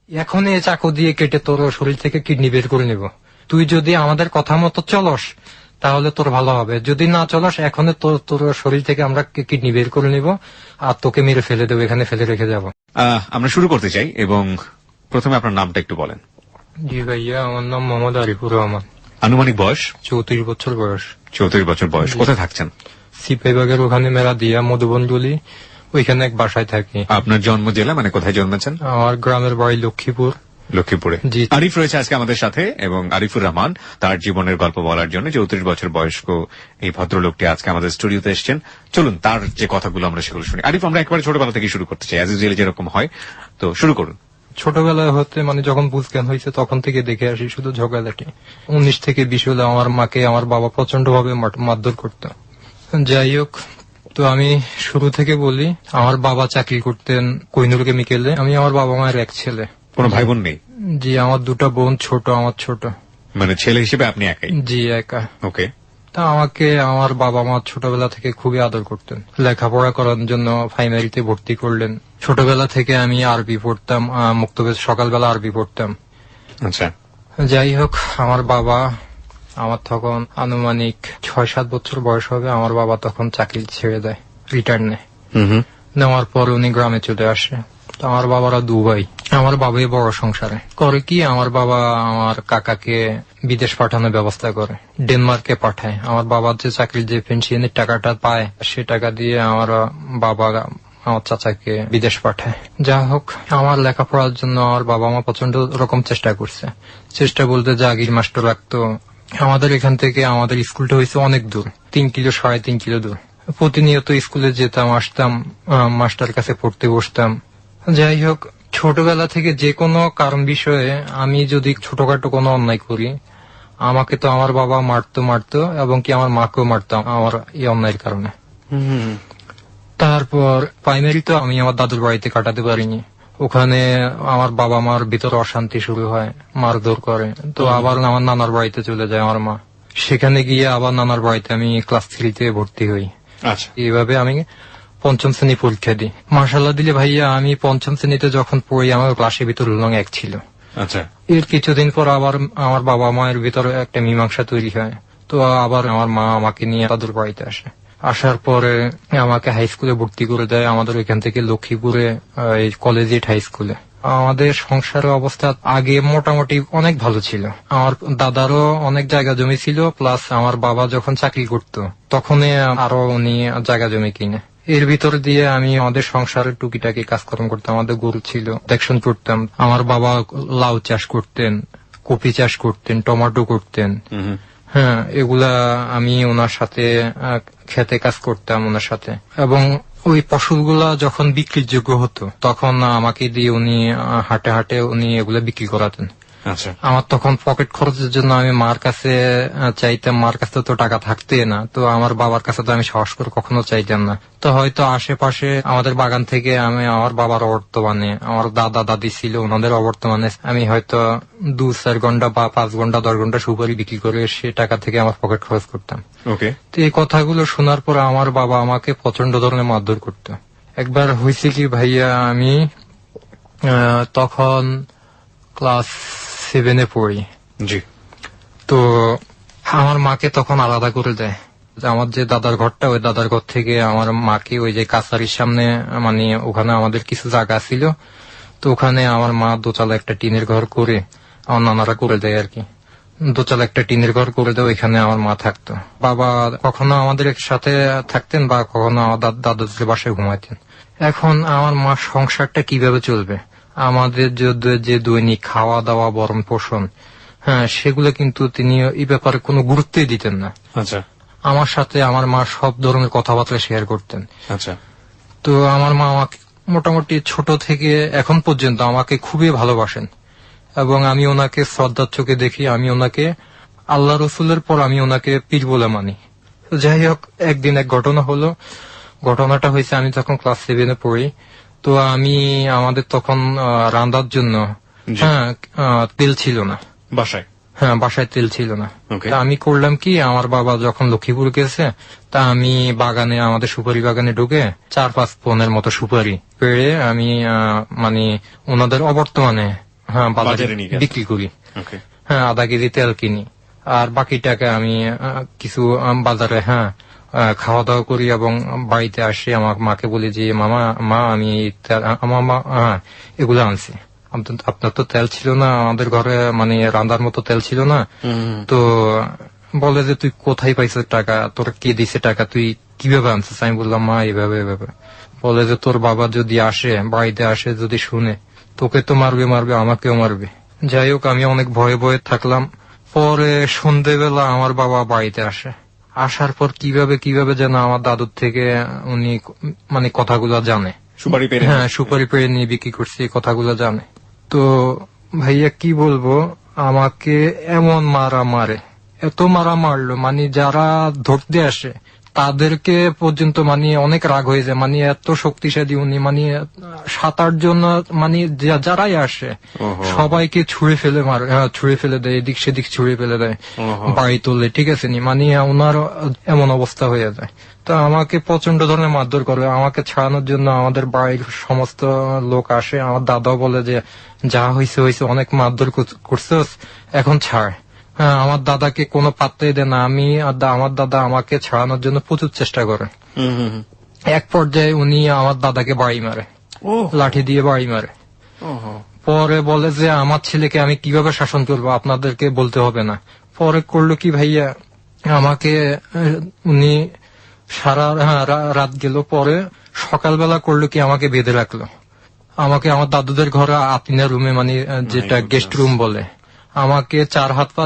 এখন এই চাকু দিয়ে কেটে তোর শরীর থেকে কিডনি বের করে নিব। তুই যদি আমাদের কথা মতো চলস তাহলে তোর ভালো হবে, যদি না চলস এখন তোর শরীর থেকে আমরা কিডনি বের করে নিব আর তোকে মেরে ফেলে দেবো, এখানে ফেলে রেখে যাবো। আমরা শুরু করতে চাই এবং প্রথমে আপনার নামটা একটু বলেন। জি ভাইয়া, আমার নাম মোহাম্মদ আরিফুর রহমান। আনুমানিক বয়স? 34 বছর বয়স। 34 বছর বয়স। কোথায় থাকছেন? সিপাহীবাগের ওখানে মেরা দিয়া মধুবন গলি, ওইখানে এক বাসায় থাকি। আপনার জন্ম জেলা মানে কোথায় জন্মেছেন? আমার গ্রামের বাড়ি লক্ষ্মীপুর। লক্ষ্মীপুরে। আরিফ রয়েছে আজকে আমাদের সাথে এবং আরিফুর রহমান তার জীবনের গল্প বলার জন্য 34 বছর বয়স্ক এই ভদ্রলোকটি আজকে আমাদের স্টুডিওতে এসেছেন। চলুন তার যে কথাগুলো আমরা সেগুলো শুনি। আরিফ, আমরা একেবারে ছোটবেলা থেকে শুরু করতে চাই, অ্যাজ ইউজুয়ালি যেরকম হয়, তো শুরু করুন। ছোটবেলায় হতে মানে যখন বুঝজ্ঞান হয়েছে তখন থেকে দেখে আসি শুধু ঝগড়াঝাটি। 19 থেকে 20 হলে আমার মাকে আমার বাবা প্রচন্ড ভাবে মারধর করত। যাই হোক, তো আমি শুরু থেকে বলি, আমার বাবা চাকরি করতেন কোহিনুর কেমিক্যালে। আমি আমার বাবা মায়ের এক ছেলে। কোনো ভাই বোন নেই? জি, আমার 2টা বোন, ছোট, আমার ছোট। মানে ছেলে হিসেবে আপনি একাই? জি, একা। ওকে। তা আমাকে আমার বাবা মা ছোটবেলা থেকে খুবই আদর করতেন। লেখাপড়া করার জন্য প্রাইমারিতে ভর্তি করলেন। ছোটবেলা থেকে আমি আরবি পড়তাম, মুক্তবেদ সকালবেলা আরবি পড়তাম। আচ্ছা। যাই হোক, আমার বাবা, আমার তখন আনুমানিক 6-7 বছর বয়স হবে, আমার বাবা তখন চাকরি ছেড়ে দেয়, রিটার্ন নেয়। নেওয়ার পর উনি গ্রামে চলে আসে। তো আমার বাবারা 2 ভাই। আমার বাবাই বড় সংসারে করে কি, আমার বাবা আমার কাকাকে বিদেশ পাঠানোর ব্যবস্থা করে, ডেনমার্কে পাঠায়। আমার বাবার যে চাকরির যে পেনশনের টাকাটা পায় সে টাকা দিয়ে আমার বাবা আমার চাচাকে বিদেশ পাঠায়। যা হোক, আমার লেখাপড়ার জন্য আমার বাবা মা প্রচন্ড রকম চেষ্টা করছে। চেষ্টা বলতে জাগির মাস্টার রাখতো। আমাদের এখান থেকে আমাদের স্কুলটা হয়েছে অনেক দূর, 3 কিলো 3.5 কিলো দূর। প্রতিনিয়ত স্কুলে যেতাম, আসতাম, মাস্টার কাছে পড়তে বসতাম। যাই হোক, ছোটবেলা থেকে যে কোনো কারণ বিষয়ে আমি যদি ছোটখাটো কোনো অন্যায় করি, আমাকে তো আমার বাবা মারতো এবং কি আমার মাকেও মারতাম আমার এই অন্যায়ের কারণে। তারপর প্রাইমারি তো আমি আমার দাদুর বাড়িতে কাটাতে পারিনি। ওখানে আমার বাবা মার ভিতরে অশান্তি শুরু হয়, মারধর করে। তো আবার আমার নানার বাড়িতে চলে যায় আমার মা। সেখানে গিয়ে আবার নানার বাড়িতে আমি ক্লাস 3-তে ভর্তি হই। আচ্ছা। এইভাবে আমি 5ম শ্রেণী পরীক্ষা দিই। মাশাআল্লাহ দিলে ভাইয়া, আমি 5ম শ্রেণীতে যখন পড়ি আমার ক্লাসের ভিতর লং 1 ছিল। আচ্ছা। এর কিছুদিন পর আবার আমার বাবা মায়ের ভিতরে একটা মীমাংসা তৈরি হয়। তো আবার আমার মা আমাকে নিয়ে দাদুর বাড়িতে আসে। আসার পরে আমাকে হাই স্কুলে ভর্তি করে দেয়, আমাদের ওইখান থেকে লক্ষ্মীপুরে কলেজিয়েট হাই স্কুলে। আমাদের সংসারের অবস্থা আগে মোটামুটি অনেক ভালো ছিল। আমার দাদারও অনেক জায়গা জমি ছিল, প্লাস আমার বাবা যখন চাকরি করতো তখনই আরো উনি জায়গা জমি কিনে। এর ভিতর দিয়ে আমি আমাদের সংসারের টুকিটাকি কাজকর্ম করতাম। আমাদের গরু ছিল, দেখশন করতাম। আমার বাবা লাউ চাষ করতেন, কপি চাষ করতেন, টমেটো করতেন। হ্যাঁ, এগুলা আমি ওনার সাথে খেতে কাজ করতাম ওনার সাথে। এবং ওই ফসলগুলা যখন বিক্রির যোগ্য হতো তখন আমাকে দিয়ে উনি হাটে হাটে উনি এগুলা বিক্রি করাতেন। আচ্ছা। আমার তখন পকেট খরচের জন্য আমি মার কাছে চাইতাম, মার কাছে তো টাকা থাকতে না। তো আমার বাবার কাছে তো আমি সাহস করে কখনো চাইতাম না। তো হয়তো আশেপাশে আমাদের বাগান থেকে আমি আমার বাবার অবর্তমানে, আমার দাদা দাদি ছিল ওনাদের অবর্তমানে আমি হয়তো 2-4 ঘন্টা বা 5 ঘন্টা 10 ঘন্টা সুপারি বিক্রি করে সে টাকা থেকে আমার পকেট খরচ করতাম। ওকে। তো এই কথাগুলো শোনার পর আমার বাবা আমাকে প্রচন্ড ধরনের মারধর করতো। একবার হয়েছে কি ভাইয়া, আমি তখন ক্লাস 7-এ পড়ি। জি। তো আমার মাকে তখন আলাদা করে দেয়। আমার যে দাদার ঘরটা, ওই দাদার ঘর থেকে আমার মাকে ওই যে কাছারির সামনে, মানে ওখানে আমাদের কিছু জায়গা ছিল, তো ওখানে আমার মা দোতলা একটা টিনের ঘর করে, আমার নানারা করে দেয় আর কি, দোতলা একটা টিনের ঘর করে দেয়, ওইখানে আমার মা থাকতো। বাবা কখনো আমাদের সাথে থাকতেন বা কখনো আমার দাদুদের বাসায় ঘুমাইতেন। এখন আমার মা সংসারটা কিভাবে চলবে, আমাদের যে দৈনিক খাওয়া দাওয়া ভরণ পোষণ, হ্যাঁ, সেগুলো কিন্তু তিনি এই ব্যাপারে কোনো গুরুত্বই দিতেন না। আচ্ছা। আমার সাথে আমার মা সব ধরনের কথাবার্তা শেয়ার করতেন। আচ্ছা। তো আমার মা আমাকে মোটামুটি ছোট থেকে এখন পর্যন্ত আমাকে খুবই ভালোবাসেন এবং আমি ওনাকে শ্রদ্ধার চোখে দেখি। আমি ওনাকে আল্লাহ রসুলের পর আমি ওনাকে পীর বলে মানি। যাই হোক, একদিন এক ঘটনা হলো। ঘটনাটা হয়েছে আমি তখন ক্লাস 7-এ পড়ি। তো আমি আমাদের তখন রান্নার জন্য তেল ছিল না বাসায়। হ্যাঁ, বাসায় তেল ছিল না। তা আমি করলাম কি, আমার বাবা যখন লক্ষ্মীপুর গেছে, তা আমি বাগানে, আমাদের সুপারি বাগানে ঢুকে 4-5 পনের মতো সুপারি পেড়ে আমি মানে ওনাদের অবর্তমানে হ্যাঁ বাজারে বাজারে নিয়ে গেছেন। বিক্রি করি। ওকে। হ্যাঁ 1/2 কেজি তেল কিনি, আর বাকি টাকা আমি কিছু বাজারে খাওয়া দাওয়া করি এবং বাড়িতে আসি আমার মাকে বলি যে মা আমি আমার মা এগুলো আনছি। আপনার তো তেল ছিল না আমাদের ঘরে, মানে রান্নার মতো তেল ছিল না, তো বলে যে তুই কোথায় পাইছিস টাকা, তোর কে দিছে টাকা, তুই কিভাবে আনছিস? আমি বললাম মা এভাবে এভাবে। বলে যে তোর বাবা যদি আসে, বাড়িতে আসে, যদি শুনে তোকে তো মারবে আমাকেও মারবে। যাই হোক আমি অনেক ভয়ে ভয়ে থাকলাম। পরে সন্ধেবেলা আমার বাবা বাড়িতে আসে, আসার পর কিভাবে যেন আমার দাদুর থেকে উনি মানে কথাগুলো জানে। সুপারি পেরে? হ্যাঁ সুপারি পেরে নিয়ে বিক্রি করছি, এই কথাগুলো জানে। তো ভাইয়া কি বলবো, আমাকে এমন মারে, এত মারলো, মানে যারা ধরতে আসে তাদেরকে পর্যন্ত মানে অনেক রাগ হয়ে যায়, মানে এত শক্তিশালী উনি, মানে 7-8 জন মানে যারাই আসে সবাইকে ছুঁড়ে ফেলে দেয়, এদিক সেদিক ছুঁড়ে ফেলে দেয়, বাড়ি তোলে, ঠিক আছে নি, মানে ওনার এমন অবস্থা হয়ে যায়। তো আমাকে প্রচন্ড ধরনের মারধর করে, আমাকে ছাড়ানোর জন্য আমাদের বাড়ির সমস্ত লোক আসে। আমার দাদাও বলে যে যা হয়েছে অনেক মারধর করছিস, এখন ছাড়। হ্যাঁ আমার দাদাকে কোনো পাত্তাই দেয় না, আমার দাদা আমাকে ছাড়ানোর জন্য প্রচুর চেষ্টা করে। এক পর্যায়ে উনি আমার দাদাকে বাড়ি মারে, লাঠি দিয়ে বাড়ি মারে। পরে বলে যে আমার ছেলেকে আমি কিভাবে শাসন করবো, আপনাদেরকে বলতে হবে না। পরে করলো কি ভাইয়া, আমাকে উনি সারা রাত গেল, পরে সকালবেলা করলো কি আমাকে বেঁধে রাখলো, আমাকে আমার দাদুদের ঘরে আতিনা রুমে, মানে যেটা গেস্ট রুম বলে, আমাকে 4 হাত পা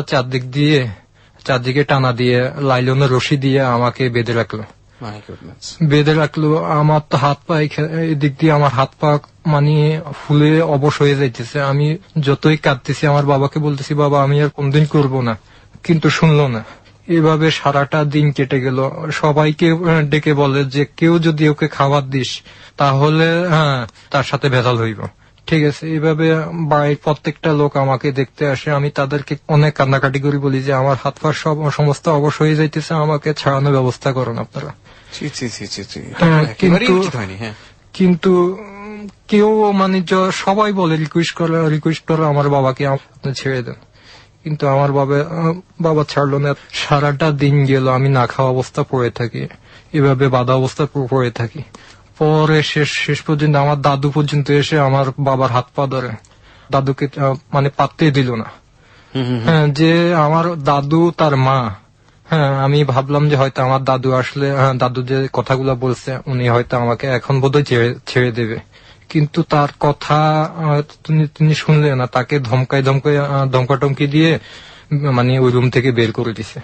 চারদিকে টানা দিয়ে লাইলনের রশি দিয়ে আমাকে বেঁধে রাখলো। আমার তো হাত পা এদিক দিয়ে আমার হাত পা মানে ফুলে অবশ হয়ে যাইতেছে। আমি যতই কাঁদতেছি আমার বাবাকে বলতেছি বাবা আমি আর কোনদিন করবো না, কিন্তু শুনলো না। এভাবে সারাটা দিন কেটে গেল। সবাইকে ডেকে বলে যে কেউ যদি ওকে খাবার দিস তাহলে তার সাথে ভেজাল হইব, ঠিক আছে। এইভাবে বাড়ির প্রত্যেকটা লোক আমাকে দেখতে আসে, আমি তাদেরকে অনেক কান্নাকাটি করি, বলি যে আমার হাত পা সমস্ত অবশ হয়ে যাইতেছে, আমাকে ছাড়ানোর ব্যবস্থা করেন আপনারা। কিন্তু কেউ মানে সবাই বলে রিকোয়েস্ট করে আমার বাবাকে আপনি ছেড়ে দেন, কিন্তু আমার বাবা ছাড়লো না। সারাটা দিন গেল আমি না খাওয়া অবস্থা পড়ে থাকি, এভাবে বাধা অবস্থা পড়ে থাকি। পরে শেষ পর্যন্ত আমার দাদু পর্যন্ত এসে আমার বাবার হাত পা ধরে, দাদুকে মানে পাততেই দিল না। হ্যাঁ যে আমার দাদু তার মা, হ্যাঁ আমি ভাবলাম যে হয়তো আমার দাদু আসলে দাদু যে কথাগুলো বলছে উনি হয়তো আমাকে এখন বোধহয় ছেড়ে দেবে, কিন্তু তার কথা তিনি শুনলেন না। তাকে ধমকাটমকি দিয়ে মানে ওই রুম থেকে বের করে দিছে।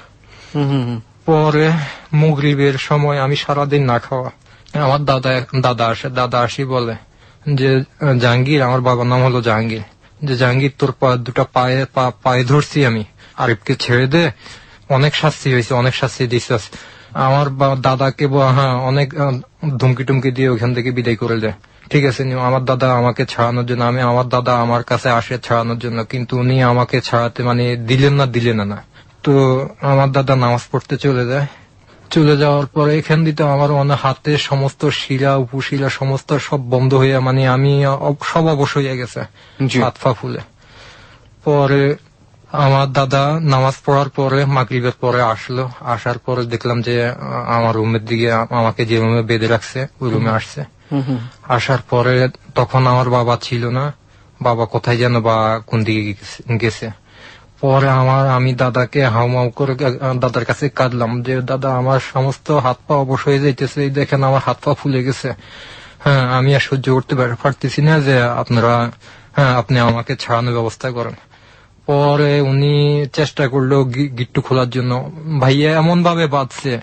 পরে মাগরিবের সময় আমি সারাদিন না খাওয়া, আমার দাদা আসি বলে যে জাহাঙ্গীর, আমার বাবার নাম হলো জাহাঙ্গীর, যে জাহাঙ্গীর তোর দুটা পায়ে ধরছি আমি, আরিফকে ছেড়ে দে, অনেক শাস্তি দিছিস। আমার দাদাকে অনেক ধমকি টুমকি দিয়ে ওখান থেকে বিদায় করে দেয়, ঠিক আছে। আমার দাদা আমাকে ছাড়ানোর জন্য, আমার দাদা আমার কাছে আসে ছাড়ানোর জন্য, কিন্তু উনি আমাকে ছাড়াতে মানে দিলেন না। তো আমার দাদা নামাজ পড়তে চলে যাওয়ার পরে এখান দিতে আমার হাতের সমস্ত শিরা উপশিরা সমস্ত সব বন্ধ হয়ে, মানে আমি সব অবশ হয়ে গেছে, হাত পা ফুলে। পরে আমার দাদা নামাজ পড়ার পরে মাগরিবের পরে আসার পরে দেখলাম যে আমার রুমের দিকে, আমাকে যে রুমে বেঁধে রাখছে ওই রুমে আসছে। আসার পরে তখন আমার বাবা ছিল না, বাবা কোথায় যেন বা কোন দিকে গেছে। পরে আমি দাদাকে হাউমাউ করে দাদার কাছে কাঁদলাম যে দাদা আমার সমস্ত হাত পা অবশ হয়ে যাইতেছে, দেখেন আমার হাত পা ফুলে গেছে, হ্যাঁ আমি আর সহ্য করতে পারতেছি না, যে আপনি আমাকে ছাড়ানোর ব্যবস্থা করেন। পরে উনি চেষ্টা করলো গিট্টু খোলার জন্য, ভাইয়া এমন ভাবে বাঁধছে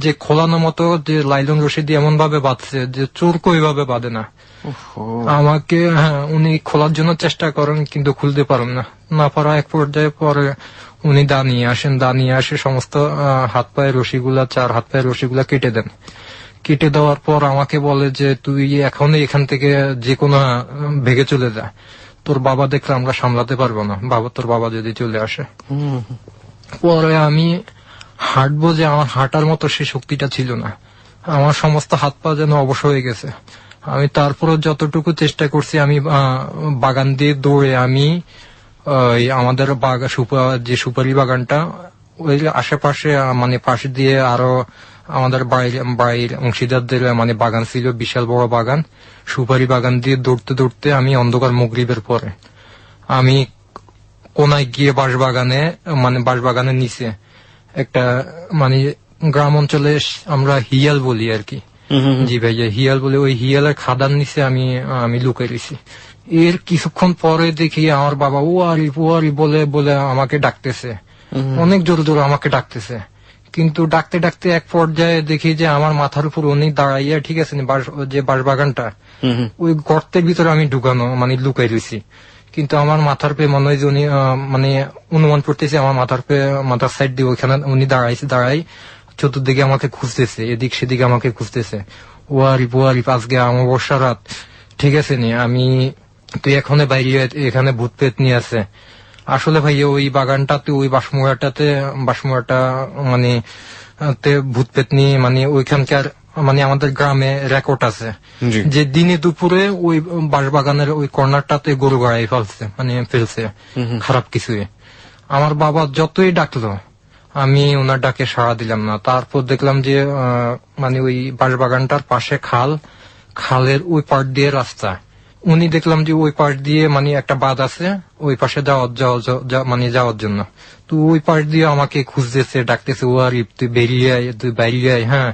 যে খোলানোর মতো, যে লাইলন রশি দিয়ে এমন ভাবে বাঁধছে যে চোরকে ওইভাবে বাঁধে না। আমাকে উনি খোলার জন্য চেষ্টা করেন কিন্তু খুলতে পারেন না পারা এক পর্যায়ে পরে উনি দা নিয়ে আসে সমস্ত হাত পায়ের রশিগুলা, 4 হাত পায়ের রশিগুলা কেটে দেন। কেটে দেওয়ার পর আমাকে বলে যে তুই এখনই এখান থেকে যে কোনো ভেগে চলে যা, তোর বাবা দেখলে আমরা সামলাতে পারবো না, তোর বাবা যদি চলে আসে। পরে আমি হাঁটবো, যে আমার হাঁটার মতো সে শক্তিটা ছিল না, আমার সমস্ত হাত পা যেন অবশ হয়ে গেছে। আমি তারপরে যতটুকু চেষ্টা করছি, আমি বাগান দিয়ে দৌড়ে আমি ওই আমাদের যে সুপারি বাগানটা ওই আশেপাশে মানে পাশে দিয়ে আরো আমাদের বাড়ির অংশীদারদের মানে বাগান ছিল, বিশাল বড় বাগান, সুপারি বাগান দিয়ে দৌড়তে দৌড়তে আমি অন্ধকার মাগরিবের পরে আমি কোনায় গিয়ে বাঁশবাগানের নিচে একটা মানে গ্রাম অঞ্চলে আমরা হিয়াল বলি আর কি। জি ভাইয়া, হিয়াল বলে ওই হিয়ালের খাদার নিচে আমি লুকিয়ে রয়েছি। এর কিছুক্ষণ পরে দেখি আমার বাবা ও আরি বলে বলে আমাকে ডাকতেছে, অনেক জোরে জোরে আমাকে ডাকতেছে। কিন্তু ডাকতে ডাকতে এক পর্যায়ে দেখি যে আমার মাথার উপর উনি দাঁড়াইয়া, ঠিক আছে যে বাঁশবাগানটা ওই গর্তের ভিতরে আমি ঢুকানো মানে লুকাই রয়েছি। কিন্তু আমার মাথার পে মনে হয় যে উনি মানে অনুমান করতেছে আমার মাথার সাইড দিয়ে ওইখানে উনি দাঁড়াই চতুর্দিকে আমাকে খুঁজতেছে, এদিক সেদিকে আমাকে খুঁজতেছে। ও আরিফ আজকে অমাবস্যা রাত, ঠিক আছে নি আমি তুই এখনো বাইরে, এখানে ভূত পেত নিয়ে আছে। আসলে ভাইয়া ওই বাগানটাতে ওই বাঁশমুড়াটা মানে ভূত পেত নিয়ে মানে ওইখানকার মানে আমাদের গ্রামে রেকর্ড আছে যে দিনে দুপুরে ওই বাঁশবাগানের ওই কর্নারটাতে গরু গাড়াই ফেলছে খারাপ কিছুই। আমার বাবা যতই ডাকলো আমি ওনার ডাকে সাড়া দিলাম না। তারপর দেখলাম যে মানে ওই বাঁশবাগানটার পাশে খালের ওই পাড় দিয়ে রাস্তা, উনি দেখলাম যে ওই পাড় দিয়ে মানে একটা বাঁধ আছে ওই পাশে যাওয়ার জন্য। তো ওই পাড় দিয়ে আমাকে খুঁজতেছে, ডাকতেছে ও আরিফ তুই বাইরে আয়, হ্যাঁ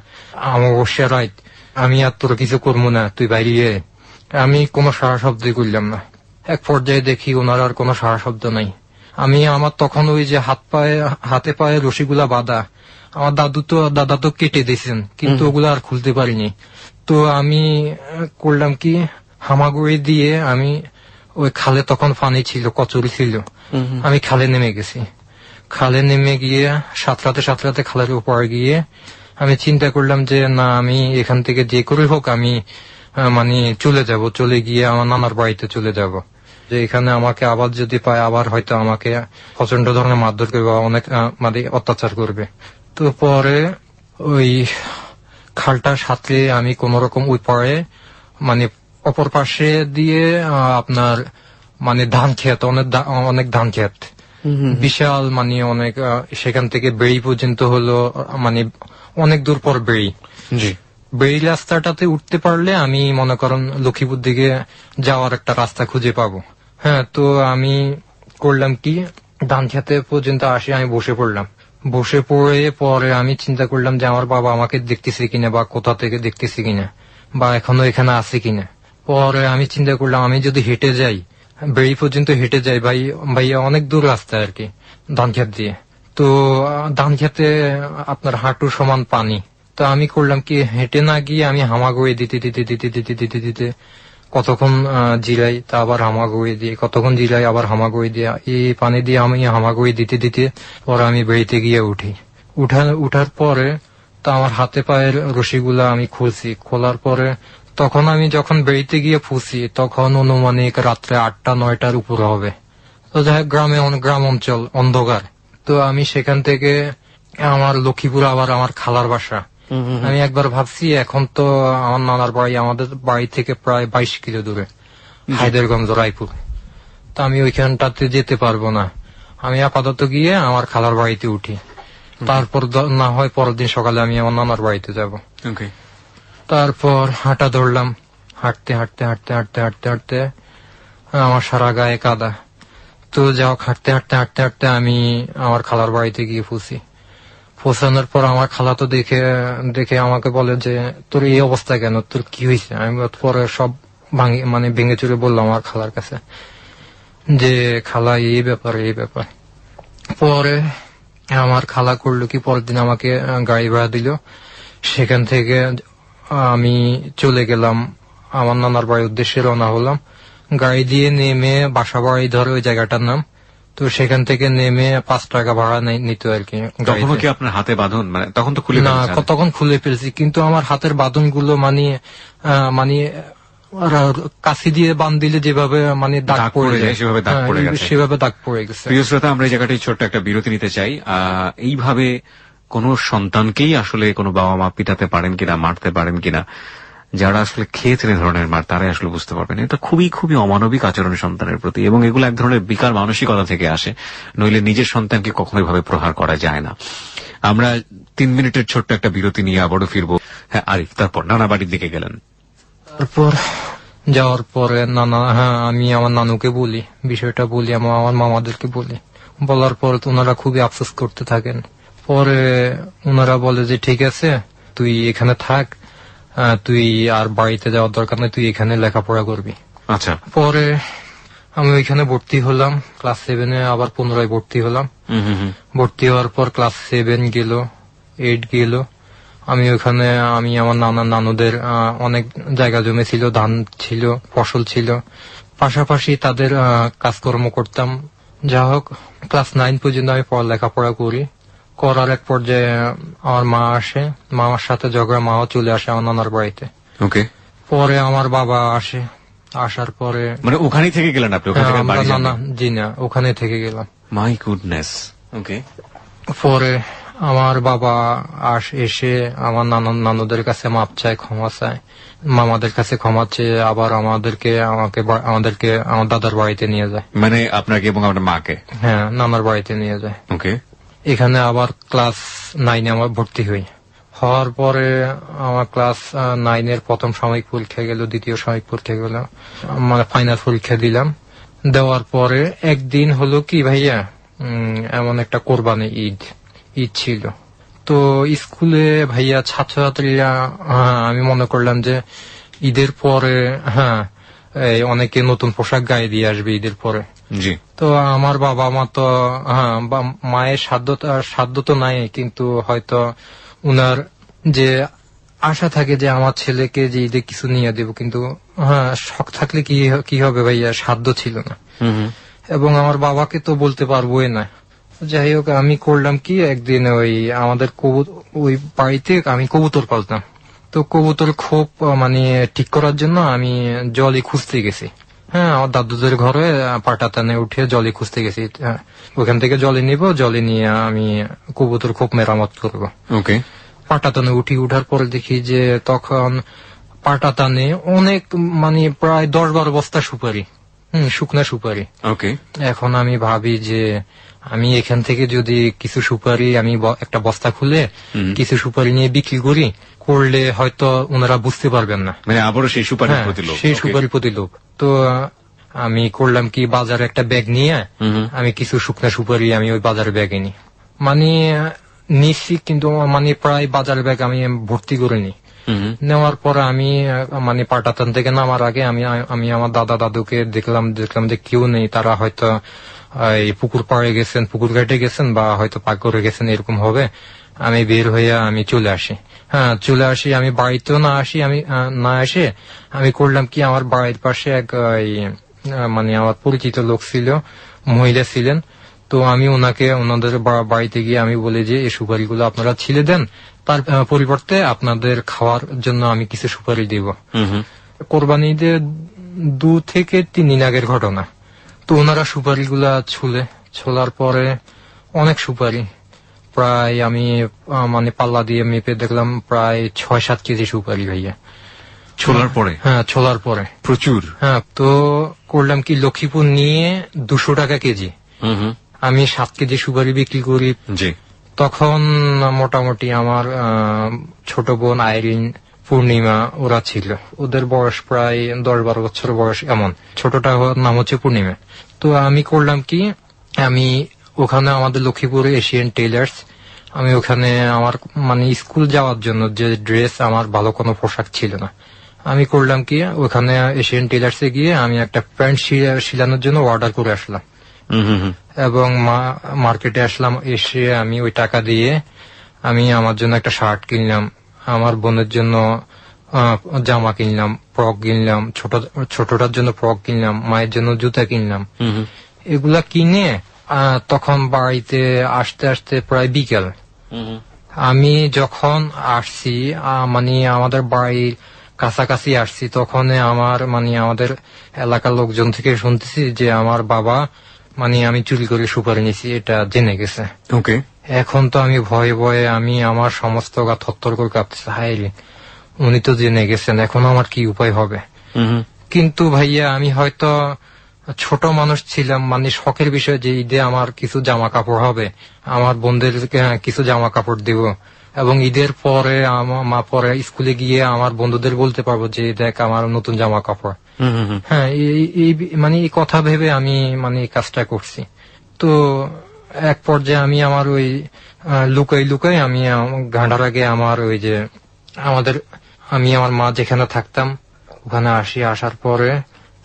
অমাবস্যা রাত, আমি আর তোর কিছু করবো না, তুই বাইরে আয়। আমি কোনো সারা শব্দই করলাম না। এক পর্যায়ে দেখি ওনার আর কোনো সারা শব্দ নাই। আমার তখন ওই যে হাতে পায়ে রশিগুলা বাঁধা, আমার দাদা তো কেটে দিয়েছেন, কিন্তু ওগুলো আর খুলতে পারিনি। তো আমি করলাম কি, হামাগুড়ি দিয়ে আমি ওই খালে তখন পানি ছিল, কচুরি ছিল, আমি খালে নেমে গেছি। খালে নেমে গিয়ে সাঁতরাতে খালের উপর গিয়ে আমি চিন্তা করলাম যে না, আমি এখান থেকে যে করে হোক আমি মানে চলে গিয়ে আমার নানার বাড়িতে চলে যাব। যে এখানে আমাকে আবার যদি পায়, আবার হয়তো আমাকে প্রচন্ড ধরনের মারধর করবে, অনেক মানে অত্যাচার করবে। তো পরে ওই খালটার সাথে আমি কোন রকম ওই পাড়ে মানে অপর পাশে দিয়ে আপনার মানে ধান ক্ষেত, অনেক ধান ক্ষেত, বিশাল মানে অনেক, সেখান থেকে বেড়ি পর্যন্ত হলো মানে অনেক দূর পর বেড়ি রাস্তাটাতে উঠতে পারলে আমি মনে করেন লক্ষ্মীপুর দিকে যাওয়ার একটা রাস্তা খুঁজে পাবো। হ্যাঁ, তো আমি করলাম কি, ধান খেতে পর্যন্ত আসে আমি বসে পড়লাম। বসে পড়ে পরে আমি চিন্তা করলাম যে আমার বাবা আমাকে দেখতেছে কিনা, বা কোথা থেকে দেখতেছে কিনা, বা এখনো এখানে আছে কিনা। পরে আমি চিন্তা করলাম আমি যদি হেঁটে যাই, বেড়ি পর্যন্ত হেঁটে যাই, ভাইয়া অনেক দূর রাস্তা আর কি ধান খেত দিয়ে। তো ধান খেতে আপনার হাঁটুর সমান পানি। তো আমি করলাম কি, হেঁটে না গিয়ে আমি হামাগুড়ি দিতে কতক্ষণ জিরাই, তা আবার হামাগুড়ি দিয়ে, কতক্ষণ জিরাই আবার হামাগুড়ি দিয়ে, এই পানি দিয়ে আমি হামাগুড়ি দিতে পরে আমি বেড়িতে গিয়ে উঠার পরে তা আমার হাতে পায়ের রশিগুলা আমি খুলছি। খোলার পরে তখন আমি যখন বেড়িতে গিয়ে ফুসি, তখন অনুমানিক রাত্রে 8টা-9টার উপরে হবে। তো যাই হোক, গ্রাম অঞ্চল, অন্ধকার। তো আমি সেখান থেকে আমার লক্ষ্মীপুর আবার আমার খালার বাসা। আমি একবার ভাবছি এখন তো আমার নানার বাড়ি আমাদের বাড়ি থেকে প্রায় 22 কিলো দূরে, হায়দারগঞ্জ, রায়পুর। তো আমি ওইখানটাতে যেতে পারবো না। আমি আপাতত গিয়ে আমার খালার বাড়িতে উঠি, তারপর না হয় পরের দিন সকালে আমি আমার নানার বাড়িতে যাব। তারপর হাঁটা ধরলাম, হাঁটতে আমার সারা গায়ে কাদা। তো যাও, হাঁটতে আমি আমার খালার বাড়িতে গিয়ে পৌঁছানোর পর আমার খালা তো দেখে আমাকে বলে যে তোর এই অবস্থা কেন, তোর কি হয়েছে? আমি পরে সব ভেঙে চুরে বললাম আমার খালার কাছে যে খালা এই ব্যাপার। পরে আমার খালা করলো কি, পরের দিন আমাকে গাড়ি ভাড়া দিল। সেখান থেকে আমি চলে গেলাম আমার নানার বাড়ির উদ্দেশ্যে, রওনা হলাম। গাড়ি দিয়ে নেমে বাসা বাড়ি ধরে ওই জায়গাটার নাম। তো সেখান থেকে নেমে 5 টাকা ভাড়া নিত আর কি। তখন কি আপনার হাতে বাঁধন? মানে তখন তো খুলে না, তখন খুলে ফেলছি, কিন্তু আমার হাতের বাঁধন গুলো মানে কাছি দিয়ে বাঁধ দিলে যেভাবে মানে দাগ পড়ে যায়, সেভাবে দাগ পড়ে গেছে। প্রিয় শ্রোতা, আমরা এই জায়গাটায় ছোট্ট একটা বিরতি নিতে চাই। এইভাবে কোন সন্তানকেই আসলে কোনো বাবা মা পিটাতে পারেন কিনা, মারতে পারেন কিনা, যারা আসলে খেয়েছেন এই ধরনের মার তারাই আসলে বুঝতে পারবেন এটা খুবই খুবই অমানবিক আচরণ সন্তানের প্রতি, এবং এগুলো এক ধরনের বিকার মানসিকতা থেকে আসে, নইলে নিজের সন্তানকে কখনোই ভাবে প্রহার করা যায় না। আমরা 3 মিনিটের ছোট্ট একটা বিরতি নিয়ে আবারও ফিরবো। হ্যাঁ আরিফ, তারপর নানা বাড়ির দিকে গেলেন। তারপর যাওয়ার পরে আমি আমার নানুকে বলি, বিষয়টা বলি, আমার মামাদেরকে বলি। বলার পর ওনারা খুবই আফসোস করতে থাকেন। পরে ওনারা বলে যে ঠিক আছে তুই এখানে থাক, তুই আর বাড়িতে যাওয়ার দরকার নেই, তুই এখানে লেখাপড়া করবি। আচ্ছা। পরে আমি ওইখানে ভর্তি হলাম, ক্লাস 7-এ আবার পুনরায় ভর্তি হলাম। ভর্তি হওয়ার পর ক্লাস 7 গেল, 8 গেল। আমি ওখানে আমার নানুদের অনেক জায়গা জমি ছিল, ধান ছিল, ফসল ছিল, পাশাপাশি তাদের কাজকর্ম করতাম। যা হোক ক্লাস 9 পর্যন্ত আমি লেখাপড়া করি। করার এক পর্যায়ে আমার মা আসে, মামার সাথে ঝগড়া, মাও চলে আসে আমার নানার বাড়িতে। ওকে। পরে আমার বাবা আসে, আসার পরে মানে ওখানেই থেকে গেলেন আপনি? ওখান থেকে বাড়ি যান? জি না, ওখানে থেকে গেলাম। My goodness. ওকে। পরে আমার বাবা এসে আমার নানুদের কাছে মাপ চায়, ক্ষমা চায়, মামাদের কাছে ক্ষমা চেয়ে আবার আমাদেরকে আমার দাদার বাড়িতে নিয়ে যায়। মানে আপনাকে এবং আপনার মাকে? হ্যাঁ, নানার বাড়িতে নিয়ে যায়। ওকে। এখানে আবার ক্লাস 9-এ আমার ভর্তি হই। হওয়ার পরে আমার ক্লাস 9-এর প্রথম সাময়িক পরীক্ষা গেল, দ্বিতীয় সাময়িক পরীক্ষা গেল, মানে ফাইনাল পরীক্ষা দিলাম। দেওয়ার পরে একদিন হলো কি ভাইয়া, এমন একটা কোরবানি ঈদ ছিল। তো স্কুলে ভাইয়া ছাত্রছাত্রীরা, আমি মনে করলাম যে ঈদের পরে অনেকে নতুন পোশাক গায়ে দিয়ে আসবে ঈদের পরে। জি। তো আমার বাবা মা তো মায়ের সাধ্য তো নাই, কিন্তু হয়তো উনার যে আশা থাকে যে আমার ছেলেকে যে ঈদে কিছু নিয়ে দেব, কিন্তু শখ থাকলে কি হবে ভাইয়া, সাধ্য ছিল না। এবং আমার বাবাকে তো বলতে পারবোই না। যাই হোক আমি করলাম কি, একদিন ওই আমাদের ওই বাড়িতে আমি কবুতর পালতাম। তো কবুতর খোপ মানে ঠিক করার জন্য আমি জলই খুঁজতে গেছি। হ্যাঁ, আমার দাদুদের ঘরে পাটাতানে উঠে জলই খুঁজতে গেছি। ওখান থেকে জলে নিব, জলে নিয়ে আমি কবুতর খোপ মেরামত করব। ওকে। পাটাতানে উঠার পরে দেখি যে তখন পাটাতানে অনেক মানে প্রায় 10-12 বস্তা সুপারি, শুকনা সুপারি। ওকে। এখন আমি ভাবি যে আমি এখান থেকে যদি কিছু সুপারি, আমি একটা বস্তা খুলে কিছু সুপারি নিয়ে বিক্রি করলে হয়তো ওনারা বুঝতে পারবেন না, মানে আবারও সেই সুপারি প্রতি লোভ। সেই সুপারি প্রতি লোভ। তো আমি করলাম কি, বাজারে একটা ব্যাগ নিয়ে আমি কিছু শুকনা সুপারি আমি ওই বাজারে ব্যাগে মানে নিচ্ছি, কিন্তু মানে প্রায় বাজার ব্যাগ আমি ভর্তি করে নি। নেওয়ার পরে আমি মানে পাটাতান থেকে নামার আগে আমি আমার দাদুকে দেখলাম যে কেউ নেই, তারা হয়তো এই পুকুর পাড়ে গেছেন, পুকুর ঘাটে গেছেন, বা হয়তো পাক করে গেছেন, এরকম হবে। আমি বের হয়ে আমি চলে আসি। চলে আসি, আমি বাড়িতেও না এসে আমি করলাম কি, আমার বাড়ির পাশে এক মানে আমার পরিচিত লোক ছিল, মহিলা ছিলেন। তো আমি ওনাদের বাড়িতে গিয়ে আমি বলি যে এই সুপারিগুলো আপনারা ছিলে দেন, তার পরিবর্তে আপনাদের খাওয়ার জন্য আমি কিছু সুপারি দিব। কোরবানি ঈদের 2 থেকে 3 দিন আগের ঘটনা। তো ওনারা সুপারিগুলা ছোলার পরে অনেক সুপারি, প্রায় আমি মানে পাল্লা দিয়ে মেপে দেখলাম প্রায় 6-7 কেজি সুপারি ভাইয়া। ছোলার পরে? হ্যাঁ, ছোলার পরে প্রচুর। হ্যাঁ, তো করলাম কি, লক্ষ্মীপুর নিয়ে 200 টাকা কেজি। আমি 7 কেজি সুপারি বিক্রি করি। জি। তখন মোটামুটি আমার ছোট বোন আইরিন, পূর্ণিমা ওরা ছিল, ওদের বয়স প্রায় 10-12 বছর বয়স এমন। ছোটটা নাম হচ্ছে পূর্ণিমা। তো আমি করলাম কি, আমি ওখানে আমাদের লক্ষ্মীপুরে এশিয়ান টেইলার্স, আমি ওখানে আমার মানে স্কুল যাওয়ার জন্য যে ড্রেস, আমার ভালো কোনো পোশাক ছিল না। আমি করলাম কি, ওখানে এশিয়ান টেইলার্সে গিয়ে আমি একটা প্যান্ট সিলানোর জন্য অর্ডার করে আসলাম। এবং মার্কেটে আসলাম, এসে আমি ওই টাকা দিয়ে আমি আমার জন্য একটা শার্ট কিনলাম, আমার বোনের জন্য জামা কিনলাম, ফ্রক কিনলাম, ছোটটার জন্য ফ্রক কিনলাম, মায়ের জন্য জুতা কিনলাম। এগুলা কিনে তখন বাড়িতে আসতে আসতে প্রায় বিকেল। আমি যখন আসছি মানে আমাদের বাড়ির কাছাকাছি আসছি, তখন আমাদের এলাকার লোকজন থেকে শুনতেছি যে আমার বাবা আমি চুরি করে সুপারি নিছি, এটা জেনে গেছে। ওকে। এখন তো আমি ভয়ে ভয়ে আমার সমস্ত গা থরথর করে কাঁপতেছে। হায়রে, উনি তো জেনে গেছেন, এখন আমার কি উপায় হবে। কিন্তু ভাইয়া আমি হয়তো ছোট মানুষ ছিলাম, মানে শখের বিষয় যে ঈদে আমার কিছু জামা কাপড় হবে, আমার বোনদের কিছু জামা কাপড় দেব, এবং ঈদের পরে আমার মা পরে স্কুলে গিয়ে আমার বন্ধুদের বলতে পারবো যে দেখ আমার নতুন জামা কাপড়। হ্যাঁ, এই মানে এই কথা ভেবে আমি মানে এই কাজটা করছি। তো এক পর্যায়ে আমি আমার ওই লুকাই লুকাই আমি ঘাটার আগে আমার ওই যে আমি আমার মা যেখানে থাকতাম ওখানে আসি। আসার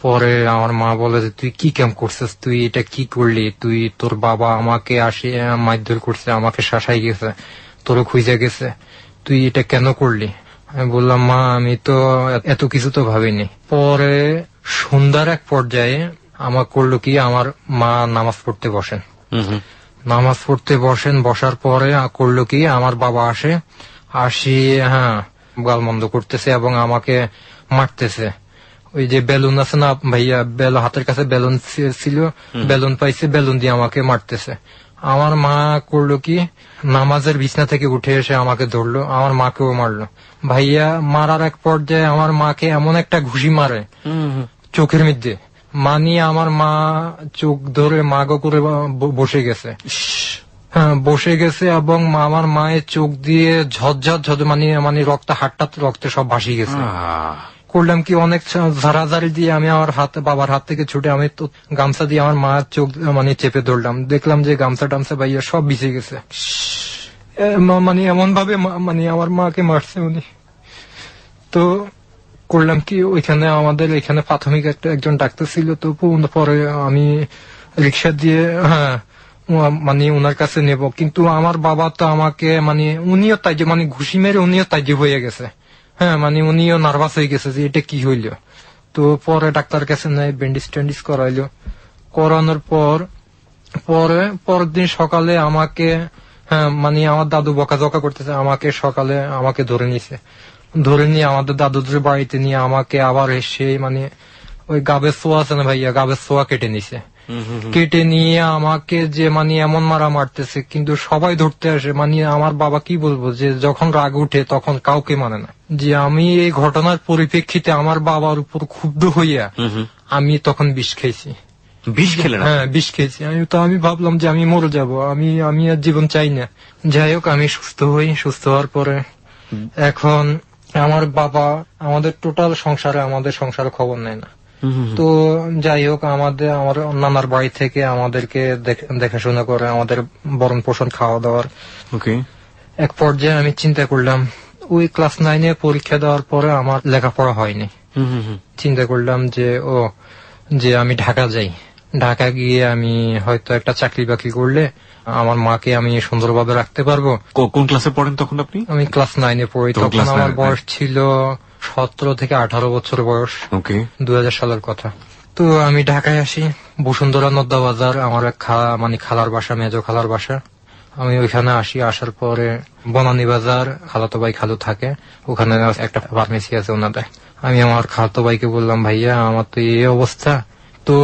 পরে আমার মা বলে যে তুই কি কাম করছিস, তুই এটা কি করলি, তুই তোর বাবা আমাকে আসি মারধর করছে, আমাকে শাসাই গেছে, তোর খুঁজে গেছে, তুই এটা কেন করলি। আমি বললাম মা আমি তো এত কিছু তো ভাবিনি। পরে সন্ধ্যার এক পর্যায়ে আমার করলো কি, আমার মা নামাজ পড়তে বসেন, বসার পরে করলো কি আমার বাবা আসি গালমন্দ করতেছে এবং আমাকে মারতেছে। ওই যে বেলুন আছে না ভাইয়া, হাতের কাছে বেলুন ছিল, বেলুন পাইছে, বেলুন দিয়ে আমাকে মারতেছে। আমার মা করলো কি, নামাজের বিছনা থেকে উঠে এসে আমাকে ধরলো, আমার মাকেও মারলো। ভাইয়া মারার এক পর্যায়ে আমার মাকে এমন একটা ঘুষি মারে চোখের মধ্যে, মানি আমার মা চোখ ধরে মাগো করে বসে গেছে। হ্যাঁ বসে গেছে, এবং আমার মায়ের চোখ দিয়ে ঝরঝর মানে রক্তে সব ভাসি গেছে। করলাম কি, অনেক ঝাড়াঝাড়ি দিয়ে আমি আমার বাবার হাত থেকে ছুটে আমি তো গামছা দিয়ে আমার মায়ের চোখ মানে চেপে ধরলাম, দেখলাম যে গামছা টামছা ভাইয়া সব ভিজে গেছে। মানে এমন ভাবে মানে আমার মাকে মারছে উনি। তো করলাম কি, ওইখানে আমাদের এখানে প্রাথমিক একজন ডাক্তার ছিল, তো পরে আমি রিক্সা দিয়ে মানে ওনার কাছে নেব। কিন্তু আমার বাবা তো আমাকে মানে উনিও তাই যে মানে ঘুষি মেরে উনিও তাই যে হয়ে গেছে। হ্যাঁ মানে উনিও নার্ভাস হয়ে গেছে যে এটা কি হইল। তো পরে ডাক্তার কাছে নেয়, ব্যান্ডেজ ট্যান্ডেজ করাইলো। করানোর পরের দিন সকালে আমাকে মানে আমার দাদু বকাঝকা করতেছে, আমাকে সকালে আমাকে ধরে নিয়ে আমাদের দাদুদের বাড়িতে নিয়ে আমাকে আবার এসে মানে ওই গাবের সোয়া আছে না ভাইয়া, গাবের সোয়া কেটে নিয়ে আমাকে যে মানে এমন মারা মারতেছে, কিন্তু সবাই ধরতে আসে। মানে আমার বাবা কি বলবো, যে যখন রাগ উঠে তখন কাউকে মানে না। যে আমি এই ঘটনার পরিপ্রেক্ষিতে আমার বাবার উপর ক্ষুব্ধ হইয়া আমি তখন বিষ খেয়েছি। বিষ খেলেন? হ্যাঁ বিষ খেয়েছি। আমি ভাবলাম যে আমি মরে যাব, আমি আর জীবন চাই না। যাই হোক আমি সুস্থ হওয়ার পরে এখন আমার বাবা আমাদের সংসারে খবর নেয় না। তো যাই হোক আমার নানার বাড়ি থেকে আমাদেরকে দেখাশোনা করে, আমাদের ভরণ পোষণ, খাওয়া দাওয়ার। এক পর্যায়ে আমি চিন্তা করলাম, ওই ক্লাস 9-এ পরীক্ষা দেওয়ার পরে আমার লেখাপড়া হয়নি। চিন্তা করলাম যে আমি ঢাকা যাই, ঢাকা গিয়ে আমি হয়তো একটা চাকরি বাকরি করলে আমার মাকে আমি সুন্দরভাবে রাখতে পারবো। কোন ক্লাসে পড়েন তখন আপনি? আমি ক্লাস 9-এ পড়ি। তখন আমার বয়স ছিল 17 থেকে 18 বছর বয়স। 2000 সালের কথা। তো আমি ঢাকায় আসি, বসুন্ধরা নদ্দা বাজার আমার এক মানে খালার বাসা, মেজো খালার বাসা। আমি ওইখানে আসি। আসার পরে বনানী বাজার খালাতো ভাই খালু থাকে, ওখানে একটা ফার্মেসি আছে ওনাদের। আমি আমার খালাতো ভাইকে বললাম, ভাইয়া আমার তো এই অবস্থা। তো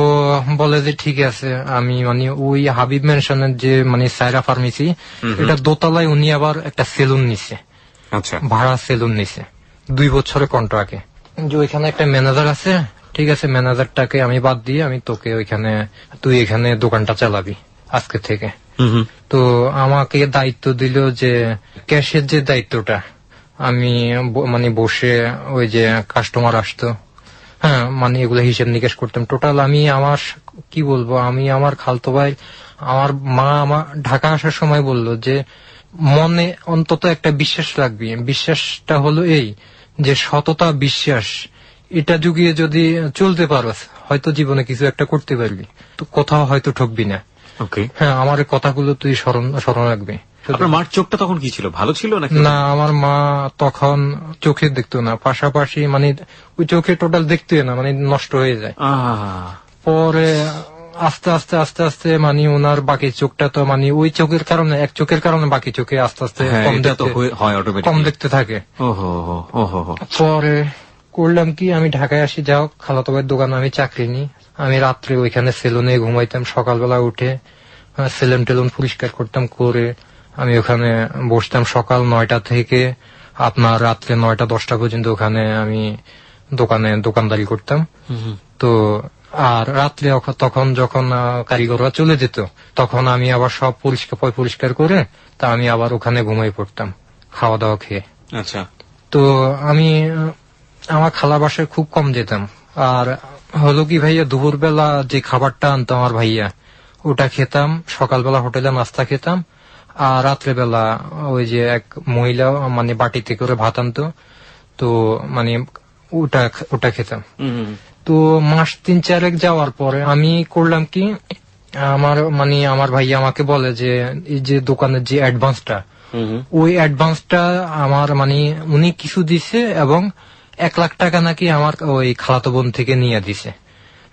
বলে যে ঠিক আছে, আমি মানে ওই হাবিব মেনশনের যে মানে সাইরা ফার্মেসি, এটা দোতলায় উনি আবার একটা সেলুন নিছে, ভাড়া সেলুন নিছে 2 বছরের কন্ট্রাক্টে। যে ওইখানে একটা ম্যানেজার আছে, ঠিক আছে ম্যানেজারটাকে আমি বাদ দিয়ে আমি তোকে তুই এখানে দোকানটা চালাবি আজকে থেকে। তো আমাকে দায়িত্ব দিল যে ক্যাশের যে দায়িত্বটা, আমি মানে বসে ওই যে কাস্টমার আসতো, হ্যাঁ মানে এগুলো হিসেব নিকেশ করতাম। টোটাল আমি কি বলবো, আমি আমার খালতো ভাই, আমার মা আমার ঢাকা আসার সময় বলল যে মনে অন্তত একটা বিশ্বাস রাখবি। বিশ্বাসটা হলো এই যে সততা, বিশ্বাস, এটা যুগিয়ে যদি চলতে পারো হয়তো জীবনে কিছু একটা করতে পারবি, তো কোথাও হয়তো ঠকবি না। হ্যাঁ আমার কথাগুলো তুই স্মরণ রাখবি। আপনার মার চোখটা তখন কি ছিল, ভালো ছিল নাকি? না, আমার মা তখন চোখে দেখতো না, পাশাপাশি মানে ওই চোখে টোটাল দেখতো না, মানে নষ্ট হয়ে যায়। পরে আস্তে আস্তে মানে ওনার বাকি চোখটা তো মানে ওই চোখের কারণে, এক চোখের কারণে বাকি চোখে আস্তে আস্তে কম দেখতে থাকে। পরে করলাম কি, আমি ঢাকায় আসি, যাও খালাতো ভাইয়ের দোকানে আমি চাকরি নিই। আমি রাত্রে ওইখানে সেলুনে ঘুমাইতাম, সকালবেলা উঠে সেলুন টেলুন পরিষ্কার করতাম, করে আমি ওখানে বসতাম সকাল 9টা থেকে আপনার রাত্রে 9টা-10টা পর্যন্ত ওখানে আমি দোকানদারি করতাম। তো আর রাত্রে তখন যখন কারিগররা চলে যেত তখন আমি আবার সব পরিষ্কার করে তা আমি আবার ওখানে ঘুমিয়ে পড়তাম খাওয়া দাওয়া খেয়ে। আচ্ছা। তো আমি আমার খালা বাসায় খুব কম যেতাম। আর হলো কি ভাইয়া, দুপুরবেলা যে খাবারটা আনতো আমার ভাইয়া ওটা খেতাম, সকালবেলা হোটেলে নাস্তা খেতাম, আর রাত্রেবেলা ওই যে এক মহিলা মানে বাটিতে করে ভাত আনতো, তো মানে ওটা খেতাম। তো মাস 3-4 যাওয়ার পরে আমি করলাম কি, আমার ভাইয়া আমাকে বলে যে এই যে দোকানের যে অ্যাডভান্সটা, ওই অ্যাডভান্সটা আমার উনি কিছু দিছে এবং 1 লাখ টাকা নাকি আমার ওই খালাতো বোন থেকে নিয়ে দিছে।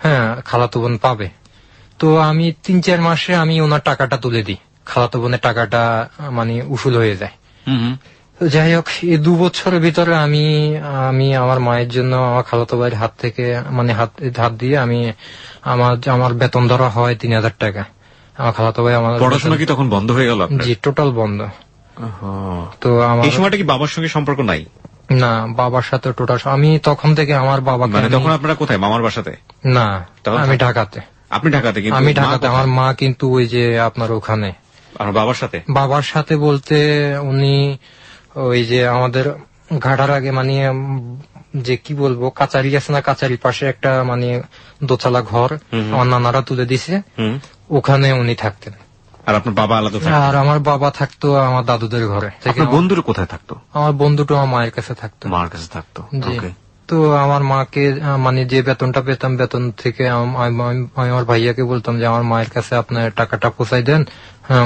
হ্যাঁ, খালাতো বোন পাবে। তো আমি 3-4 মাসে আমি ওনার টাকাটা তুলে দিই, খালাতো বোনের টাকাটা উসুল হয়ে যায়। যাই হোক, এই 2 বছরের ভিতরে আমি আমার মায়ের জন্য আমার খালাতো ভাইয়ের হাত থেকে হাত দিয়ে আমি আমার বেতন ধরা হয় 3000 টাকা। আমার খালাতো ভাই আমার পড়াশোনা কি তখন বন্ধ হয়ে গেল? জি, টোটাল বন্ধ। তো এই সময়টা কি বাবার সঙ্গে সম্পর্ক নাই? না, বাবার সাথে টোটাল আমি তখন থেকে আমার বাবাকে তখন আপনারা কোথায়, মামার বাসাতে? না, আমি ঢাকাতে। আপনি ঢাকাতে? কিন্তু আমি ঢাকাতে, আমার মা কিন্তু ওই যে আপনার ওখানে। আর বাবার সাথে? বাবার সাথে বলতে উনি ওই যে আমাদের ঘাটার আগে যে কি বলবো, কাচারি আছে না, কাচারির পাশে একটা দোতলা ঘর আমার নানারা তুলে দিছে, ওখানে উনি থাকতেন। আর আপনার বাবা আলাদা থাকতেন? আর আমার বাবা থাকতো আমার দাদুদের ঘরে। আপনার বন্ধুরা কোথায় থাকতো? আমার বন্ধুটা আমার মায়ের কাছে থাকতো। মার কাছে থাকতো। তো আমার মাকে যে বেতনটা পেতাম, বেতন থেকে আমি আমার ভাইয়াকে বলতাম যে আমার মায়ের কাছে আপনার টাকাটা পৌঁছাই দেন,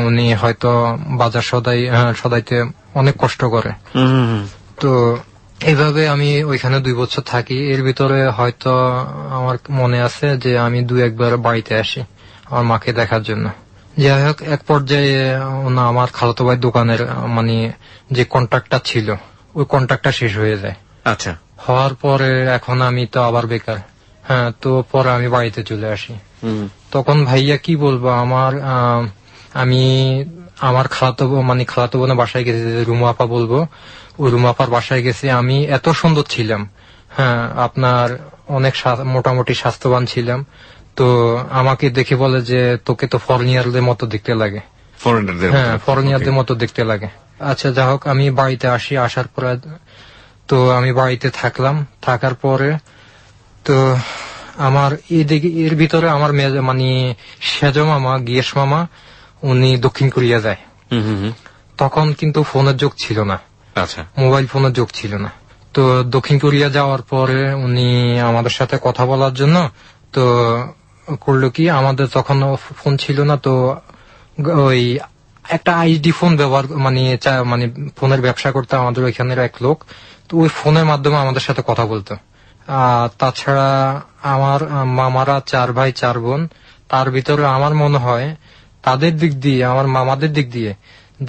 উনি হয়তো বাজার সদাইতে অনেক কষ্ট করে। তো এইভাবে আমি ওইখানে 2 বছর থাকি। এর ভিতরে হয়তো আমার মনে আছে যে আমি 2-1 বার বাড়িতে আসি আমার মাকে দেখার জন্য। যাই হোক, এক পর্যায়ে আমার খালাতো ভাই দোকানের যে কন্ট্রাক্টটা ছিল, ওই কন্ট্রাক্টটা শেষ হয়ে যায়। আচ্ছা। হওয়ার পরে এখন আমি তো আবার বেকার। হ্যাঁ, তো পরে আমি বাড়িতে চলে আসি। তখন ভাইয়া কি বলবো, আমি আমার খালাতো বোনের বাসায় গেছি, রুমা আপা বলবো, ওই রুমা আপার বাসায় গেছি। আমি এত সুন্দর ছিলাম, হ্যাঁ, আপনার অনেক মোটামুটি স্বাস্থ্যবান ছিলাম। তো আমাকে দেখে বলে যে তোকে তো ফরেনিয়ারদের মতো দেখতে লাগে। হ্যাঁ, ফরেনিয়ারদের মতো দেখতে লাগে। আচ্ছা, যা হোক, আমি বাড়িতে আসি। আসার পরে তো আমি বাড়িতে থাকলাম। থাকার পরে তো আমার এর ভিতরে আমার সেজ মামা, গিয়েশ মামা, উনি দক্ষিণ কোরিয়া যায়। তখন কিন্তু ফোনের যুগ ছিল না। আচ্ছা। মোবাইল ফোনের যুগ ছিল না। তো দক্ষিণ কোরিয়া যাওয়ার পরে উনি আমাদের সাথে কথা বলার জন্য তো করলো কি, আমাদের তখন ফোন ছিল না, তো ওই একটা আইডি ফোন ব্যবহার ফোনের ব্যবসা করতে আমাদের ওইখানের এক লোক, তো ওই ফোনের মাধ্যমে আমাদের সাথে কথা বলতো। তাছাড়া আমার মামারা 4 ভাই 4 বোন, তার ভিতরে আমার মনে হয় তাদের দিক দিয়ে, আমার মামাদের দিক দিয়ে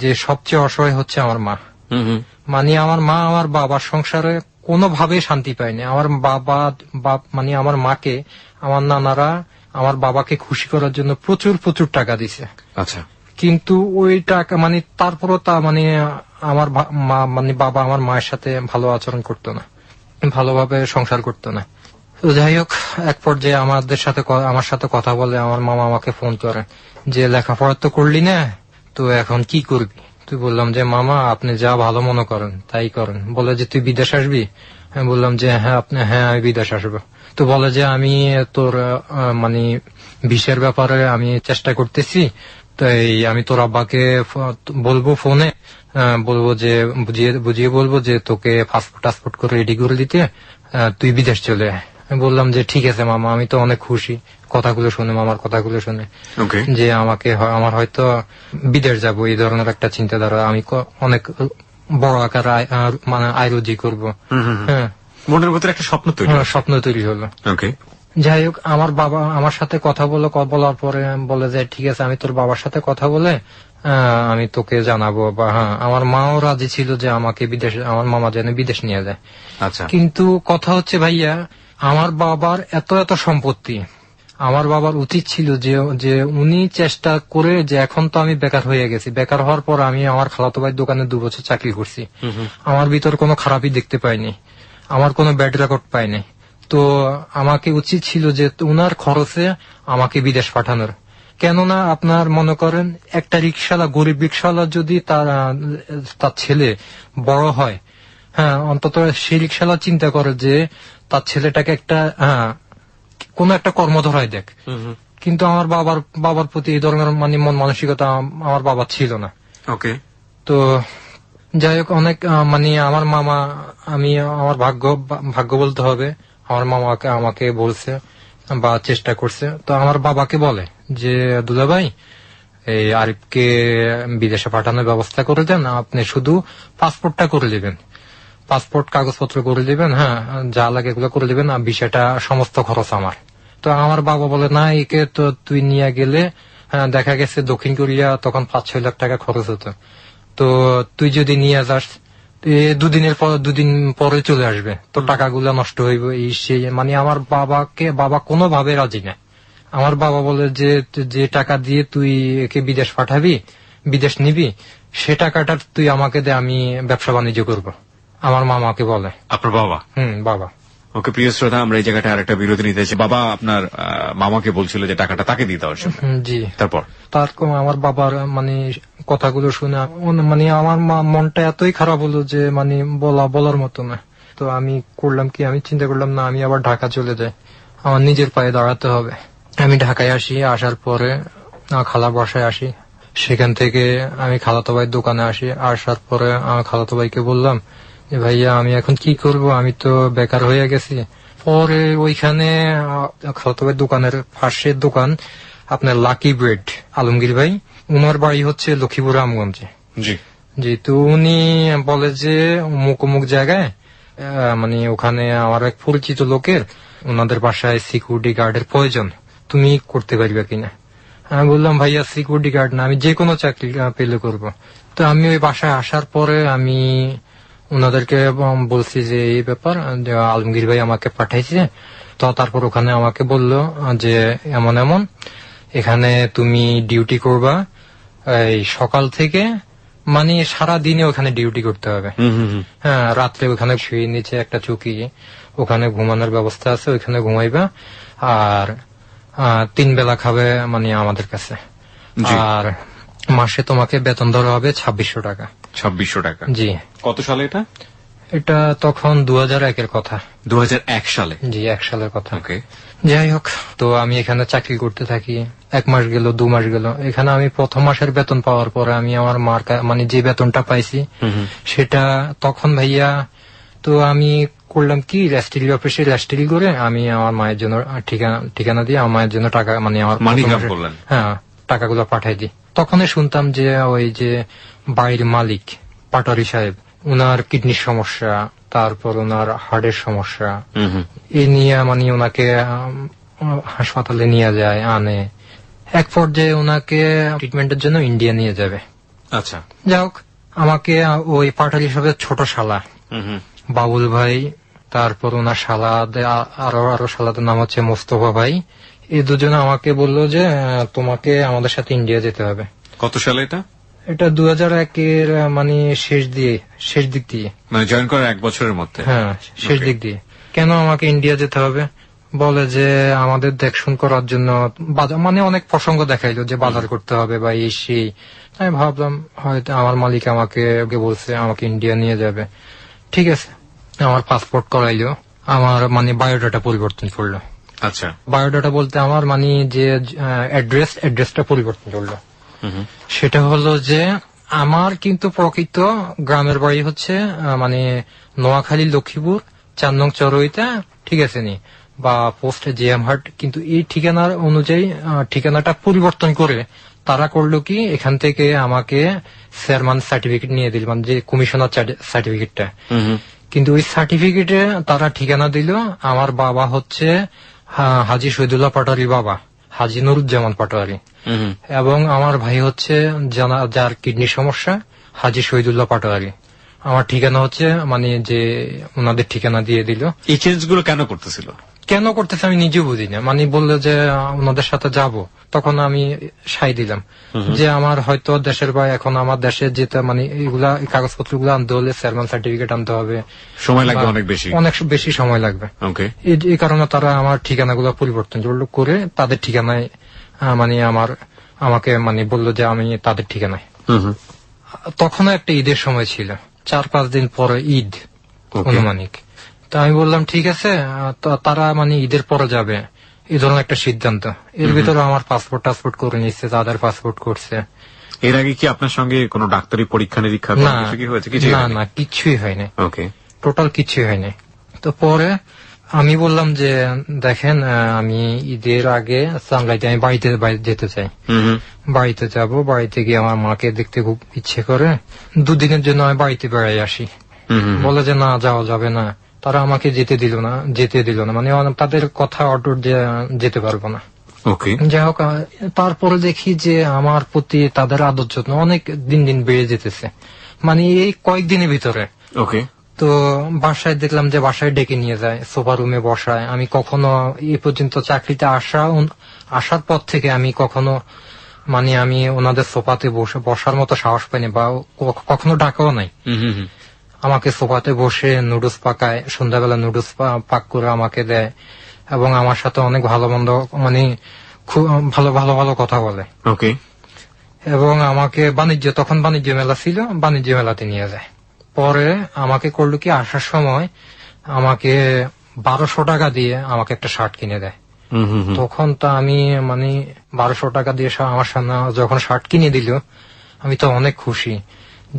যে সবচেয়ে অসহায় হচ্ছে আমার মা। আমার মা আমার বাবার সংসারে কোনোভাবে শান্তি পায়নি। আমার বাবা আমার মাকে আমার নানারা আমার বাবাকে খুশি করার জন্য প্রচুর প্রচুর টাকা দিছে। আচ্ছা। কিন্তু ওই টাকা তারপরও আমার বাবা আমার মায়ের সাথে ভালো আচরণ করতো না, ভালোভাবে সংসার করতো না। তো যাই হোক, এক পর্যায়ে আমার সাথে কথা বলে আমার মামা আমাকে ফোন করে যে লেখাপড়া তো করলি না, তো এখন কি করবি? তুই বললাম যে মামা আপনি যা ভালো মনে করেন তাই করেন। বলে যে তুই বিদেশ আসবি? আমি বললাম যে হ্যাঁ আমি বিদেশ আসবো। তো বলে যে আমি তোর ভিসার ব্যাপারে আমি চেষ্টা করতেছি, তাই আমি তোর আব্বাকে বলবো ফোনে, বলবো যে বুঝিয়ে বলবো যে তোকে পাসপোর্ট করে রেডি করে দিতে, তুই বিদেশ চলে আয়। আমি বললাম যে ঠিক আছে মামা, আমি তো অনেক খুশি মামার কথাগুলো শুনে যে আমার হয়তো বিদেশ যাব এই ধরনের একটা চিন্তাধারা, আমি অনেক বড় আকার আয় রুজি করবো। হ্যাঁ, মনের ভিতরে একটা স্বপ্ন তৈরি হলো। যাই হোক, আমার বাবা আমার সাথে কথা বলার পরে বলে যে ঠিক আছে, আমি তোর বাবার সাথে কথা বলে আমি তোকে জানাবো। বা হ্যাঁ, আমার মাও রাজি ছিল যে আমাকে আমার মামা যেন বিদেশ নিয়ে যায়। আচ্ছা। কিন্তু কথা হচ্ছে ভাইয়া, আমার বাবার এত সম্পত্তি, আমার বাবার উচিত ছিল যে যে উনি চেষ্টা করে যে এখন তো আমি বেকার হয়ে গেছি, বেকার হওয়ার পর আমি আমার খালাতো ভাইয়ের দোকানে 2 বছর চাকরি করছি, আমার ভিতর কোনো খারাপই দেখতে পাইনি, আমার কোনো ব্যাড রেকর্ড পাইনি। তো আমাকে উচিত ছিল যে উনার খরচে আমাকে বিদেশ পাঠানোর। কেননা আপনার মনে করেন একটা রিক্সাওয়ালা, গরিব রিক্সাওয়ালা যদি তার ছেলে বড় হয়, হ্যাঁ, অন্তত সেই রিক্সাওয়ালা চিন্তা করে যে তার ছেলেটাকে একটা কোন একটা কর্ম ধরায় দেখ। কিন্তু আমার বাবার প্রতি এই ধরনের মানে মন মানসিকতা আমার বাবা ছিল না। ওকে। তো যাই হোক, অনেক মানে আমার মামা, আমি আমার ভাগ্য বলতে হবে, আমার মামাকে আমাকে বলছে বা চেষ্টা করছে। তো আমার বাবাকে বলে যে দুলা ভাই, এই আরিফকে বিদেশে পাঠানোর ব্যবস্থা করে দেন, আপনি শুধু পাসপোর্টটা করে দিবেন, পাসপোর্ট কাগজপত্র করে দিবেন, হ্যাঁ যা লাগে এগুলো করে দিবেন, আর বিষয়টা সমস্ত খরচ আমার। তো আমার বাবা বলে না, একে তো তুই নিয়ে গেলে দেখা গেছে দক্ষিণ কোরিয়া তখন 5-6 লাখ টাকা খরচ হতো, তো তুই যদি নিয়ে যাস দুদিন পরে চলে আসবে, তো টাকাগুলো নষ্ট হইব, এই সেই। মানে আমার বাবা কোনোভাবে রাজি না। আমার বাবা বলে যে টাকা দিয়ে তুই একে বিদেশ পাঠাবি, বিদেশ নিবি, সে টাকাটা তুই আমাকে দে, আমি ব্যবসা বাণিজ্য করব। আমার মামাকে বলে। আপনার বাবা? বাবা। ওকে, প্রিয় শ্রোতা, আমরা এই জায়গাটা আরেকটা বিরতি নিতে চাই। বাবা আপনার মামাকে বলছিল যে টাকাটা তাকে দিতে হবে। জি। তারপর আমার বাবার মানে কথাগুলো শুনে মানে আমার মনটা এতই খারাপ হলো যে মানে বলার মতো না। তো আমি করলাম কি, আমি চিন্তা করলাম না, আমি আবার ঢাকা চলে যাই, আমার নিজের পায়ে দাঁড়াতে হবে। আমি ঢাকায় আসি, আসার পরে খালার বাসায় আসি, সেখান থেকে আমি খালাতো ভাইয়ের দোকানে আসি। আসার পরে আমার খালাতো ভাইকে বললাম যে ভাইয়া আমি এখন কি করব, আমি তো বেকার হয়ে গেছি। পরে ওইখানে খালাতো ভাইয়ের দোকানের পাশের দোকান আপনার লাকি ব্রেড, আলমগীর ভাই, উনার বাড়ি হচ্ছে লক্ষ্মীপুর রামগঞ্জে। জি। তো উনি বলে যে অমুক জায়গায় মানে ওখানে আমার এক পরিচিত লোকের, ওনাদের বাসায় সিকিউরিটি গার্ডের প্রয়োজন, তুমি করতে পারবে কিনা। আমি বললাম ভাইয়া সিকিউরিটি গার্ড না, আমি যে কোনো চাকরি পেলে করব। তো আমি ওই বাসায় আসার পরে আমি ওনাদেরকে বলছি যে এই ব্যাপার, আলমগীর ভাই আমাকে পাঠাইছে। তো তারপর ওখানে আমাকে বলল যে এমন এখানে তুমি ডিউটি করবা, এই সকাল থেকে মানে সারা দিনে ওখানে ডিউটি করতে হবে। হ্যাঁ, রাত্রে ওখানে শুয়ে নিচে একটা চৌকি, ওখানে ঘুমানোর ব্যবস্থা আছে, ওইখানে ঘুমাইবা, আর 3 বেলা খাবে মানে আমাদের কাছে। আর মাসে তোমাকে বেতন ধরা হবে 2600 টাকা। 2600 টাকা? জি। কত সালে এটা? এটা তখন 2001-এর কথা। 2001 সালে? জি, 1 সালের কথা। ওকে। যাই হোক, তো আমি এখানে চাকরি করতে থাকি। 1 মাস গেল, 2 মাস গেল। এখানে আমি প্রথম মাসের বেতন পাওয়ার পরে আমি আমার মার মানে যে বেতনটা পাইছি সেটা তখন ভাইয়া, তো আমি করলাম কি, রেস্টিল অফিসে রেস্টিল করে আমি আমার মায়ের জন্য ঠিকানা দিয়ে আমার মায়ের জন্য টাকা মানে আমার টাকাগুলো পাঠাই দিই। তখনই শুনতাম যে ওই যে বাড়ির মালিক পাটারি সাহেব, উনার কিডনির সমস্যা, তারপর ওনার হার্টের সমস্যা, এই নিয়ে মানে ওনাকে হাসপাতালে নিয়ে যায়, আনে। এক পর্যায়ে ওনাকে ট্রিটমেন্টের জন্য ইন্ডিয়া নিয়ে যাবে। আচ্ছা। যাই হোক, আমাকে ওই পাটারি সাহেবের ছোট শালা বাবুল ভাই, তারপর ওনার শালা, আরো শালাদের নাম হচ্ছে মোস্তফা ভাই, এই দুজনে আমাকে বললো যে তোমাকে আমাদের সাথে ইন্ডিয়া যেতে হবে। কত সালে এটা? এটা 2001-এর মানে শেষ দিক দিয়ে, মানে জয়েন করার 1 বছরের মধ্যে? হ্যাঁ, শেষ দিক দিয়ে। কেন আমাকে ইন্ডিয়া যেতে হবে? বলে যে আমাদের দেখশুন করার জন্য মানে অনেক প্রসঙ্গ দেখাইলো যে বাজার করতে হবে বা এই সেই। আমি ভাবলাম হয়তো আমার মালিক আমাকে বলছে আমাকে ইন্ডিয়া নিয়ে যাবে। ঠিক আছে, আমার পাসপোর্ট করাইলো, আমার মানে বায়োডাটা পরিবর্তন করলো। আচ্ছা। বায়োডাটা বলতে আমার মানে যে অ্যাড্রেসটা পরিবর্তন করলো। সেটা হলো যে আমার কিন্তু প্রকৃত গ্রামের বাড়ি হচ্ছে মানে নোয়াখালী লক্ষ্মীপুর 4 নং চরইতা, ঠিক আছে নি, বা পোস্ট জিএমহাট। কিন্তু এই ঠিকানার অনুযায়ী ঠিকানাটা পরিবর্তন করে তারা করলো কি, এখান থেকে আমাকে চেয়ারম্যান সার্টিফিকেট নিয়ে দিল, মানে যে কমিশনার সার্টিফিকেটটা। কিন্তু ওই সার্টিফিকেটে তারা ঠিকানা দিল আমার বাবা হচ্ছে হাজী শহীদুল্লাহ পাটোয়ারি বাবা, হাজী নুরুজ্জামান পাটোয়ারি, এবং আমার ভাই হচ্ছে যার কিডনির সমস্যা, হাজী শহীদুল্লাহ পাটোয়ারি। আমার ঠিকানা হচ্ছে মানে যে ওনাদের ঠিকানা দিয়ে দিল। এই চেঞ্জ গুলো কেন করতেছিল? কেন করতেছে আমি নিজেও বুঝি না। মানে বললো যে ওনাদের সাথে যাব, তখন আমি সাই দিলাম যে আমার হয়তো দেশের বা এখন আমার দেশে যেতে মানে এইগুলা কাগজপত্র গুলো আনতে হলে চেয়ারম্যান সার্টিফিকেট আনতে হবে, সময় লাগবে, বা অনেক বেশি সময় লাগবে। ওকে, এই কারণে তারা আমার ঠিকানাগুলো পরিবর্তন করে তাদের ঠিকানায় মানে আমাকে মানে বললো যে আমি তাদের ঠিকানায়। তখন একটা ঈদের সময় ছিল, 4-5 দিন পরে ঈদ অনুমানিক। তো আমি বললাম ঠিক আছে, তারা মানে ঈদের পরে যাবে এই ধরনের একটা সিদ্ধান্ত। এর ভিতরে আমার টাসপোর্ট করে নিচ্ছে, তাদের পাসপোর্ট করছে। এর আগে কি আপনার সঙ্গে কোনো ডাক্তারি পরীক্ষা নিরীক্ষা কিছু কি হয়েছে? না, কিছুই হয়নি। ওকে, টোটাল কিছুই হয়নি। তো পরে আমি বললাম যে দেখেন, আমি ঈদের আগে সাংলাইতে আমি বাড়িতে যেতে চাই, বাড়িতে যাব, বাড়িতে গিয়ে আমার মাকে দেখতে খুব ইচ্ছে করে, 2 দিনের জন্য আমি বাড়িতে বেড়াই আসি। বলে যে না, যাওয়া যাবে না। তারা আমাকে যেতে দিল না, মানে তাদের কথা অটুট যে যেতে পারবো না। যাই হোক, তারপরে দেখি যে আমার প্রতি তাদের আদর যত্ন অনেক দিন বেড়ে যেতেছে, মানে এই কয়েকদিনের ভিতরে। তো বাসায় দেখলাম যে বাসায় ডেকে নিয়ে যায়, সোফা রুমে বসায়। আমি কখনো এই পর্যন্ত চাকরিতে আসার পর থেকে আমি কখনো মানে আমি ওনাদের সোফাতে বসার মতো সাহস পাইনি, বা কখনো ডাকাও নাই। আমাকে সোফাতে বসে নুডলস পাকায়, সন্ধ্যাবেলা নুডলস পাক করে আমাকে দেয়, এবং আমার সাথে অনেক ভালো মন্দ মানে খুব ভালো কথা বলে। এবং আমাকে তখন বাণিজ্য মেলা ছিল, বাণিজ্য মেলাতে নিয়ে যায়। পরে আমাকে করলো কি, আসার সময় আমাকে 1200 টাকা দিয়ে আমাকে একটা শার্ট কিনে দেয়। তখন তো আমি মানে 1200 টাকা দিয়ে আমার সামনে যখন শার্ট কিনে দিল, আমি তো অনেক খুশি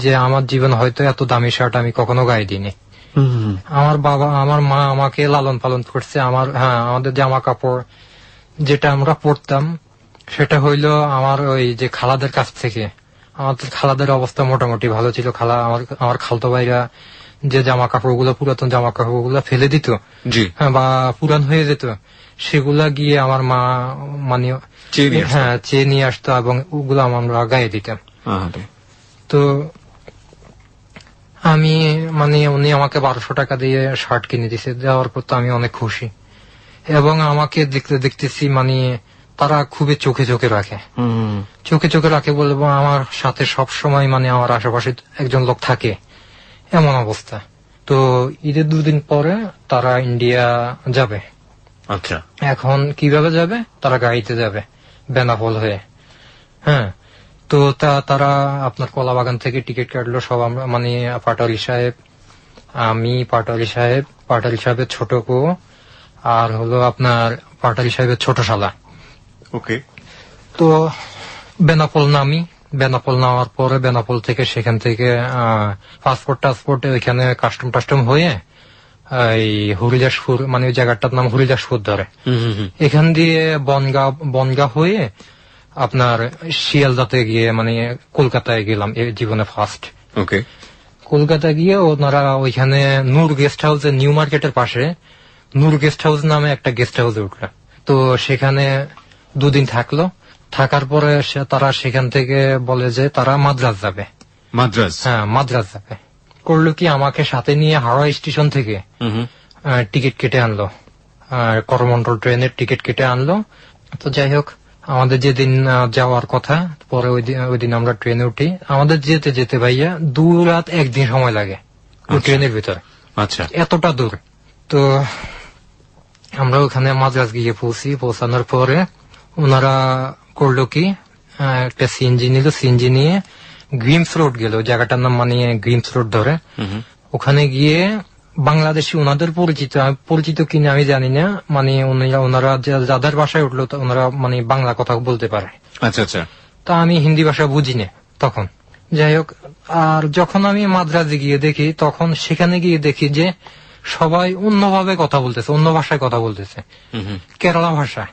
যে আমার জীবন হয়তো এত দামি শার্ট আমি কখনো গায়ে দিইনি। আমার মা আমাকে লালন পালন করছে। আমাদের জামা কাপড় যেটা আমরা পরতাম সেটা হইলো আমার ওই যে খালাদের কাছ থেকে। আমাদের খালাদের অবস্থা মোটামুটি ভালো ছিল। আমার খালতো ভাইরা যে জামা কাপড় গুলো, পুরাতন জামা কাপড় গুলো ফেলে দিত বা পুরান হয়ে যেত, সেগুলা গিয়ে আমার মা মানে চেয়ে নিয়ে আসতো, এবং ওগুলো আমরা গায়ে দিতাম। তো আমি মানে উনি আমাকে 1200 টাকা দিয়ে শার্ট কিনে দিছে, দেওয়ার পর তো আমি অনেক খুশি। এবং আমাকে দেখতেছি মানে তারা খুবই চোখে রাখে বলবো, আমার সাথে সব সময় মানে আমার আশেপাশে একজন লোক থাকে, এমন অবস্থা। তো ঈদের 2 দিন পরে তারা ইন্ডিয়া যাবে। আচ্ছা, এখন কিভাবে যাবে? তারা গাড়িতে যাবে বেনাপোল হয়ে। হ্যাঁ, তো তারা আপনার কলাবাগান থেকে টিকিট কাটলো সব। আমরা মানে পাটোয়ারি সাহেব, আমি, পাটোয়ারি সাহেবের ছোট বউ, আর হলো আপনার পাটোয়ারি সাহেবের ছোট শালা। তো বেনাপোল নামার পরে বেনাপোল থেকে সেখান থেকে পাসপোর্ট ওইখানে কাস্টম হয়ে এই হরিদাসপুর, মানে ওই জায়গাটার নাম হরিদাসপুর ধরে, এখান দিয়ে বনগা হয়ে আপনার শিয়ালদাতে গিয়ে মানে কলকাতায় গেলাম জীবনে ফার্স্ট। কলকাতায় গিয়ে ওনারা ওইখানে নূর গেস্ট হাউসে, নিউ মার্কেটের পাশে নূর গেস্ট হাউস নামে একটা গেস্ট হাউসে উঠলো। তো সেখানে 2 দিন থাকলো। থাকার পরে তারা সেখান থেকে বলে যে তারা মাদ্রাজ যাবে। মাদ্রাজ যাবে। করলো কি, আমাকে সাথে নিয়ে হাওড়া স্টেশন থেকে টিকিট কেটে আনলো, করমন্ডল ট্রেনের টিকিট কেটে আনলো। তো যাই হোক, আমাদের যেদিন যাওয়ার কথা, পরে ওই দিন আমরা ট্রেনে উঠি। আমাদের যেতে ভাইয়া 2 রাত 1 দিন সময় লাগে ওই ট্রেনের ভিতরে। আচ্ছা, এতটা দূর। তো আমরা ওখানে মাদ্রাজ গিয়ে পৌঁছানোর পরে ওনারা করলো কি, একটা সিএনজি নিল, সিএনজি নিয়ে গ্রিমস রোড গেল, জায়গাটার নাম মানে গ্রিমস রোড ধরে। ওখানে গিয়ে বাংলাদেশি ওনাদের পরিচিত কিনা আমি জানি না, মানে ওনারা যাদের ভাষায় উঠলো ওনারা মানে বাংলা কথা বলতে পারে। আচ্ছা, তা আমি হিন্দি ভাষা বুঝি না তখন। যাই হোক, আর যখন আমি মাদ্রাজে গিয়ে দেখি, তখন সেখানে গিয়ে দেখি যে সবাই অন্যভাবে কথা বলতেছে, অন্য ভাষায় কথা বলতেছে, কেরালা ভাষা।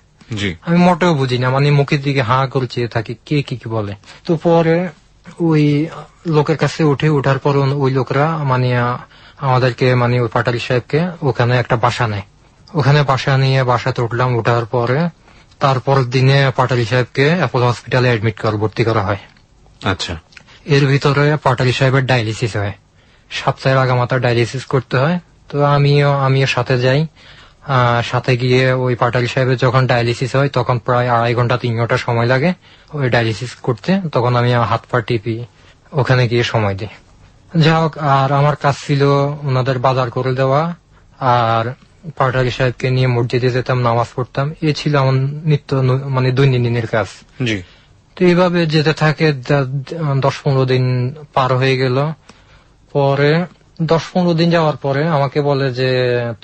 আমি মোটেও বুঝি না, মানে মুখের দিকে হাঁ করে চেয়ে থাকি কে কি বলে। তো পরে ওই লোকের কাছে ওঠার পর ওই লোকরা মানে আমাদেরকে মানে ওই পাটালি সাহেবকে ওখানে একটা বাসা নেয়। ওখানে বাসা নিয়ে বাসাতে উঠলাম। উঠার পরে তারপর দিনে পাটালি সাহেবকে অ্যাপোলো হসপিটালে ভর্তি করা হয়। আচ্ছা, এর ভিতরে পাটালি সাহেবের ডায়ালিসিস হয়, সপ্তাহের আগামাতা ডায়ালিসিস করতে হয়। তো আমিও সাথে যাই। সাথে গিয়ে ওই পাটালি সাহেবের যখন ডায়ালিসিস হয় তখন প্রায় 2.5 ঘন্টা 3 ঘন্টা সময় লাগে ওই ডায়ালিসিস করতে। তখন আমি হাত পা টিপি, ওখানে গিয়ে সময় দিই। যাই হোক, আর আমার কাজ ছিল ওনাদের বাজার করে দেওয়া, আর পাটালি সাহেবকে নিয়ে মসজিদে যেতাম, নামাজ পড়তাম। এ ছিল আমার নিত্য মানে দৈনন্দিনের কাজ। জি। তো এইভাবে যেতে থাকে 10-15 দিন পার হয়ে গেল। পরে 10-15 দিন যাওয়ার পরে আমাকে বলে যে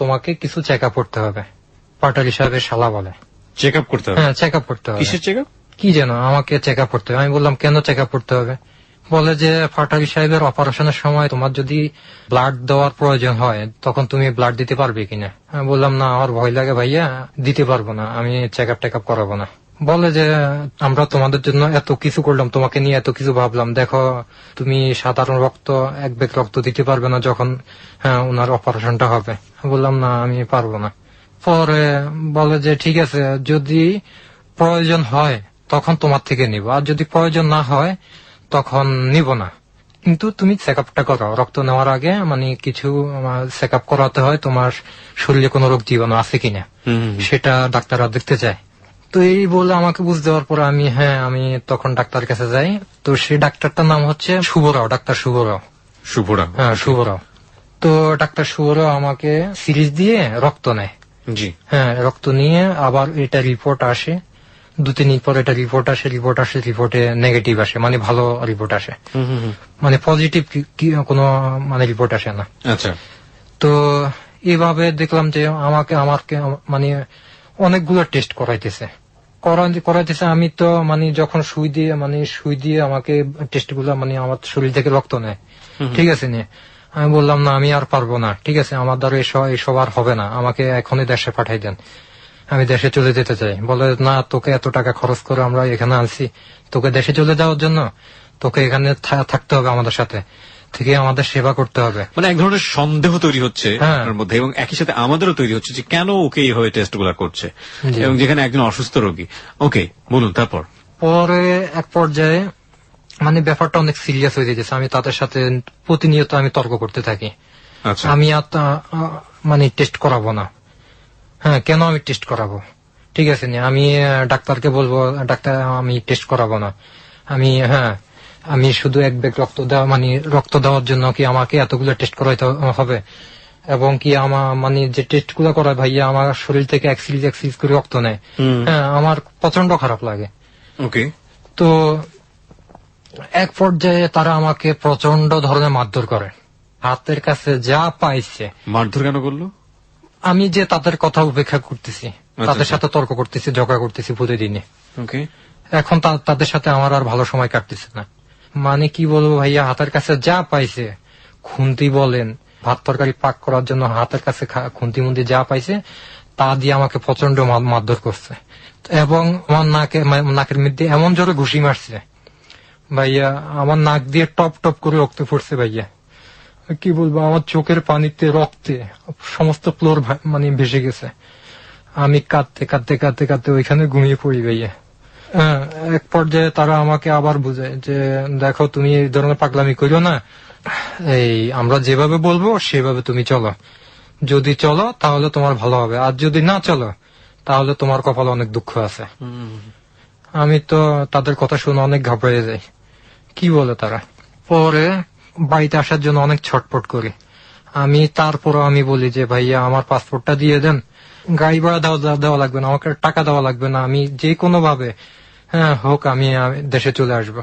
তোমাকে কিছু চেক আপ করতে হবে। পাটালি সাহেবের শালা বলে চেক আপ করতে হবে? হ্যাঁ, চেক আপ করতে হবে। কিসের চেক আপ? কি যেন আমাকে চেক আপ করতে হবে। আমি বললাম কেন চেক আপ করতে হবে? বলে যে পাটালি সাহেবের অপারেশনের সময় তোমার যদি ব্লাড দেওয়ার প্রয়োজন হয় তখন তুমি ব্লাড দিতে পারবে কিনা। আমি বললাম না, আমার ভয় লাগে ভাইয়া, দিতে পারবো না, আমি চেক আপ টেক আপ করাবো না। বলে যে আমরা তোমাদের জন্য এত কিছু করলাম, তোমাকে নিয়ে এত কিছু ভাবলাম, দেখো তুমি সাধারণ রক্ত 1 ব্যাগ রক্ত দিতে পারবে না যখন ওনার অপারেশনটা হবে। বললাম না, আমি পারবো না। পরে বলে যে ঠিক আছে, যদি প্রয়োজন হয় তখন তোমার থেকে নিব, আর যদি প্রয়োজন না হয় তখন নিব না, কিন্তু তুমি চেক আপটা করো। রক্ত নেওয়ার আগে মানে কিছু চেক আপ করাতে হয়, তোমার শরীরে কোনো রোগ জীবাণু আছে কিনা সেটা ডাক্তাররা দেখতে চায়। তো এই বলে আমাকে বুঝ দেওয়ার পর আমি তখন ডাক্তারের কাছে যাই। তো সেই ডাক্তারটার নাম হচ্ছে শুভরাও, ডাক্তার শুভরাও। শুভরাও? হ্যাঁ, শুভরাও। তো ডাক্তার শুভরাও আমাকে সিরিজ দিয়ে রক্ত নেয়। জি। হ্যাঁ, রক্ত নিয়ে আবার এটা রিপোর্ট আসে, 2-3 দিন পর এটা রিপোর্ট আসে, রিপোর্টে নেগেটিভ আসে, মানে ভালো রিপোর্ট আসে, মানে পজিটিভ কোনো মানে রিপোর্ট আসে না। আচ্ছা। তো এইভাবে দেখলাম যে আমাকে মানে অনেকগুলো টেস্ট করাইতেছে। আমি তো মানে যখন সুই দিয়ে আমাকে টেস্ট গুলো মানে আমার শরীর থেকে রক্ত নেয়, ঠিক আছে নিয়ে আমি বললাম না, আমি আর পারবো না, ঠিক আছে আমার দ্বারা এসব আর হবে না, আমাকে এখনই দেশে পাঠাই দেন, আমি দেশে চলে যেতে চাই। বলে না, তোকে এত টাকা খরচ করে আমরা এখানে আনছি, তোকে দেশে চলে যাওয়ার জন্য তোকে এখানে থাকতে হবে, আমাদের সাথে থেকে আমাদের সেবা করতে হবে। মানে এক ধরনের সন্দেহ তৈরি হচ্ছে আপনার মধ্যে, এবং একই সাথে আমাদেরও তৈরি হচ্ছে যে কেন ওকে এইভাবে টেস্ট গুলা করছে, এবং যেখানে একজন অসুস্থ রোগী। ওকে, বলুন তারপর। পরে এক পর্যায়ে মানে ব্যাপারটা অনেক সিরিয়াস হয়ে যেতেছে, আমি তাদের সাথে প্রতিনিয়ত আমি তর্ক করতে থাকি। আমি মানে টেস্ট করাবো না। হ্যাঁ, কেন আমি টেস্ট করাবো? ঠিক আছে, আমি ডাক্তারকে বলবো ডাক্তার আমি টেস্ট করাবো না। আমি শুধু 1 ব্যাগ রক্ত দেওয়ার জন্য কি আমাকে এতগুলো টেস্ট করাইতে হবে? এবং কি আমার মানে যে টেস্ট গুলো করায় ভাইয়া আমার শরীর থেকে 1 সিরিজ করে রক্ত নেয়। হ্যাঁ, আমার প্রচন্ড খারাপ লাগে। ওকে। তো এক পর্যায়ে তারা আমাকে প্রচন্ড ধরনের মারধর করে, হাতের কাছে যা পাইছে। মারধর কেন করলো? আমি যে তাদের কথা উপেক্ষা করতেছি, তাদের সাথে তর্ক করতেছি, ঝগড়া করতেছি প্রতিদিনে। এখন তাদের সাথে আমার আর ভালো সময় কাটতেছে না। মানে কি বলবো ভাইয়া, হাতের কাছে যা পাইছে, খুন্তি বলেন, ভাত তরকারি পাক করার জন্য হাতের কাছে খুন্তি মুন্তি যা পাইছে তা দিয়ে আমাকে প্রচন্ড মারধর করছে, এবং আমার নাকের মধ্যে এমন জোরে ঘুষি মারছে ভাইয়া, আমার নাক দিয়ে টপ টপ করে রক্ত পড়ছে ভাইয়া। কি বলবো, আমার চোখের পানিতে রক্তে সমস্ত ফ্লোর মানে ভেসে গেছে। আমি কাঁদতে কাঁদতে কাঁদতে কাঁদতে ওইখানে ঘুমিয়ে পড়ি ভাইয়া। এক পর্যায়ে তারা আমাকে আবার বুঝায় যে দেখো, তুমি এই ধরনের পাগলামি করিও না, এই আমরা যেভাবে বলবো সেভাবে তুমি চলো, যদি চলো তাহলে তোমার ভালো হবে, আর যদি না চলো তাহলে তোমার কপালে অনেক দুঃখ আছে। আমি তো তাদের কথা শুনে অনেক ঘাবড়ে যাই, কি বলে তারা। পরে বাড়িতে আসার জন্য অনেক ছটপট করি আমি। তারপরও আমি বলি যে ভাইয়া আমার পাসপোর্টটা দিয়ে দেন, গাড়ি ভাড়া দেওয়া লাগবে না, আমাকে টাকা দেওয়া লাগবে না, আমি যে কোনো ভাবে হোক আমি দেশে চলে আসবো।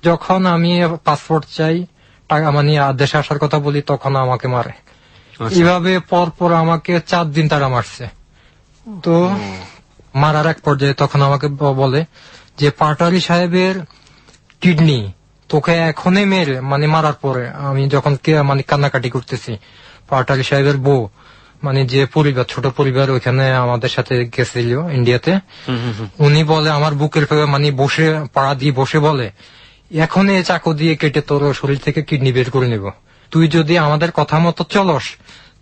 যখন আমি পাসপোর্ট চাই, টাকা মানে দেশে আসার কথা বলি, তখন আমাকে মারে। এভাবে পর আমাকে 4 দিন তারা মারছে। তো মারার এক পর্যায়ে তখন আমাকে বলে যে পাটালি সাহেবের কিডনি তোকে এখনই মেরে, মানে মারার পরে আমি যখন মানে কান্নাকাটি করতেছি, পাটালি সাহেবের বউ মানে যে পরিবার, ছোট পরিবার ওইখানে আমাদের সাথে গেছিল ইন্ডিয়াতে, উনি বলে আমার বুকের মানে বসে পাড়া দিয়ে বসে বলে এখনই চাকু দিয়ে কেটে তোর শরীর থেকে কিডনি বের করে নিব, তুই যদি আমাদের কথা মতো চলস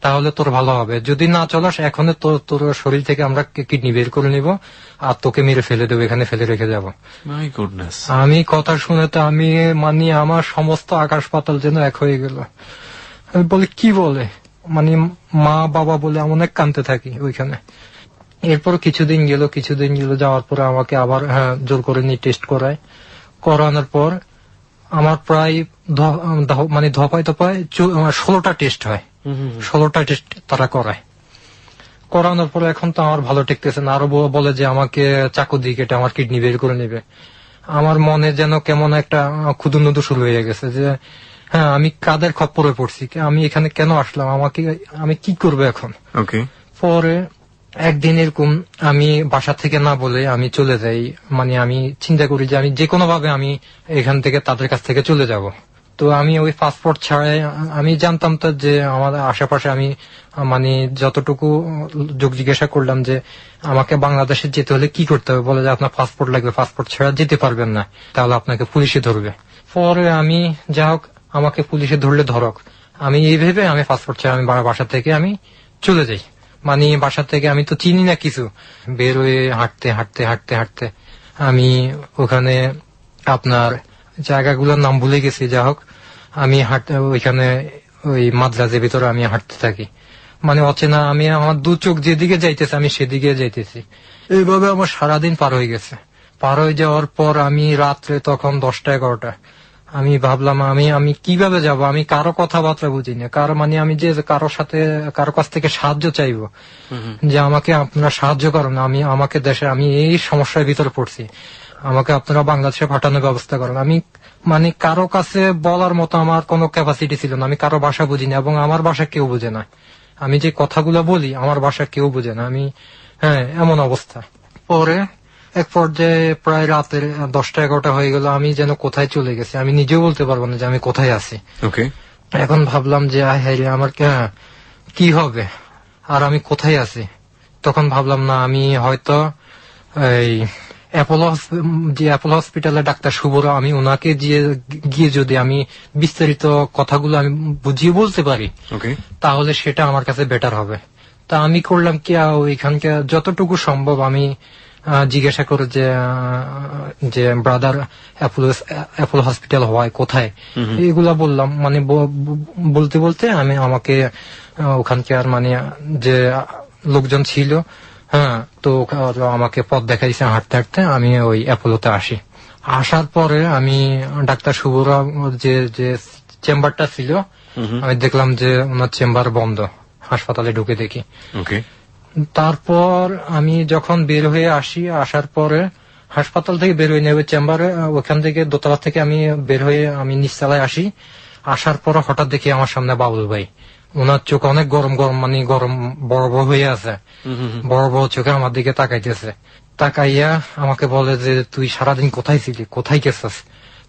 তাহলে তোর ভালো হবে, যদি না চলস এখন তোর শরীর থেকে আমরা কিডনি বের করে নিব আর তোকে মেরে ফেলে দেবো, এখানে ফেলে রেখে যাবো। আমি কথা শুনে তো আমি মানে আমার সমস্ত আকাশ পাতাল যেন এক হয়ে গেল। আমি বলি কি বলে, মানে মা বাবা বলে অনেক কাঁদতে থাকি ওইখানে। এরপর কিছুদিন গেল যাওয়ার পরে আমাকে আবার জোর করে নিয়ে টেস্ট করানোর পর আমার প্রায় মানে ধপায় 16টা টেস্ট হয়। 16টা টেস্ট তারা করানোর পরে এখন তো আমার ভালো ঠেকতেছে না, আরো বলে যে আমাকে চাকু দিয়ে কেটে আমার কিডনি বের করে নেবে। আমার মনে যেন কেমন একটা ক্ষুদুনুদু শুরু হয়ে গেছে যে হ্যাঁ আমি কাদের খপ্পরে পড়ছি, আমি এখানে কেন আসলাম, আমি কি করবো এখন। পরে একদিন এরকম আমি বাসা থেকে না বলে আমি চলে যাই, মানে আমি চিন্তা করি যে আমি যে কোনো ভাবে আমি এখান থেকে তাদের কাছ থেকে চলে যাব। তো আমি ওই পাসপোর্ট ছাড়াই, আমি জানতাম তো যে আমাদের আশেপাশে আমি মানে যতটুকু যোগ জিজ্ঞাসা করলাম যে আমাকে বাংলাদেশে যেতে হলে কি করতে হবে, বলে যে আপনার পাসপোর্ট লাগবে, পাসপোর্ট ছাড়া যেতে পারবেন না, তাহলে আপনাকে পুলিশে ধরবে। পরে আমি যা হোক আমাকে পুলিশে ধরলে ধরক, আমি এই ভেবে আমি পাসপোর্ট ছাড়া আমি বাসা থেকে আমি চলে যাই। মানে বাসা থেকে আমি তো চিনি না কিছু, বের হয়ে হাঁটতে আমি ওখানে আপনার জায়গাগুলোর নাম ভুলে গেছি। যা হোক আমি ওইখানে ওই মাদ্রাজের ভিতরে আমি হাঁটতে থাকি, মানে অচেনা, আমি আমার দু চোখ যেদিকে যাইতেছে আমি সেদিকে যাইতেছি। এইভাবে আমার সারাদিন পার হয়ে গেছে। পার হয়ে যাওয়ার পর আমি রাত্রে তখন 10টা-11টা, আমি ভাবলাম আমি কিভাবে যাব, আমি কারো কথাবার্তা বুঝি না, মানে আমি যে কারো কাছ থেকে সাহায্য চাইবো যে আমাকে আপনারা সাহায্য করুন, আমাকে দেশে আমি এই সমস্যার ভিতরে পড়ছি, আমাকে আপনারা বাংলাদেশে পাঠানোর ব্যবস্থা করেন। আমি মানে কারো কাছে বলার মতো আমার কোনো ক্যাপাসিটি ছিল না, আমি কারো ভাষা বুঝি না এবং আমার ভাষা কেউ বুঝে না, আমি যে কথাগুলো বলি আমার ভাষা কেউ বুঝে না, আমি এমন অবস্থা। পরে এক পর্যায়ে প্রায় রাতের 10টা-11টা হয়ে গেল, আমি যেন কোথায় চলে গেছি আমি নিজেও বলতে পারবো না যে আমি কোথায় আছি। এখন ভাবলাম যে আমার কি হবে আর আমি কোথায় আছি। তখন ভাবলাম না আমি হয়তো এই অ্যাপোলো হসপিটালে ডাক্তার শুভরা, আমি ওনাকে গিয়ে যদি আমি বিস্তারিত কথাগুলো আমি বুঝিয়ে বলতে পারি তাহলে সেটা আমার কাছে বেটার হবে। তা আমি করলাম কি, ওইখানকার যতটুকু সম্ভব আমি জিজ্ঞাসা করে যে ব্রাদার অ্যাপোলো হসপিটাল হয় কোথায়, এগুলা বললাম। মানে বলতে বলতে আমাকে ওখানকার মানে যে লোকজন ছিল তো আমাকে পথ দেখাইছে, হাঁটতে আমি ওই অ্যাপোলোতে আসি। আসার পরে আমি ডাক্তার শুভরা যে চেম্বারটা ছিল আমি দেখলাম যে ওনার চেম্বার বন্ধ, হাসপাতালে ঢুকে দেখি। তারপর আমি যখন বের হয়ে আসার পরে হাসপাতাল থেকে বের হয়ে নেবে চেম্বারে, ওখান থেকে দোতলা থেকে আমি বের হয়ে আমি নিচতলায় আসার পরে হঠাৎ দেখি আমার সামনে বাবুল ভাই, ওনার চোখ অনেক গরম মানে গরম বড় বড় হয়ে আছে, বড় বড় চোখে আমার দিকে তাকাইতেছে। তাকাইয়া আমাকে বলে যে তুই সারাদিন কোথায় ছিলি, কোথায় গেছিস,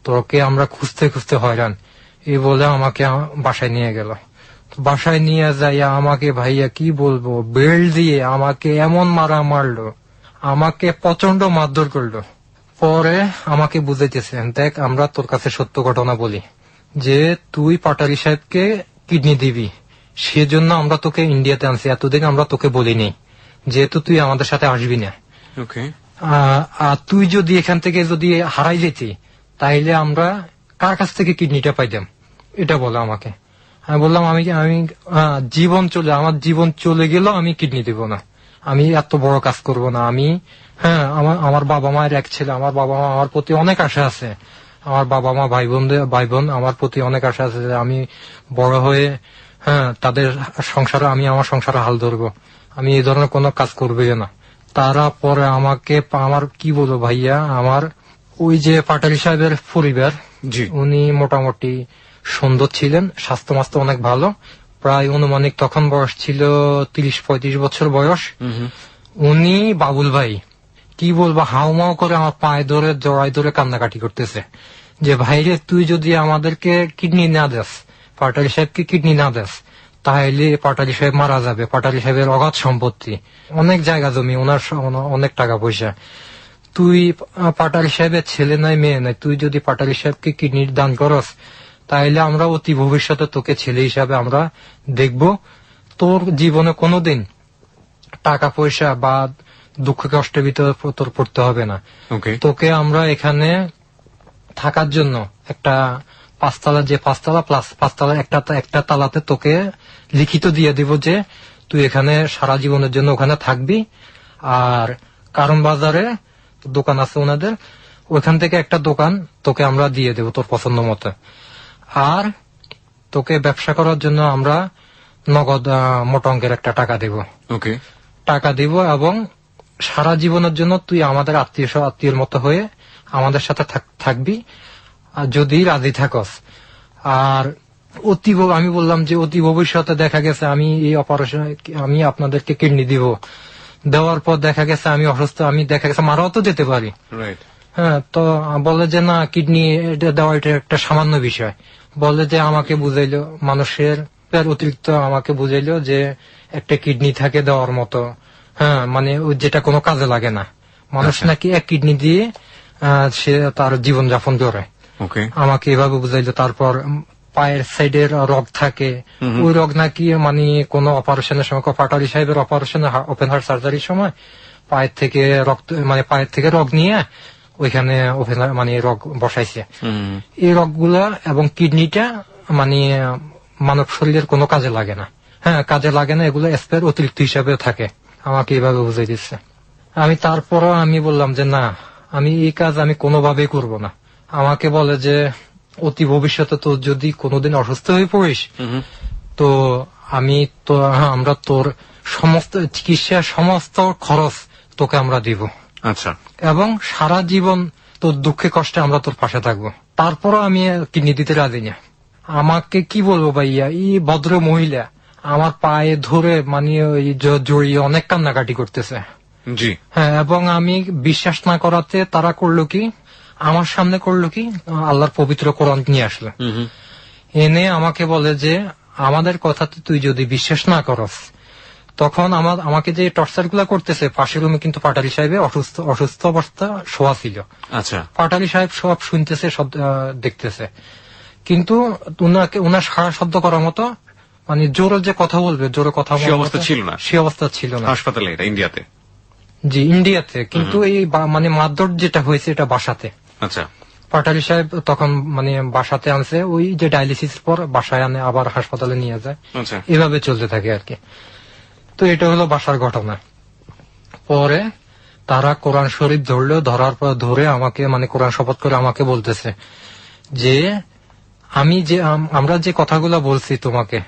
তোকে আমরা খুঁজতে হয়রান, এই বলে আমাকে বাসায় নিয়ে গেল। বাসায় নিয়ে যাইয়া আমাকে ভাইয়া কি বলবো, বেল্ট দিয়ে আমাকে এমন মারলো, আমাকে প্রচন্ড মারধর করলো। পরে আমাকে বুঝাইতেছে, দেখ আমরা তোর কাছে সত্য ঘটনা বলি যে তুই পাটারি সাহেবকে কিডনি দিবি, সেজন্য আমরা তোকে ইন্ডিয়াতে আনছি, এতদিন আমরা তোকে বলিনি, যেহেতু তুই আমাদের সাথে আসবি না। আর তুই যদি এখান থেকে যদি হারাই যেতি তাইলে আমরা কার কাছ থেকে কিডনিটা পাইতাম, এটা বলে আমাকে। আমি বললাম আমি আমার জীবন চলে গেল, আমি কিডনি দেব না, আমি এত বড় কাজ করব না। আমি আমার বাবা মায়ের এক ছেলে, আমার বাবা মা আমার প্রতি অনেক আশা আছে, আমার বাবা মা ভাই বোন আমার প্রতি অনেক আশা আছে যে আমি বড় হয়ে তাদের সংসারে আমি আমার সংসারে হাল ধরবো, আমি এই ধরনের কোনো কাজ করবে না। তারা পরে আমাকে আমার কি বলবো ভাইয়া, আমার ওই যে পাটারি সাহেবের পরিবার উনি মোটামুটি সুন্দর ছিলেন, স্বাস্থ্য মাস্ত অনেক ভালো, প্রায় অনুমানিক তখন বয়স ছিল 30-35 বছর বয়স। উনি বাবুল ভাই কি বলবো হাউমাউ করে আমার পায়ে ধরে জড়াই ধরে কান্নাকাটি করতেছে যে ভাইরে তুই যদি আমাদেরকে কিডনি না দেস, পাটারি সাহেবকে কিডনি না দেস তাহলে পাটারি সাহেব মারা যাবে, পাটারি সাহেবের অগাধ সম্পত্তি, অনেক জায়গা জমি, ওনার অনেক টাকা পয়সা, তুই পাটারি সাহেবের ছেলে নাই মেয়ে নাই, তুই যদি পাটারি সাহেবকে কিডনির দান করস তাহলে আমরা অতি ভবিষ্যতে তোকে ছেলে হিসাবে আমরা দেখব, তোর জীবনে কোনোদিন টাকা পয়সা বা দুঃখ কষ্টের ভিতরে তোর পড়তে হবে না, তোকে আমরা এখানে থাকার জন্য একটা পাঁচতলা প্লাস পাঁচতলার একটা তালাতে তোকে লিখিত দিয়ে দিব যে তুই এখানে সারা জীবনের জন্য ওখানে থাকবি। আর কারণ বাজারে দোকান আছে ওনাদের, ওইখান থেকে একটা দোকান তোকে আমরা দিয়ে দেব তোর পছন্দ মতো। আর তোকে ব্যবসা করার জন্য আমরা নগদ মোটা অঙ্কের একটা টাকা দেব। ওকে, টাকা দিব এবং সারা জীবনের জন্য তুই আমাদের আত্মীয়ের মতো হয়ে আমাদের সাথে থাকবি আর যদি রাজি থাকস। আর আমি বললাম যে অতি ভবিষ্যতে দেখা গেছে আমি এই অপারেশন আমি আপনাদেরকে কিডনি দিব, দেওয়ার পর দেখা গেছে আমি অসুস্থ, আমি দেখা গেছে মারাও তো যেতে পারি। হ্যাঁ, তো বলে যে না, কিডনি দেওয়া এটা একটা সামান্য বিষয়। বলে যে আমাকে বুঝাইলো, মানুষের অতিরিক্ত আমাকে বুঝাইলো যে একটা কিডনি থাকে দেওয়ার মতো। হ্যাঁ, মানে যেটা কোনো কাজে লাগে না, মানুষ নাকি এক কিডনি দিয়ে সে তার জীবন যাপন করে। আমাকে এভাবে বুঝাইলো। তারপর পায়ের সাইডের রগ থাকে, ওই রগ নাকি মানে কোন অপারেশনের সময়, পাটারি সাহেবের অপারেশনে ওপেন হার্ট সার্জারির সময় পায়ের থেকে রক্ত মানে পায়ের থেকে রগ নিয়ে ওইখানে মানে রগ বসাইছে। এই রগগুলা এবং কিডনিটা মানে মানব শরীরের কোনো কাজে লাগে না। হ্যাঁ, কাজে লাগে না, এগুলো স্পেয়ার অতিরিক্ত হিসাবে থাকে। আমাকে এইভাবে বুঝাই দিচ্ছে। আমি তারপরও আমি বললাম যে না, আমি এই কাজ আমি কোনোভাবেই করব না। আমাকে বলে যে অতি ভবিষ্যতে তো যদি কোনোদিন অসুস্থ হয়ে পড়িস তো আমরা তোর সমস্ত চিকিৎসার সমস্ত খরচ তোকে আমরা দিব। আচ্ছা। এবং সারা জীবন তোর দুঃখে কষ্টে আমরা তোর পাশে থাকবো। তারপরও আমি কিডনি দিতে রাজি না। আমাকে কি বলবো ভাইয়া, এই ভদ্র মহিলা আমার পায়ে ধরে মানে জড়িয়ে অনেক কান্নাকাটি করতেছে। জি হ্যাঁ, এবং আমি বিশ্বাস না করাতে তারা করলো কি, আমার সামনে করলো কি, আল্লাহর পবিত্র কোরআন নিয়ে আসলো, এনে আমাকে বলে যে আমাদের কথাতে তুই যদি বিশ্বাস না করস, তখন আমাকে যে টর্চার গুলা করতেছে, পাশের রুমে কিন্তু পাটালি সাহেবের অসুস্থ অবস্থা শোয়া ছিল। আচ্ছা। পাটালি সাহেব সব শুনতেছে, সব দেখতেছে, কিন্তু উনার সারা শব্দ করার মতো মানে জোরে যে কথা বলবে, জোরে কথা সে অবস্থা ছিল না। সে অবস্থা ছিল না হাসপাতালে, এটা ইন্ডিয়াতে। জি, ইন্ডিয়াতে। কিন্তু এই মানে মারধর যেটা হয়েছে এটা বাসাতে। আচ্ছা। পাটালি সাহেব তখন মানে বাসাতে আনছে, ওই যে ডায়ালিসিস পর বাসায় আনে, আবার হাসপাতালে নিয়ে যায়, এভাবে চলতে থাকে আর কি। তো এটা হলো বাসার ঘটনা। পরে তারা কোরআন শরীফ ধরলো, ধরার পর ধরে আমাকে মানে কোরআন শপথ করে আমাকে বলতেছে যে আমরা যে কথাগুলো বলছি তোমাকে,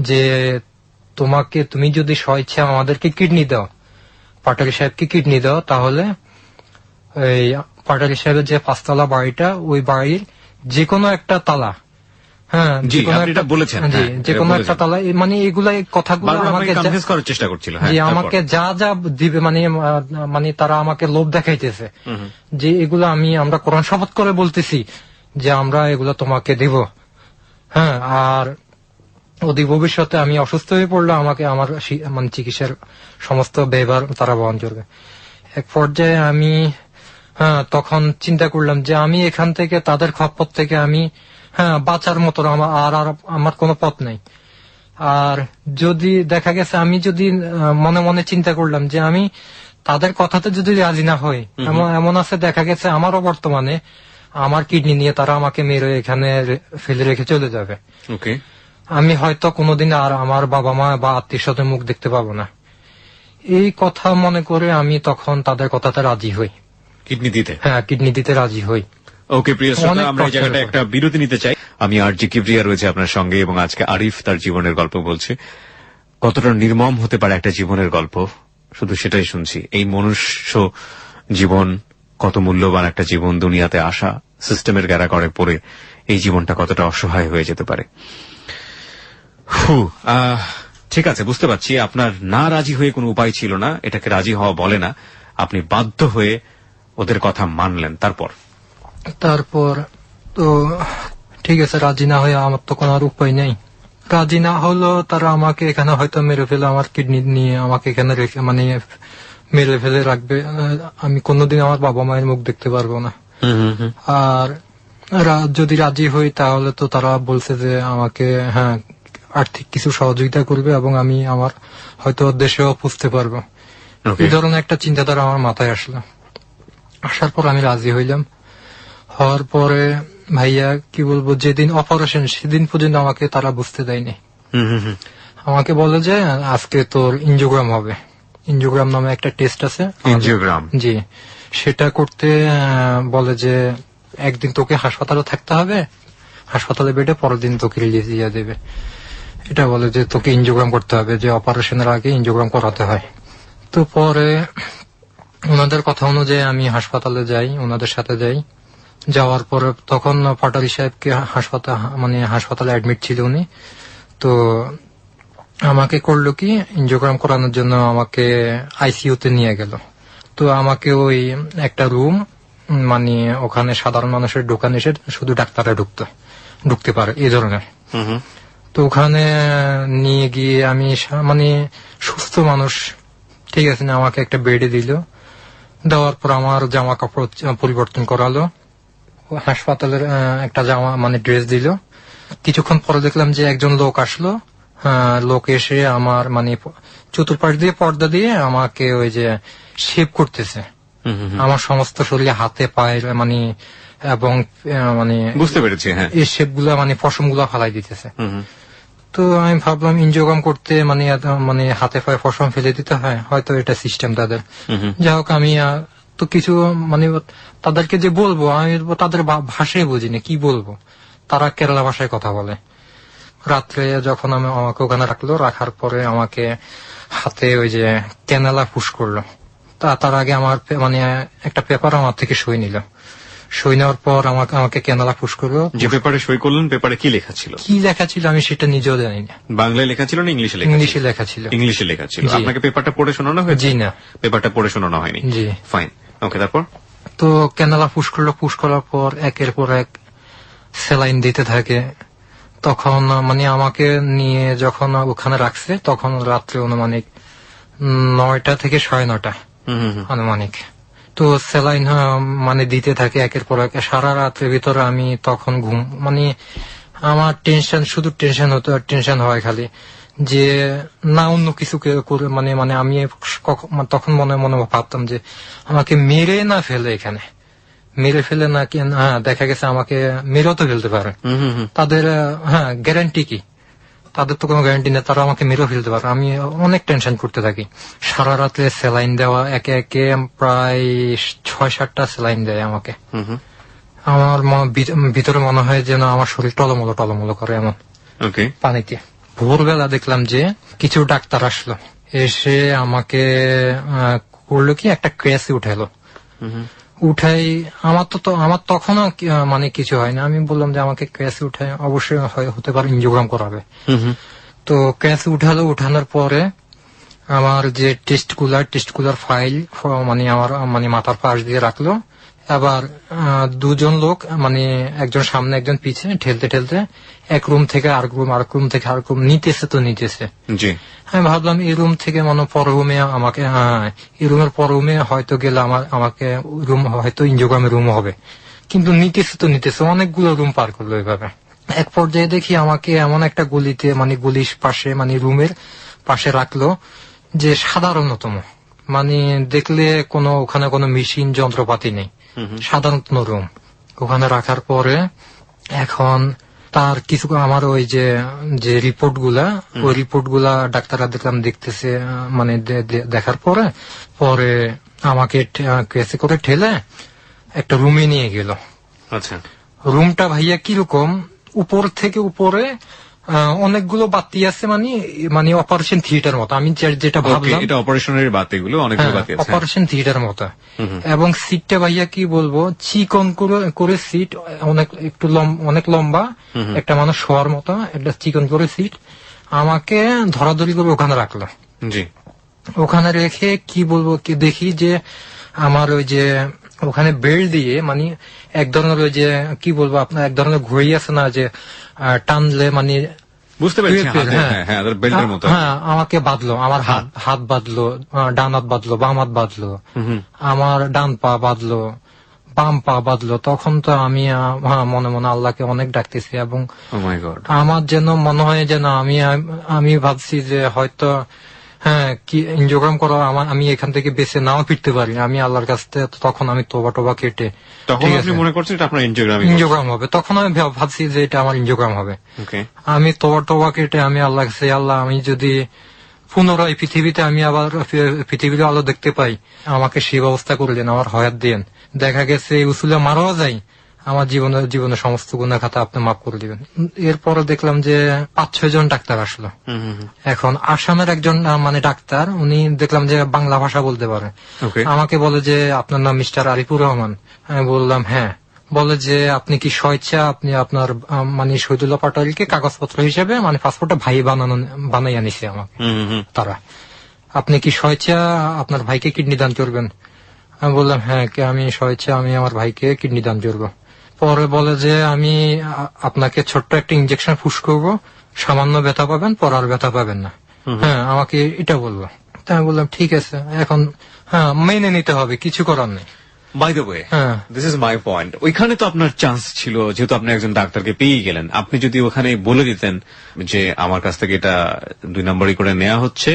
যে তুমি যদি স্বেচ্ছা আমাদেরকে কিডনি দাও, পাটালি সাহেবকে কিডনি দাও, তাহলে এই পাটালি সাহেবের যে 5 তলা বাড়িটা, ওই বাড়ির যে কোনো একটা তালা, হ্যাঁ যে কোনো একটা তালা, মানে এগুলা কথাগুলো আমাকে করার চেষ্টা করছিল যে আমাকে যা যা দিবে, মানে তারা আমাকে লোভ দেখাইতেছে যে এগুলো আমরা কোরআন শপথ করে বলতেছি যে আমরা এগুলো তোমাকে দিব। হ্যাঁ, আর অতি ভবিষ্যতে আমি অসুস্থ হয়ে পড়লে আমাকে আমার মানে চিকিৎসার সমস্ত ব্যয়ভার তারা বহন করবে। এক পর্যায়ে আমি তখন চিন্তা করলাম যে আমি এখান থেকে তাদের খপ্পর থেকে আমি বাঁচার মতো আর আমার কোনো পথ নেই। আর যদি দেখা গেছে আমি যদি মনে মনে চিন্তা করলাম যে আমি তাদের কথাতে যদি রাজি না হই, এমন আছে দেখা গেছে আমারও বর্তমানে আমার কিডনি নিয়ে তারা আমাকে মেরে এখানে ফেলে রেখে চলে যাবে। আমি হয়তো কোনোদিন আর আমার বাবা মা বা আত্মীয় স্বজনের মুখ দেখতে পাবো না। এই কথা মনে করে আমি তখন তাদের কথাতে রাজি হই, কিডনি দিতে। হ্যাঁ, কিডনি দিতে রাজি হই। ওকে প্রিয় শ্রোতা, আমরা এই জায়গাটা একটা বিরতি নিতে চাই। আমি আরজি কিবরিয়া রয়েছে আপনার সঙ্গে, এবং আজকে আরিফ তার জীবনের গল্প বলছে। কতটা নির্মম হতে পারে একটা জীবনের গল্প, শুধু সেটাই শুনছি। এই মনুষ্য জীবন কত মূল্যবান একটা জীবন, দুনিয়াতে আসা, সিস্টেমের গ্যারা করে পড়ে এই জীবনটা কতটা অসহায় হয়ে যেতে পারে। ঠিক আছে, বুঝতে পারছি আপনার না রাজি হয়ে কোনো উপায় ছিল না, এটাকে রাজি হওয়া বলে না, আপনি বাধ্য হয়ে ওদের কথা মানলেন। তারপর তো ঠিক আছে, রাজি না হয়ে আমার তো কোনো আর উপায় নেই। রাজি না হলো তারা আমাকে এখানে হয়তো মেরে ফেলে, আমার কিডনি নিয়ে আমাকে এখানে রেখে মানে মেরে ফেলে রাখবে। আমি কোনোদিন আমার বাবা মায়ের মুখ দেখতে পারবো না। আর যদি রাজি হই তাহলে তো তারা বলছে যে আমাকে আর্থিক কিছু সহযোগিতা করবে এবং আমি আমার হয়তো দেশেও পুষতে পারবো। এই ধরনের একটা চিন্তাধারা আমার মাথায় আসলো। আসার পর আমি রাজি হইলাম। হওয়ার পরে ভাইয়া কি বলবো, যেদিন অপারেশন সেদিন পর্যন্ত আমাকে তারা বুঝতে দেয়নি। আমাকে বলে যে আজকে তোর ইনজিওগ্রাম হবে। ইনজিওগ্রাম নামে একটা টেস্ট আছে। ইনজিওগ্রাম? জি, সেটা করতে বলে যে একদিন তোকে হাসপাতালে থাকতে হবে, হাসপাতালে বেডে, পরের দিন তোকে রিলিজ দিয়ে দেবে। এটা বলে যে তোকে ইনজিওগ্রাম করতে হবে, যে অপারেশনের আগে ইনজিওগ্রাম করাতে হয়। তো পরে ওনাদের কথা অনুযায়ী আমি হাসপাতালে যাই, ওনাদের সাথে যাই। যাওয়ার পরে তখন পাটারি সাহেবকে হাসপাতালে অ্যাডমিট ছিল উনি। তো আমাকে করলো কি, ইনজিওগ্রাম করানোর জন্য আমাকে আইসিইউতে নিয়ে গেল। তো আমাকে ওই একটা রুম, মানে ওখানে সাধারণ মানুষের ঢোকা নিষেধ, শুধু ডাক্তাররা ঢুকতে পারে এই ধরনের। তো ওখানে নিয়ে গিয়ে আমি সুস্থ মানুষ, ঠিক আছে না, আমাকে একটা বেডে দিল। দেওয়ার পর আমার জামা কাপড় পরিবর্তন করালো, হাসপাতালের একটা জামা ড্রেস দিল। কিছুক্ষণ পরে দেখলাম যে একজন লোক আসলো। লোক এসে আমার চতুর্পাশ দিয়ে পর্দা দিয়ে আমাকে ওই যে শেভ করতেছে আমার সমস্ত শরীরে, হাতে পায়ে, এবং বুঝতে পেরেছি, হ্যাঁ, এই শেপ গুলা পশম গুলা ফালাই দিতেছে। তো আমি ভাবলাম ইনজিওগ্রাম করতে হাতে পায়ে পশম ফেলে দিতে হয়, হয়তো এটা সিস্টেম তাদের। যাই হোক, আমি তো কিছু তাদেরকে যে বলবো, আমি তাদের ভাষায় বুঝিনি, কি বলবো। তারা কেরালা ভাষায় কথা বলে। রাত্রে যখন আমাকে ওখানে রাখলো, রাখার পরে আমাকে হাতে ওই যে ক্যানেলা পুশ করলো। তার আগে আমার একটা পেপার আমার থেকে সই নিল। সই নেওয়ার পর আমাকে ক্যানেলা পুশ করলো। যে পেপারে সই করলেন, পেপারে কি লেখা ছিল? কি লেখা ছিল আমি সেটা নিজেও জানি না। বাংলায় লেখা ছিল না ইংলিশে লেখা? ইংলিশে লেখা ছিল। ইংলিশে লেখা ছিল। আপনাকে পেপারটা পড়ে শোনানো হয়েছে? জি না, পেপারটা পড়ে শোনানো হয়নি। জি, ফাইন, ওকে। তারপর তো ক্যানেলা পুশ করলো। পুশ করার পর একের পর এক স্যালাইন দিতে থাকে। তখন আমাকে নিয়ে যখন ওখানে রাখছে, তখন রাত্রে অনুমানিক 9টা থেকে 9:30 আনুমানিক। তো স্যালাইন দিতে থাকে একের পর এক। সারা রাত্রের ভিতরে আমি তখন ঘুম, আমার টেনশন, শুধু টেনশন হতো আর টেনশন হয় খালি, যে না অন্য কিছু করে আমি তখন মনে মনে ভাবতাম যে আমাকে মেরে না ফেলে, এখানে মেরে ফেলে না কি, দেখা গেছে আমাকে মেরেও তো ফেলতে পারে। তাদের গ্যারান্টি কি? তাদের তো কোনো গ্যারান্টি নেই, তারা আমাকে মেরেও ফেলতে পারে। আমি অনেক টেনশন করতে থাকি। সারা রাত্রে স্যালাইন দেওয়া, একে একে প্রায় 6-7টা স্যালাইন দেয় আমাকে। আমার ভিতরে মনে হয় যেন আমার শরীর টলমলো করে এমন পানিতে। ভোরবেলা দেখলাম যে কিছু ডাক্তার আসলো, এসে আমাকে করলো কি, একটা ক্রেসে উঠালো। উঠাই আমার তখনও কিছু হয় না। আমি বললাম যে আমাকে ক্রেসে উঠায়, অবশ্যই হতে পারে ইনজিওগ্রাম করাবে। তো ক্রেসে উঠালো। উঠানোর পরে আমার যে টেস্টগুলার ফাইল আমার মাথার পাশ দিয়ে রাখলো। আবার দুজন লোক, একজন সামনে একজন পিছে, ঠেলতে এক রুম থেকে আরেক রুম থেকে আরেক রুম নিতেছে। আমি ভাবলাম এই রুম থেকে পর রুমে আমাকে, এই রুমের পর রুমে হয়তো গেলে আমাকে রুম হয়তো ইনজিওগ্রামের রুম হবে। কিন্তু নিতেছে অনেকগুলো রুম পার করলো এভাবে। এক পর্যায়ে দেখি আমাকে এমন একটা গলিতে, গলির পাশে, রুমের পাশে রাখলো, যে সাধারণতম দেখলে ওখানে কোনো মেশিন যন্ত্রপাতি নেই, সাধারণত রুম। ওখানে রাখার পরে এখন তার কিছু আমার ওই যে রিপোর্ট গুলা ডাক্তাররা দেখতেছে। দেখার পরে আমাকে কেসে করে ঠেলে একটা রুমে নিয়ে গেল। আচ্ছা, রুমটা ভাইয়া কিরকম, উপর থেকে উপরে অনেকগুলো বাতি আছে, অপারেশন থিয়েটার মতো। আমি যেটা ভাবলাম, এটা অপারেশনের বাতিগুলো, অনেকগুলো বাতি আছে, অপারেশন থিয়েটার মতো। এবং সিটটা ভাইয়া কি বলবো, চিকন করে সিট, অনেক লম্বা, একটা মানুষ শোয়ার মতো একটা চিকন করে সিট। আমাকে ধরাধরি করে ওখানে রাখলো। জি, ওখানে রেখে কি বলবো, কি দেখি যে আমার ওই যে ওখানে বেল্ট দিয়ে, এক ধরনের ওই যে কি বলবো আপনার, এক ধরনের ঘড়ি আছে না, যে টানলে বুঝতে পেরেছি, বেল্টের মতো। হ্যাঁ, আমাকে বাঁধলো, আমার হাত বাঁধলো, ডান হাত বাঁধলো, বাম হাত বাঁধলো, আমার ডান পা বাঁধলো, বাম পা বাঁধলো। তখন তো আমি মনে মনে আল্লাহকে অনেক ডাকতেছি, এবং আমার যেন মনে হয় যেন আমি ভাবছি যে হয়তো হ্যাঁ কি এনজিওগ্রাম করা আমি এখান থেকে বেঁচে নাও ফিরতে পারি, আমি আল্লাহর কাছ থেকে তখন আমি তোবা কেটে তখন আপনি মনে করছেন এটা আপনার এনজিওগ্রাম হবে, তখন আমি ভাবছি যে এটা আমার এনজিওগ্রাম হবে। আমি তোবা কেটে আমি আল্লাহ কাছে, আল্লাহ আমি যদি পুনরায় পৃথিবীতে আমি আবার পৃথিবীর আলো দেখতে পাই, আমাকে সেই ব্যবস্থা করে দেন, আমার হয়াত দিন। দেখা গেছে এই উসুলে মারাও যায়, আমার জীবনের সমস্ত গুনাহ খাতা আপনি মাফ করে দিবেন। এরপরে দেখলাম যে 5-6 জন ডাক্তার আসলো। এখন আসামের একজন মানে ডাক্তার, উনি দেখলাম যে বাংলা ভাষা বলতে পারে। আমাকে বলে যে আপনার নাম মিস্টার আরিফুর রহমান। আমি বললাম হ্যাঁ। বলে যে আপনি কি স্বেচ্ছা আপনি আপনার মানে শহীদুল্লাহ পাটোয়ারিকে কাগজপত্র হিসেবে মানে পাসপোর্টটা ভাই বানাইয়া নিছে আমাকে তারা, আপনি কি স্বেচ্ছা আপনার ভাইকে কিডনি দান করবেন? আমি বললাম হ্যাঁ আমি স্বেচ্ছা আমি আমার ভাইকে কিডনি দান করবো। পরে বলে যে আমি আপনাকে ছোট্ট একটা ইনজেকশন পুশ করবো, সামান্য ব্যথা পাবেন, পর আর ব্যথা পাবেন না। হ্যাঁ আমাকে এটা বললো। তা আমি বললাম ঠিক আছে, এখন হ্যাঁ মেনে নিতে হবে, কিছু করার নেই। By the way, this is my point. ওইখানে তো আপনার চান্স ছিল, যেহেতু আপনি একজন ডাক্তারকে পেয়ে গেলেন, আপনি যদি ওখানে বলে দিতেন যে আমার কাছ থেকে এটা 2 নম্বরই করে নেওয়া হচ্ছে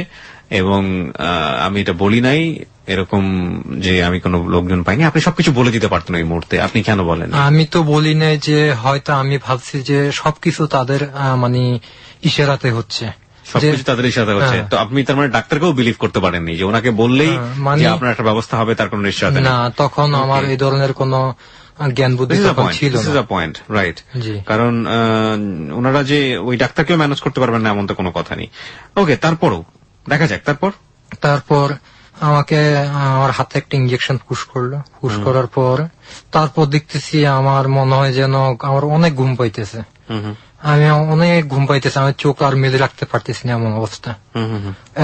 এবং আমি এটা বলি নাই এরকম যে আমি কোনো লোকজন পাইনি, আপনি সবকিছু বলে দিতে পারতেন এই মুহূর্তে, আপনি কেন বলেন? আমি তো বলি নাই যে হয়তো আমি ভাবছি যে সবকিছু তাদের মানে ইশারাতে হচ্ছে, সবকিছু তাদের ইশারাতে হচ্ছে। তো আপনি তার মানে ডাক্তারকেও বিলিভ করতে পারেননি যে ওনাকে বললেই যে আপনার একটা ব্যবস্থা হবে, তার কোনো নিশ্চয়তা না? তখন আমার এই ধরনের কোনো জ্ঞান বুদ্ধি ছিল না। Point right. কারণ ওনারা যে ওই ডাক্তারকেও ম্যানেজ করতে পারবেন না এমন তো কোনো কথা নেই। ওকে, তারপরও দেখা যাক। তারপর আমাকে আমার হাতে একটা ইনজেকশন পুশ করলো। পুশ করার পর তারপর দেখতেছি আমার মনে হয় যেন আমার অনেক ঘুম পাইতেছে, আমি অনেক ঘুম পাইতেছি, আমি চোখ আর মেলে রাখতে পারতেছি না এমন অবস্থা।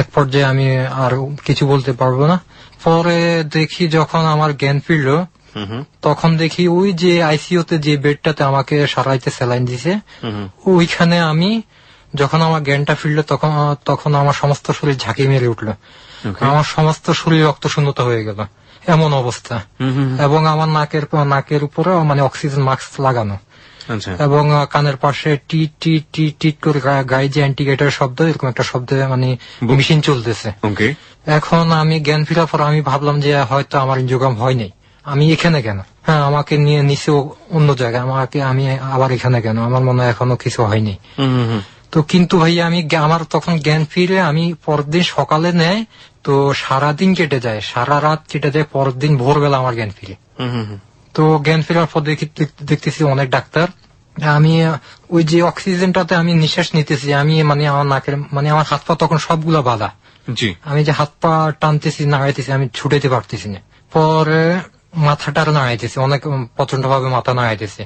এক পর্যায়ে আমি আর কিছু বলতে পারবো না। পরে দেখি যখন আমার জ্ঞান ফিরলো, তখন দেখি ওই যে আইসিইউতে যে বেডটাতে আমাকে সারাইতে স্যালাইন দিছে, ওইখানে আমি যখন আমার জ্ঞানটা ফিরলো তখন আমার সমস্ত শরীর ঝাঁকি মেরে উঠলো, আমার সমস্ত শরীর রক্ত শূন্যতা হয়ে গেল এমন অবস্থা। এবং আমার নাকের উপরে মানে অক্সিজেন মাস্ক লাগানো, এবং কানের পাশে টিট টিট টিট টিট করে গায়ে যে অ্যান্টিগেটের শব্দ, এরকম একটা শব্দে মানে মেশিন চলতেছে। এখন আমি জ্ঞান ফেরার পর আমি ভাবলাম যে হয়তো আমার এনজিওগ্রাম হয় নাই, আমি এখানে কেন? হ্যাঁ আমাকে নিয়ে নিচে অন্য জায়গায়, আমি আবার এখানে কেন? আমার মনে হয় এখনো কিছু হয়নি। তো কিন্তু ভাইয়া আমি আমার তখন জ্ঞান ফিরে আমি পরদিন সকালে নেয়, তো সারাদিন কেটে যায়, সারা রাত কেটে যায়, পরের দিন ভোরবেলা আমার জ্ঞান ফিরে। তো জ্ঞান ফেরার পর দেখতেছি অনেক ডাক্তার, আমি ওই যে অক্সিজেনটাতে আমি নিঃশ্বাস নিতেছি, আমি মানে আমার নাকের মানে আমার হাত পা তখন সবগুলো বাধা, আমি যে হাত পা টানতেছি নাড়াইতেছি আমি ছুটাইতে পারতেছি না। পরে মাথাটা নাড়াইতেছি, অনেক প্রচন্ড ভাবে মাথা নাড়াইতেছি।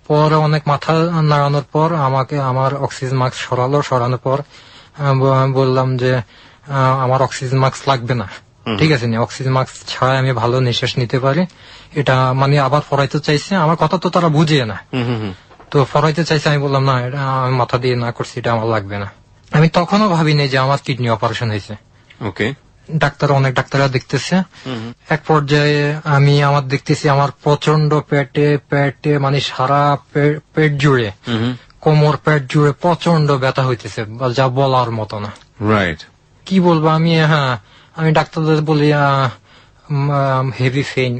পরে অনেক মাথা নাড়ানোর পর আমাকে আমার অক্সিজেন মাস্ক সরানোর পর বললাম যে আমার অক্সিজেন মাস্ক লাগবে না, ঠিক আছে না, অক্সিজেন মাস্ক ছাড়া আমি ভালো নিঃশ্বাস নিতে পারি। এটা মানে আবার ফরাইতে চাইছে, আমার কথা তো তারা বুঝে না, তো ফরাইতে চাইছে। আমি বললাম না, এটা আমি মাথা দিয়ে না করছি, এটা আমার লাগবে না। আমি তখনও ভাবিনি যে আমার কিডনি অপারেশন হয়েছে। অনেক ডাক্তাররা দেখতেছে। এক পর্যায়ে আমার দেখতেছি আমার প্রচন্ড পেটে মানে সারা পেট জুড়ে, কোমর পেট জুড়ে প্রচন্ড ব্যথা হইতেছে, যা বলার মতো না। কি বলবো আমি ডাক্তারদের বলি হেভি পেইন,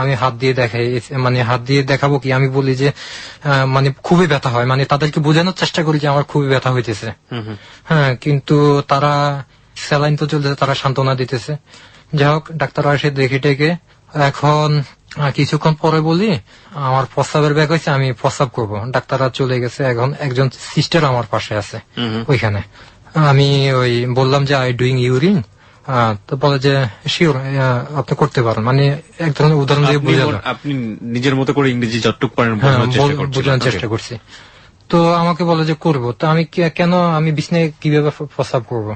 আমি হাত দিয়ে দেখাই, মানে হাত দিয়ে দেখাবো কি, আমি বলি যে মানে খুবই ব্যথা হয়, মানে তাদেরকে বোঝানোর চেষ্টা করি যে আমার খুবই ব্যথা হইতেছে। কিন্তু তারা স্যালাইন তো চলতেছে, তারা সান্ত্বনা দিতেছে। যাই হোক, ডাক্তার আসে দেখে টেকে, এখন কিছুক্ষণ পরে বলি আমার প্রস্রাবের ব্যাগ হয়েছে, আমি প্রস্রাব করবো। ডাক্তাররা চলে গেছে, এখন একজন সিস্টার আমার পাশে আছে ওইখানে। আমি ওই বললাম যে আই ডুইং ইউরিন, তো বলে যে শিওর আপনি করতে পারেন, মানে এক ধরনের উদাহরণ দিয়ে বুঝালো। আপনি নিজের মতো করে ইংরেজি যতটুকু পারেন বোঝানোর চেষ্টা করছি। তো আমাকে বলে যে করবো, তো আমি কেন, আমি বিছনায় কিভাবে প্রস্রাব করবো?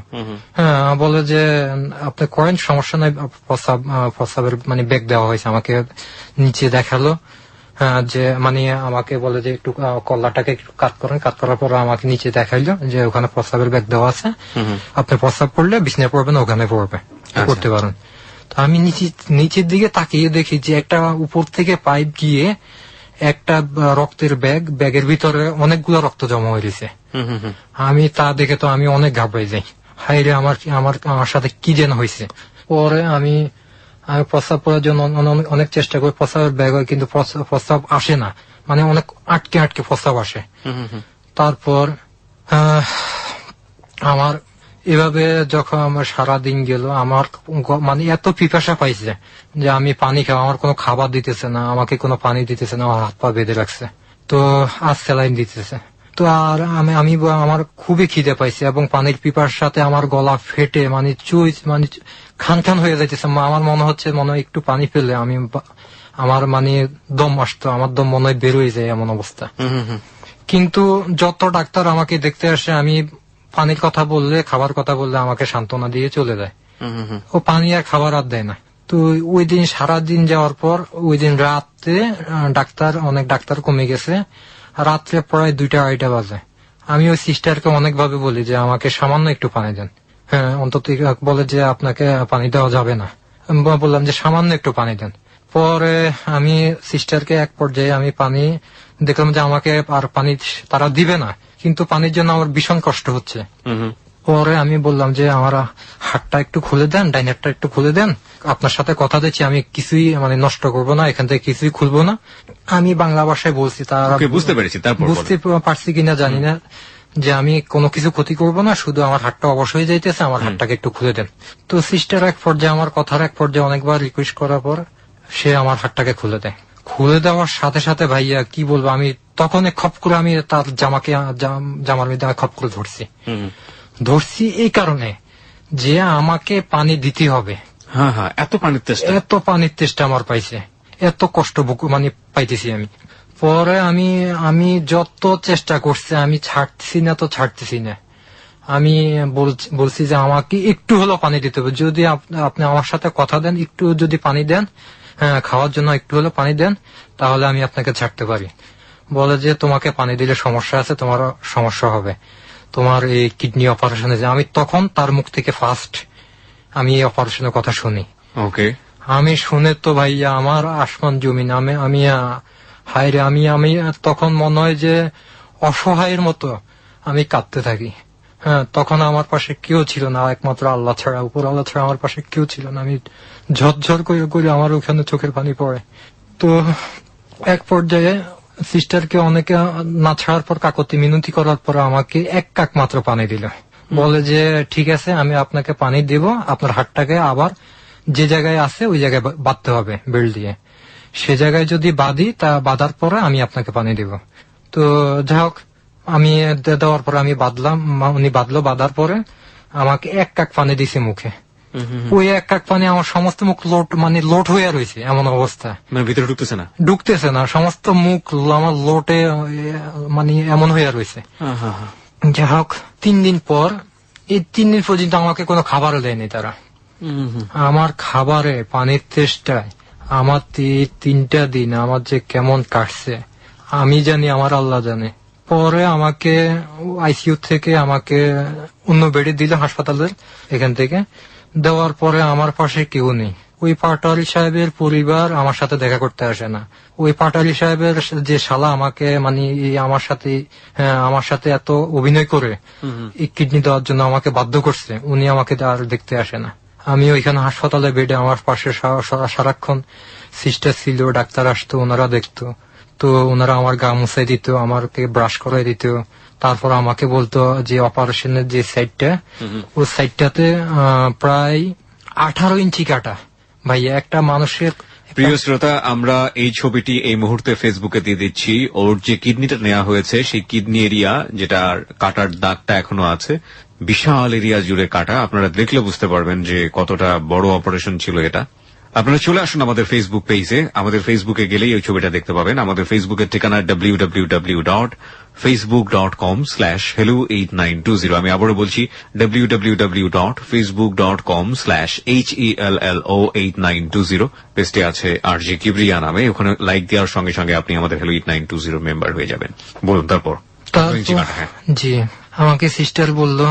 বলে যে আপনি করেন, সমস্যা নাই, প্রস্রাবের মানে ব্যাগ দেওয়া হয়েছে। আমাকে নিচে দেখালো যে মানে আমাকে বলে যে একটু কল্লাটাকে একটু কাট করেন, কাট করার পর আমাকে নিচে দেখাইলো যে ওখানে প্রস্রাবের ব্যাগ দেওয়া আছে, আপনি প্রস্রাব করলে বিছনায় পড়বেন, ওখানে পড়বে, করতে পারেন। তো আমি নিচের দিকে তাকিয়ে দেখি যে একটা উপর থেকে পাইপ গিয়ে একটা রক্তের ব্যাগের ভিতরে অনেকগুলো রক্ত জমা হয়ে গেছে। আমি তা দেখে তো আমি অনেক ঘাবড়ে যাই, হাইরে আমার সাথে কি যেন হয়েছে। পরে আমি প্রস্রাব করার জন্য অনেক চেষ্টা করি, প্রস্রাবের ব্যাগ হয় কিন্তু প্রস্রাব আসে না, মানে অনেক আটকে আটকে প্রস্রাব আসে। তারপর আমার এভাবে যখন আমার সারাদিন গেল, আমার মানে এত পিপাসা পাইছে যে আমি পানি খাওয়া, আমার কোনো খাবার দিতেছে না, আমাকে কোনো পানি দিতেছে না, আমার হাত পা বেঁধে রাখছে। তো আর স্যালাইন দিতেছে। তো আর আমি আমার খুবই খিদে পাইছে এবং পানির পিপার সাথে আমার গলা ফেটে মানে মানে খান খান হয়ে যাইতেছে। আমার মনে হচ্ছে একটু পানি পেলে আমার মানে দম আসতো, আমার দম মনে হয় বের হয়ে যায়, এমন অবস্থা। কিন্তু যত ডাক্তার আমাকে দেখতে আসে, আমি পানির কথা বললে, খাবার কথা বললে আমাকে সান্ত্বনা দিয়ে চলে যায়। ও পানি আর খাবার আর দেয় না। তো ওই দিন সারাদিন যাওয়ার পর ওই দিন রাতে অনেক ডাক্তার কমে গেছে, রাত্রে প্রায় 2টা-2:30 বাজে। আমি ওই সিস্টারকে অনেকভাবে বলি যে আমাকে সামান্য একটু পানি দেন। হ্যাঁ, অন্তত বলে যে আপনাকে পানি দেওয়া যাবে না। আমি বললাম যে সামান্য একটু পানি দেন। পরে আমি সিস্টারকে এক পর্যায়ে আমি পানি দেখলাম যে আমাকে আর পানি তারা দিবে না, কিন্তু পানির জন্য আমার ভীষণ কষ্ট হচ্ছে। পরে আমি বললাম যে আমার হাতটা একটু খুলে দেন, ডাইন হাতটা একটু খুলে দেন, আপনার সাথে কথা দিচ্ছি, আমি কিছুই মানে নষ্ট করবো না, এখান থেকে কিছুই খুলবো না। আমি বাংলা ভাষায় বলছি, তারা বুঝতে পারছি কিনা জানি না, যে আমি কোনো কিছু ক্ষতি করবো না, শুধু আমার হাতটা অবশ্যই যাইতেছে, আমার হাতটাকে একটু খুলে দেন। তো সিস্টার এক পর্যায়ে আমার কথার এক পর্যায়ে অনেকবার রিকোয়েস্ট করার পর সে আমার হাতটাকে খুলে দেয়। খুলে দেওয়ার সাথে সাথে ভাইয়া কি বলবো, আমি তখন খপ করে আমি তার জামার মধ্যে খপ করে ধরছি এই কারণে যে আমাকে পানি দিতে হবে। এত পানির তেষ্টা আমার পাইছে, এত কষ্ট মানে পাইতেছি আমি। পরে আমি যত চেষ্টা করছি, আমি ছাড়তেছি না। আমি বলছি যে আমাকে একটু হলেও পানি দিতে হবে, যদি আপনি আমার সাথে কথা দেন, একটু যদি পানি দেন, খাওয়ার জন্য একটু হলেও পানি দেন, তাহলে আমি আপনাকে ছাড়তে পারি। বলে যে তোমাকে পানি দিলে সমস্যা আছে, তোমার সমস্যা হবে, তোমার এই কিডনি অপারেশনে। আমি তখন তার মুখ থেকে ফার্স্ট আমি এই অপারেশনের কথা শুনি। আমি শুনে তো ভাইয়া আমার আসমান জমিন। আমি হায়রে, আমি তখন মনে হয় যে অসহায়ের মতো আমি কাঁদতে থাকি। হ্যাঁ, তখন আমার পাশে কেউ ছিল না, একমাত্র আল্লাহ ছাড়া, উপর আল্লাহ ছাড়া আমার পাশে কেউ ছিল না। আমি ঝরঝর করে আমার ওখানে চোখের পানি পড়ে। তো এক পর্যায়ে সিস্টারকে অনেকে না ছাড়ার পর কাকতি মিনতি করার পর আমাকে 1 কাপ মাত্র পানি দিল। বলে যে ঠিক আছে, আমি আপনাকে পানি দেব, আপনার হাতটাকে আবার যে জায়গায় আছে ওই জায়গায় বাঁধতে হবে বেল্ট দিয়ে। সে জায়গায় যদি বাঁধি, তা বাঁধার পরে আমি আপনাকে পানি দেব। তো যাই হোক, আমি দেওয়ার পরে আমি বাঁধলাম, উনি বাঁধলো। বাঁধার পরে আমাকে 1 কাপ পানি দিছে মুখে। ওই 1 কাপ পানি আমার সমস্ত মুখ লোট হয়ে রয়েছে, এমন অবস্থা। ভিতরে ঢুকতেছে না, সমস্ত মুখ আমার লোটে মানে এমন হয়ে রয়েছে। যাই হোক, 3 দিন পর, এই 3 দিন পর্যন্ত আমাকে কোনো খাবারও দেয়নি তারা। আমার খাবারে পানির তেষ্টায় আমার 3টা দিন আমার যে কেমন কাটছে আমি জানি, আমার আল্লাহ জানে। পরে আমাকে আইসিইউ থেকে আমাকে অন্য বেডে দিল হাসপাতালের এখান থেকে। দেওয়ার পরে আমার পাশে কেউ নেই। ওই পাটালি সাহেবের পরিবার আমার সাথে দেখা করতে আসে না। ওই পাটালি সাহেবের যে শালা আমাকে মানে আমার সাথে এত অভিনয় করে এই কিডনি দেওয়ার জন্য আমাকে বাধ্য করছে, উনি আমাকে আর দেখতে আসে না। আমি ওইখানে হাসপাতালে বেডে, আমার পাশে সারাক্ষণ সিস্টার ছিল, ডাক্তার আসতো, ওনারা দেখতো। তো ওনারা আমার গা মুছাই দিত, আমাকে ব্রাশ করাই দিত। তারপর আমাকে বলতো যে অপারেশনের যে সাইডটা, ওই সাইডটাতে প্রায় 18 ইঞ্চি কাটা। ভাইয়া, একটা মানুষের। প্রিয় শ্রোতা, আমরা এই ছবিটি এই মুহূর্তে ফেসবুকে দিয়ে দিচ্ছি। ওর যে কিডনিটা নেওয়া হয়েছে, সেই কিডনি এরিয়া, যেটা কাটার দাগটা এখনো আছে, বিশাল এরিয়া জুড়ে কাটা। আপনারা দেখলে বুঝতে পারবেন যে কতটা বড় অপারেশন ছিল এটা। আপনারা চলে আসুন আমাদের ফেসবুক পেজে। আমাদের ফেসবুকে গেলেই ওই ছবিটা দেখতে পাবেন। আমাদের ফেসবুকের ঠিকানা www.facebook.com/hello8920। আমি আবারও বলছি, www.facebook.com/HELLO8920। পেজটি আছে আরজে কিবরিয়া নামে। ওখানে লাইক দেওয়ার সঙ্গে সঙ্গে আপনি আমাদের hello 8920 মেম্বার হয়ে যাবেন। বলুন তারপর। জি, আমাকে সিস্টার বললো,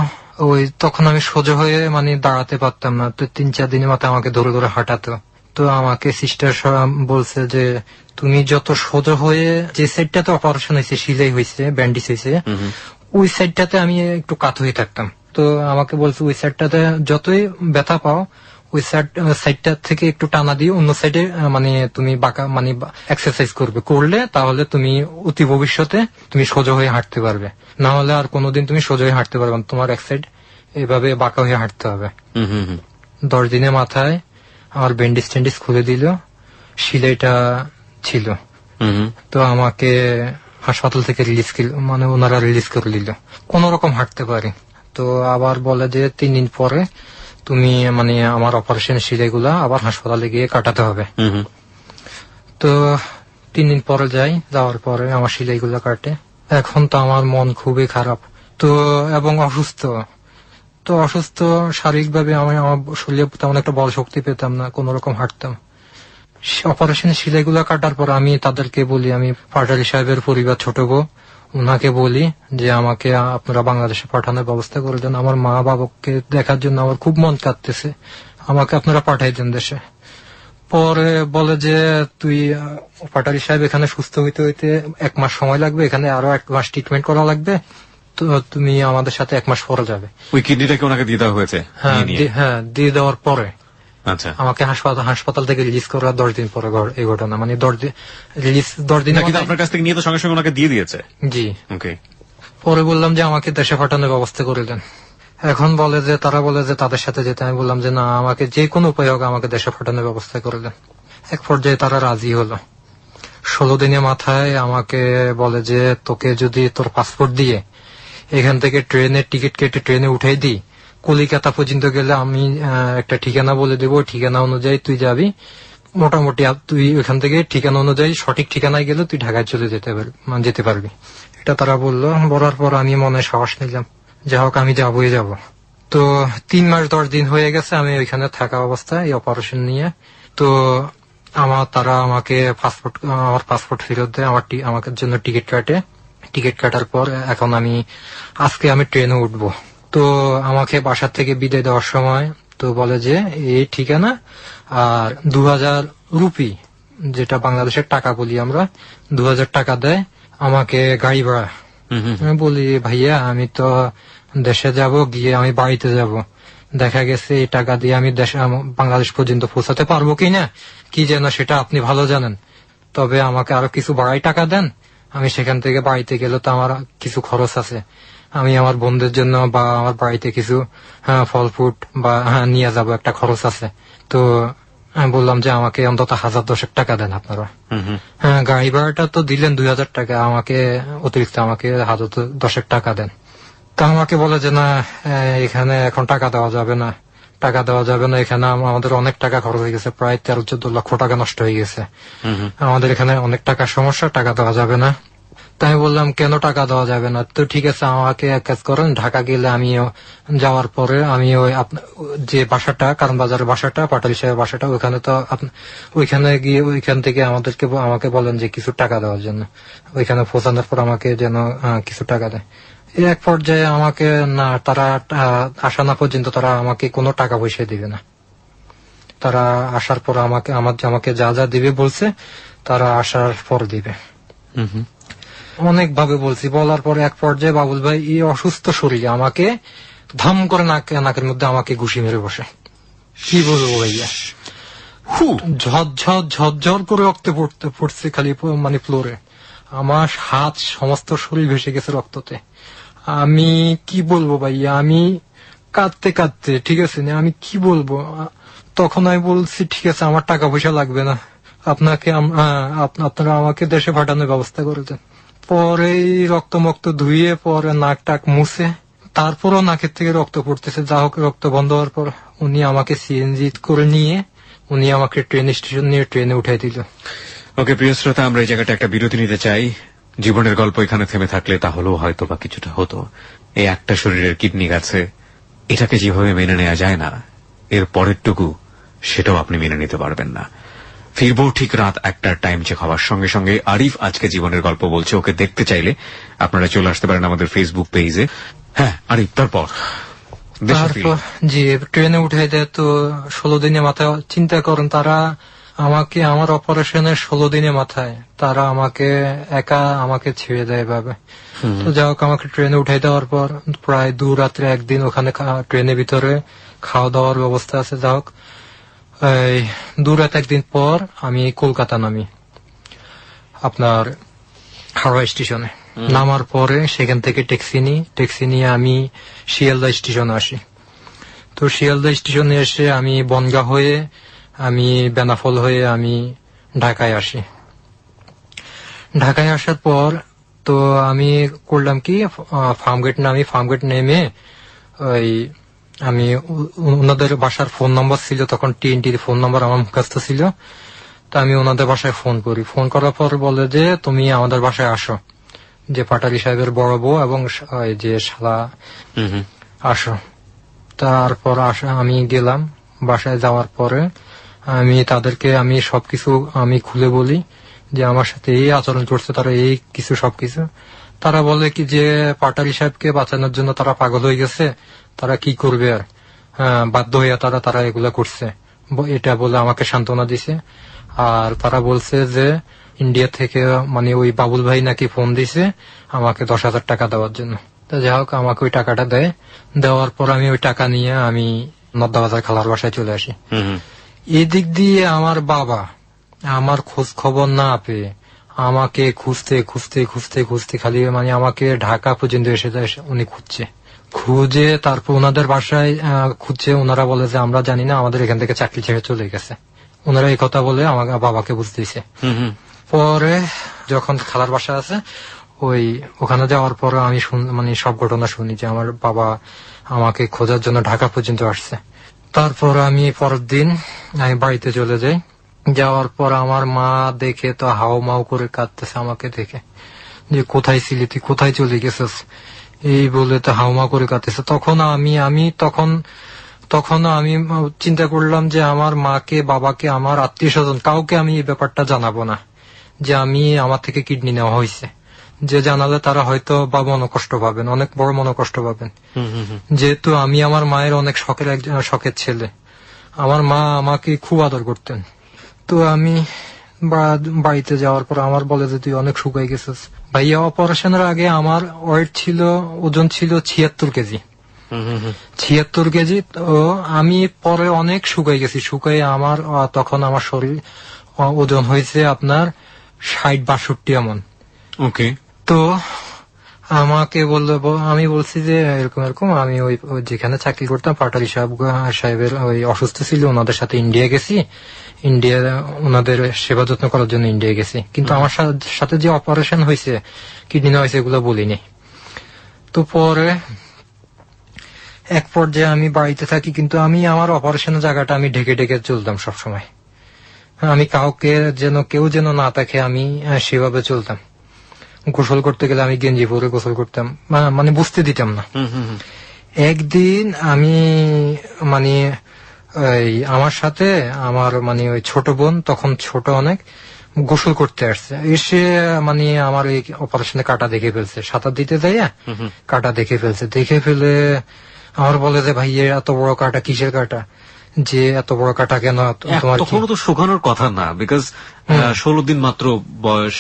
ওই তখন আমি সোজা হয়ে মানে দাঁড়াতে পারতাম না। তো 3-4 দিনের মাথায় আমাকে ধরে ধরে হাঁটাতো। তো আমাকে সিস্টার বলছে যে তুমি যত সোজা হয়ে, যে সাইডটাতে অপারেশন হয়েছে, সিলাই হয়েছে, ব্যান্ডেজ হয়েছে, ওই সাইডটাতে আমি একটু কাত হয়ে থাকতাম। তো আমাকে বলছে ওই সাইডটাতে যতই ব্যথা পাও ওই সাইডটা থেকে একটু টানা দিয়ে অন্য সাইডে মানে তুমি বাঁকা মানে এক্সারসাইজ করলে তাহলে তুমি অতি ভবিষ্যতে তুমি সোজা হয়ে হাঁটতে পারবে, না হলে আর কোনোদিন তুমি সোজা হয়ে হাঁটতে পারবে না, তোমার এক সাইড এভাবে বাঁকা হয়ে হাঁটতে হবে। 10 দিনের মাথায় আমার ব্যান্ডেজ ট্যান্ডেজ খুলে দিল, সিলাইটা ছিল, তো আমাকে হাসপাতাল থেকে মানে ওনারা রিলিজ করে দিল, কোন রকম হাঁটতে পারি। তো আবার বলে যে 3 দিন পরে তুমি মানে আমার অপারেশন সিলাইগুলা আবার হাসপাতালে গিয়ে কাটাতে হবে। তো 3 দিন পরে যাওয়ার পরে আমার সিলাইগুলা কাটে। এখন তো আমার মন খুবই খারাপ, তো এবং অসুস্থ শারীরিক ভাবে আমি আমার শরীরে তেমন একটা বল শক্তি পেতাম না, কোন রকম হাঁটতাম। অপারেশন সিলাইগুলা কাটার পর আমি তাদেরকে বলি, আমি পাটালি সাহেবের পরিবার ছোট বউ, ওনাকে বলি যে আমাকে আপনারা বাংলাদেশে পাঠানোর ব্যবস্থা করে দেন, আমার মা বাবাকে দেখার জন্য আমার খুব মন কাঁদতেছে, আমাকে আপনারা পাঠাই দেন দেশে। পরে বলে যে তুই পাটালি সাহেব এখানে সুস্থ হইতে 1 মাস সময় লাগবে, এখানে আরো 1 মাস ট্রিটমেন্ট করা লাগবে, তো তুমি আমাদের সাথে 1 মাস পরে যাবে। ওই কিডনিটাকে ওনাকে দিয়ে দেওয়া হয়েছে? হ্যাঁ, দিয়ে দেওয়ার পরে আচ্ছা, আমাকে হাসপাতাল থেকে রিলিজ করা 10 দিন পরে এই ঘটনা, মানে 10 দিন আপনার কাছ থেকে নিয়ে তো সঙ্গে সঙ্গে ওনাকে দিয়ে দিয়েছে? জি। ওকে। পরে বললাম যে আমাকে দেশে পাঠানোর ব্যবস্থা করে দেন। এখন তারা বলে যে তাদের সাথে যেতে। আমি বললাম যে না, আমাকে যে কোনো উপায় হোক আমাকে দেশে পাঠানোর ব্যবস্থা করে দেন। এক পর্যায়ে তারা রাজি হলো। 16 দিনের মাথায় আমাকে বলে যে তোকে যদি তোর পাসপোর্ট দিয়ে এখান থেকে ট্রেনের টিকিট কেটে ট্রেনে উঠাই দিই, কলিকাতা পর্যন্ত গেলে আমি একটা ঠিকানা বলে দেবো, ঠিকানা অনুযায়ী তুই যাবি, মোটামুটি তুই ওখান থেকে ঠিকানা অনুযায়ী সঠিক ঠিকানায় গেলে তুই ঢাকায় চলে যেতে পারবি। এটা তারা বললো। বলার পর আমি মনে সাহস নিলাম, যা হোক আমি যাবই যাব। তো 3 মাস 10 দিন হয়ে গেছে আমি ওইখানে থাকা অবস্থায় এই অপারেশন নিয়ে। তো তারা আমাকে আমার পাসপোর্ট ফেরত দেয়, আমাকে জন্য টিকিট কাটে। টিকিট কাটার পর এখন আজকে আমি ট্রেনে উঠবো। তো আমাকে বাসার থেকে বিদায় দেওয়ার সময় তো বলে যে এই ঠিকানা আর 2000 রুপি, যেটা বাংলাদেশের টাকা বলি আমরা, 2000 টাকা দেয় আমাকে গাড়ি ভাড়া। আমি বলি ভাইয়া আমি তো দেশে যাব, গিয়ে আমি বাড়িতে যাব, দেখা গেছে এই টাকা দিয়ে আমি বাংলাদেশ পর্যন্ত পৌঁছাতে পারবো কিনা কি যেন সেটা আপনি ভালো জানেন, তবে আমাকে আরো কিছু বাড়াই টাকা দেন, আমি সেখান থেকে বাড়িতে গেলে তো আমার কিছু খরচ আছে, আমি আমার বন্ধুদের জন্য বা আমার বাড়িতে কিছু ফল ফ্রুট বা নিয়ে যাব, একটা খরচ আছে। তো আমি বললাম যে আমাকে অন্তত 1010 টাকা দেন আপনারা। গাড়ি ভাড়াটা তো দিলেন 2000 টাকা, আমাকে অতিরিক্ত আমাকে 1010 টাকা দেন। তা আমাকে বলে যে না, এখানে এখন টাকা দেওয়া যাবে না, এখানে আমাদের অনেক টাকা খরচ হয়ে গেছে, প্রায় 13-14 লক্ষ টাকা নষ্ট হয়ে গেছে, আমাদের এখানে অনেক টাকার সমস্যা, টাকা দেওয়া যাবে না। তাই আমি বললাম কেন টাকা দেওয়া যাবে না? তো ঠিক আছে, আমাকে এক কাজ করেন, ঢাকা গেলে আমিও যাওয়ার পরে আমি ওই যে বাসাটা, কারণ বাজারের বাসাটা, পাটালি সাহেবের বাসাটা, ওইখানে তো ওইখানে গিয়ে ওইখান থেকে আমাকে বলেন যে কিছু টাকা দেওয়ার জন্য, ওইখানে পৌঁছানোর পর আমাকে যেন কিছু টাকা দেয়। এক পর্যায়ে আমাকে না, তারা আসা না পর্যন্ত তারা আমাকে কোনো টাকা পয়সা দিবে না। তারা আসার পর আমাকে যা যা দিবে বলছে তারা আসার পর দিবে। অনেক ভাবে বলছি, বলার পরে এক পর্যায়ে বাবুল ভাই এই অসুস্থ শরীরে আমাকে ধাম করে নাকের মধ্যে আমাকে ঘুষি মেরে বসে। কি বলবো ভাইয়া, ঝরঝর করে রক্তে পড়ছে খালি মানে ফ্লোরে, আমার হাত সমস্ত শরীর ভেসে গেছে রক্ততে। আমি কি বলবো ভাইয়া, আমি কাঁদতে ঠিক আছে না, আমি কি বলবো। তখন আমি বলছি ঠিক আছে আমার টাকা পয়সা লাগবে না, আপনারা আমাকে দেশে পাঠানোর ব্যবস্থা করে দেন। পরে রক্ত ধুয়ে পরে নাক টাক মুছে, তারপরও নাকের থেকে রক্ত পড়তেছে, যা হোক রক্ত বন্ধ হওয়ার পর উনি আমাকে সিএনজি করে নিয়ে উনি আমাকে ট্রেন স্টেশন নিয়ে ট্রেনে উঠাই দিল। ওকে প্রিয় শ্রোতা, আমরা এই জায়গাটা একটা বিরতি নিতে চাই। জীবনের গল্প এখানে থেমে থাকলে তাহলেও হয়তো বা কিছুটা হতো। এই একটা শরীরের কিডনি গেছে, এটাকে যেভাবে মেনে নেওয়া যায় না, এর পরেরটুকু সেটাও আপনি মেনে নিতে পারবেন না। ফিরবো ঠিক রাত 1টার টাইম চেক হওয়ার সঙ্গে সঙ্গে। আরিফ আজকে জীবনের গল্প বলছে, ওকে দেখতে চাইলে আপনারা চলে আসতে পারেন আমাদের ফেসবুক পেজে। হ্যাঁ আরিফ, তারপর জি ট্রেনে উঠে দেয়। তো 16 দিনের মাথায় চিন্তা করেন, তারা আমাকে আমার অপারেশনের 16 দিনের মাথায় তারা আমাকে একা ছেড়ে দেয় এভাবে। তো যাই হোক, আমাকে ট্রেনে উঠাই দেওয়ার পর প্রায় 2 রাত্রে একদিন ওখানে ট্রেনের ভিতরে খাওয়া দাওয়ার ব্যবস্থা আছে। যাই হোক, 2 রাত একদিন পর আমি কলকাতা নামি, আপনার হাওড়া স্টেশনে। নামার পরে সেখান থেকে ট্যাক্সি নিয়ে আমি শিয়ালদা স্টেশনে আসি। তো শিয়ালদা স্টেশনে এসে আমি বনগা হয়ে, আমি বেনাফল হয়ে আমি ঢাকায় আসি। ঢাকায় আসার পর তো আমি করলাম কি, ফার্মগেট নেমে ওই আমি ওনাদের বাসার ফোন নাম্বার ছিল তখন, TNT ফোন নাম্বার আমার মুখস্থ ছিল। তো আমি ওনাদের বাসায় ফোন করি। ফোন করার পর বলে যে তুমি আমাদের বাসায় আসো, যে পাটালি সাহেবের বড় বউ এবং যে শালা আসো। তারপর আমি গেলাম। বাসায় যাওয়ার পরে আমি তাদেরকে সবকিছু আমি খুলে বলি যে আমার সাথে এই আচরণ করছে তারা, এই কিছু সবকিছু। তারা বলে কি যে পাটালি সাহেবকে বাঁচানোর জন্য তারা পাগল হয়ে গেছে, তারা কি করবে আর, বাধ্য হইয়া তারা এগুলা করছে, এটা বলে আমাকে সান্ত্বনা দিছে। আর তারা বলছে যে ইন্ডিয়া থেকে ওই বাবুল ভাই নাকি ফোন দিছে আমাকে 10,000 টাকা দেওয়ার জন্য। তো যাই হোক, আমাকে ওই টাকাটা দেওয়ার পর আমি ওই টাকা নিয়ে আমি নদ্দাবাজার খালার বাসায় চলে আসি। এদিক দিয়ে আমার বাবা আমার খোঁজ খবর না পেয়ে আমাকে খুঁজতে খালি আমাকে ঢাকা পর্যন্ত এসে উনি খুঁজে তারপর ওনাদের বাসায় খুঁজছে। ওনারা বলে যে আমরা জানি না, আমাদের এখান থেকে চাকরি ছেড়ে চলে গেছে। ওনারা এই কথা বলে আমাকে বাবাকে বুঝতেছে। পরে যখন খালার বাসা আছে ওখানে যাওয়ার পর আমি সব ঘটনা শুনি যে আমার বাবা আমাকে খোঁজার জন্য ঢাকা পর্যন্ত আসছে। তারপর আমি পরের দিন আমি বাড়িতে চলে যাই। যাওয়ার পর আমার মা দেখে তো হাও মাও করে কাঁদতেছে আমাকে দেখে, যে কোথায় ছিলি তুই, কোথায় চলে গেছিস, এই বলে তো হাও মাও করে কাঁদতেছে। তখন আমি চিন্তা করলাম যে আমার মাকে, বাবাকে, আমার আত্মীয় স্বজন কাউকে আমি এই ব্যাপারটা জানাবো না যে আমার থেকে কিডনি নেওয়া হয়েছে। যে জানালে তারা হয়তো বা মনোকষ্ট পাবেন, অনেক বড় মনোকষ্ট পাবেন। যেহেতু আমি আমার মায়ের অনেক শখের ছেলে, আমার মা আমাকে খুব আদর করতেন। তো আমি বাড়িতে যাওয়ার পর আমার বলে যে তুই অনেক শুকাই গেছিস। ভাইয়া অপারেশনের আগে আমার ওজন ছিল 76 কেজি। 76 কেজি। তো আমি পরে অনেক শুকাই গেছি। আমার তখন আমার শরীর ওজন হয়েছে আপনার 60-62 এমন। ওকে। তো আমাকে আমি বলছি যে এরকম আমি ওই যেখানে চাকরি করতাম পাটালি সাহেবের ওই অসুস্থ ছিল, ওনাদের সাথে ইন্ডিয়া গেছি, ইন্ডিয়া ওনাদের সেবা যত্ন করার জন্য ইন্ডিয়া গেছি। কিন্তু আমার সাথে যে অপারেশন হয়েছে, কিডনি হয়েছে, এগুলো বলিনি। তো পরে এক পর্যায়ে আমি বাড়িতে থাকি, কিন্তু আমি আমার অপারেশনের জায়গাটা আমি ঢেকে চলতাম সবসময়। আমি কেউ যেন না দেখে আমি সেভাবে চলতাম। গোসল করতে গেলে আমি গেঞ্জি পরে গোসল করতাম, বুঝতে দিতাম না। একদিন আমি আমার সাথে আমার ওই ছোট বোন, তখন ছোট অনেক, গোসল করতে আসছে। এসে আমার এই অপারেশনে কাটা দেখে ফেলছে, সাঁতার দিতে যাইয়া কাটা দেখে ফেলছে। দেখে ফেলে আমার বলে যে ভাই এত বড় কাটা কিসের কাটা, যে এত বড় কাটা কেন তোমার? তখন তো শুকানোর কথা না, বিকজ 16 দিন মাত্র বয়স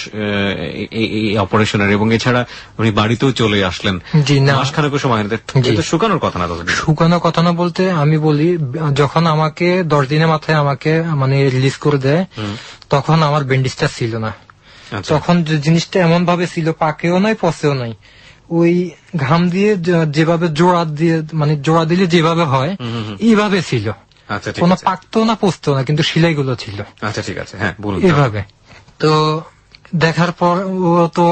এই অপারেশনের, এবং এছাড়া উনি বাড়িতেও চলে আসলেন। জি না, মাসখানেক সময় শুকানোর কথা না। শুকানোর কথা না বলতে আমি বলি, যখন আমাকে 10 দিনের মাথায় আমাকে রিলিজ করে দেয়, তখন আমার ব্যান্ডেজটা ছিল না। তখন জিনিসটা এমন ভাবে ছিল, পাকেও নাই পচেও নাই, ওই ঘাম দিয়ে যেভাবে জোড়া দিলে যেভাবে হয় এইভাবে ছিল। কোনো পাকতো না পচতো না, কিন্তু সেলাইগুলো ছিল। আচ্ছা ঠিক আছে, হ্যাঁ বলুন। এভাবে তো দেখার পর ও তো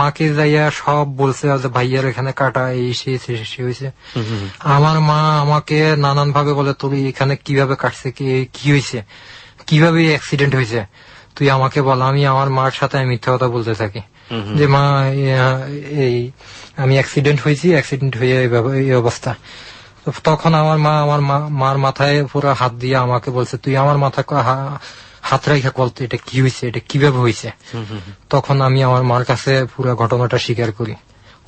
মাকে যাইয়া সব বলছে যে ভাইয়ার এখানে কাটা এই হয়েছে। আমার মা আমাকে নানান ভাবে বলে তোর এখানে কিভাবে কাটছে, কি হয়েছে, কিভাবে অ্যাক্সিডেন্ট হয়েছে, তুই আমাকে বল। আমি আমার মার সাথে মিথ্যা কথা বলতে থাকি যে মা এই আমি অ্যাক্সিডেন্ট হয়ে এই অবস্থা। তখন আমার মার মাথায় পুরো হাত দিয়ে আমাকে বলছে তুই আমার মাথা হাত রাখা বলতো এটা কি হয়েছে, এটা কিভাবে হয়েছে। তখন আমি আমার মার কাছে পুরো ঘটনাটা স্বীকার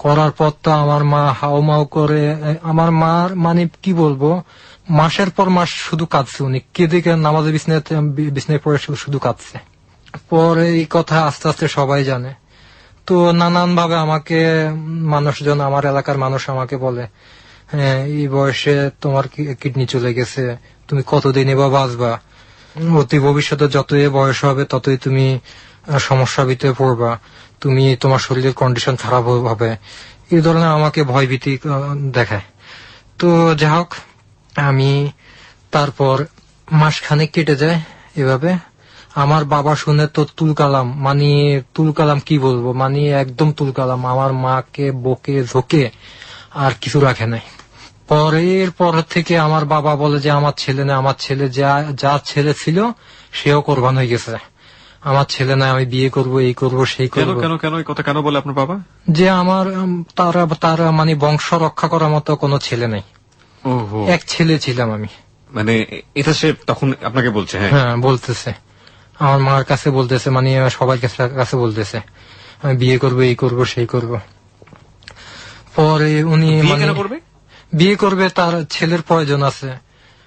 করার পর তো আমার মা হাও মাও করে। আমার মার কি বলবো, মাসের পর মাস শুধু কাঁদছে, উনি কেঁদে নামাজে বিছনায় পড়ে শুধু কাঁদছে। পরে এই কথা আস্তে আস্তে সবাই জানে। তো নানান ভাবে আমাকে মানুষজন, আমার এলাকার মানুষ আমাকে বলে, হ্যাঁ এই বয়সে তোমার কিডনি চলে গেছে, তুমি কতদিন এবার বাঁচবা, অতি ভবিষ্যতে যতই বয়স হবে ততই তুমি সমস্যার ভিতরে পড়বা, তুমি তোমার শরীরের কন্ডিশন খারাপ হবে, এই ধরনের আমাকে ভয়ভীতি দেখায়। তো যাই হোক, আমি তারপর মাসখানেক কেটে যায় এভাবে। আমার বাবা শুনে তো তুলকালাম, মানে তুলকালাম কি বলবো, মানে একদম তুলকালাম। আমার মাকে বকে ঝোঁকে আর কিছু রাখে নাই। পরের পর থেকে আমার বাবা বলে যে আমার ছেলে না, আমার ছেলে যা ছেলে ছিল সেও কোরবান হয়ে গেছে, আমার ছেলে না, আমি বিয়ে করব, এই করব, সেই করব। কেন এই কথা কেন বলে আপনার বাবা? যে আমার তারা মানে বংশ রক্ষা করার মতো কোনো ছেলে নেই, এক ছেলে ছিলাম আমি। মানে এটা সে তখন আপনাকে বলছে? হ্যাঁ বলতেছে, আমার মার কাছে বলতেছে, মানে সবার কাছে বলতেছে আমি বিয়ে করব, এই করব, সেই করব। পরে উনি বিয়ে করবে, তার ছেলের প্রয়োজন আছে,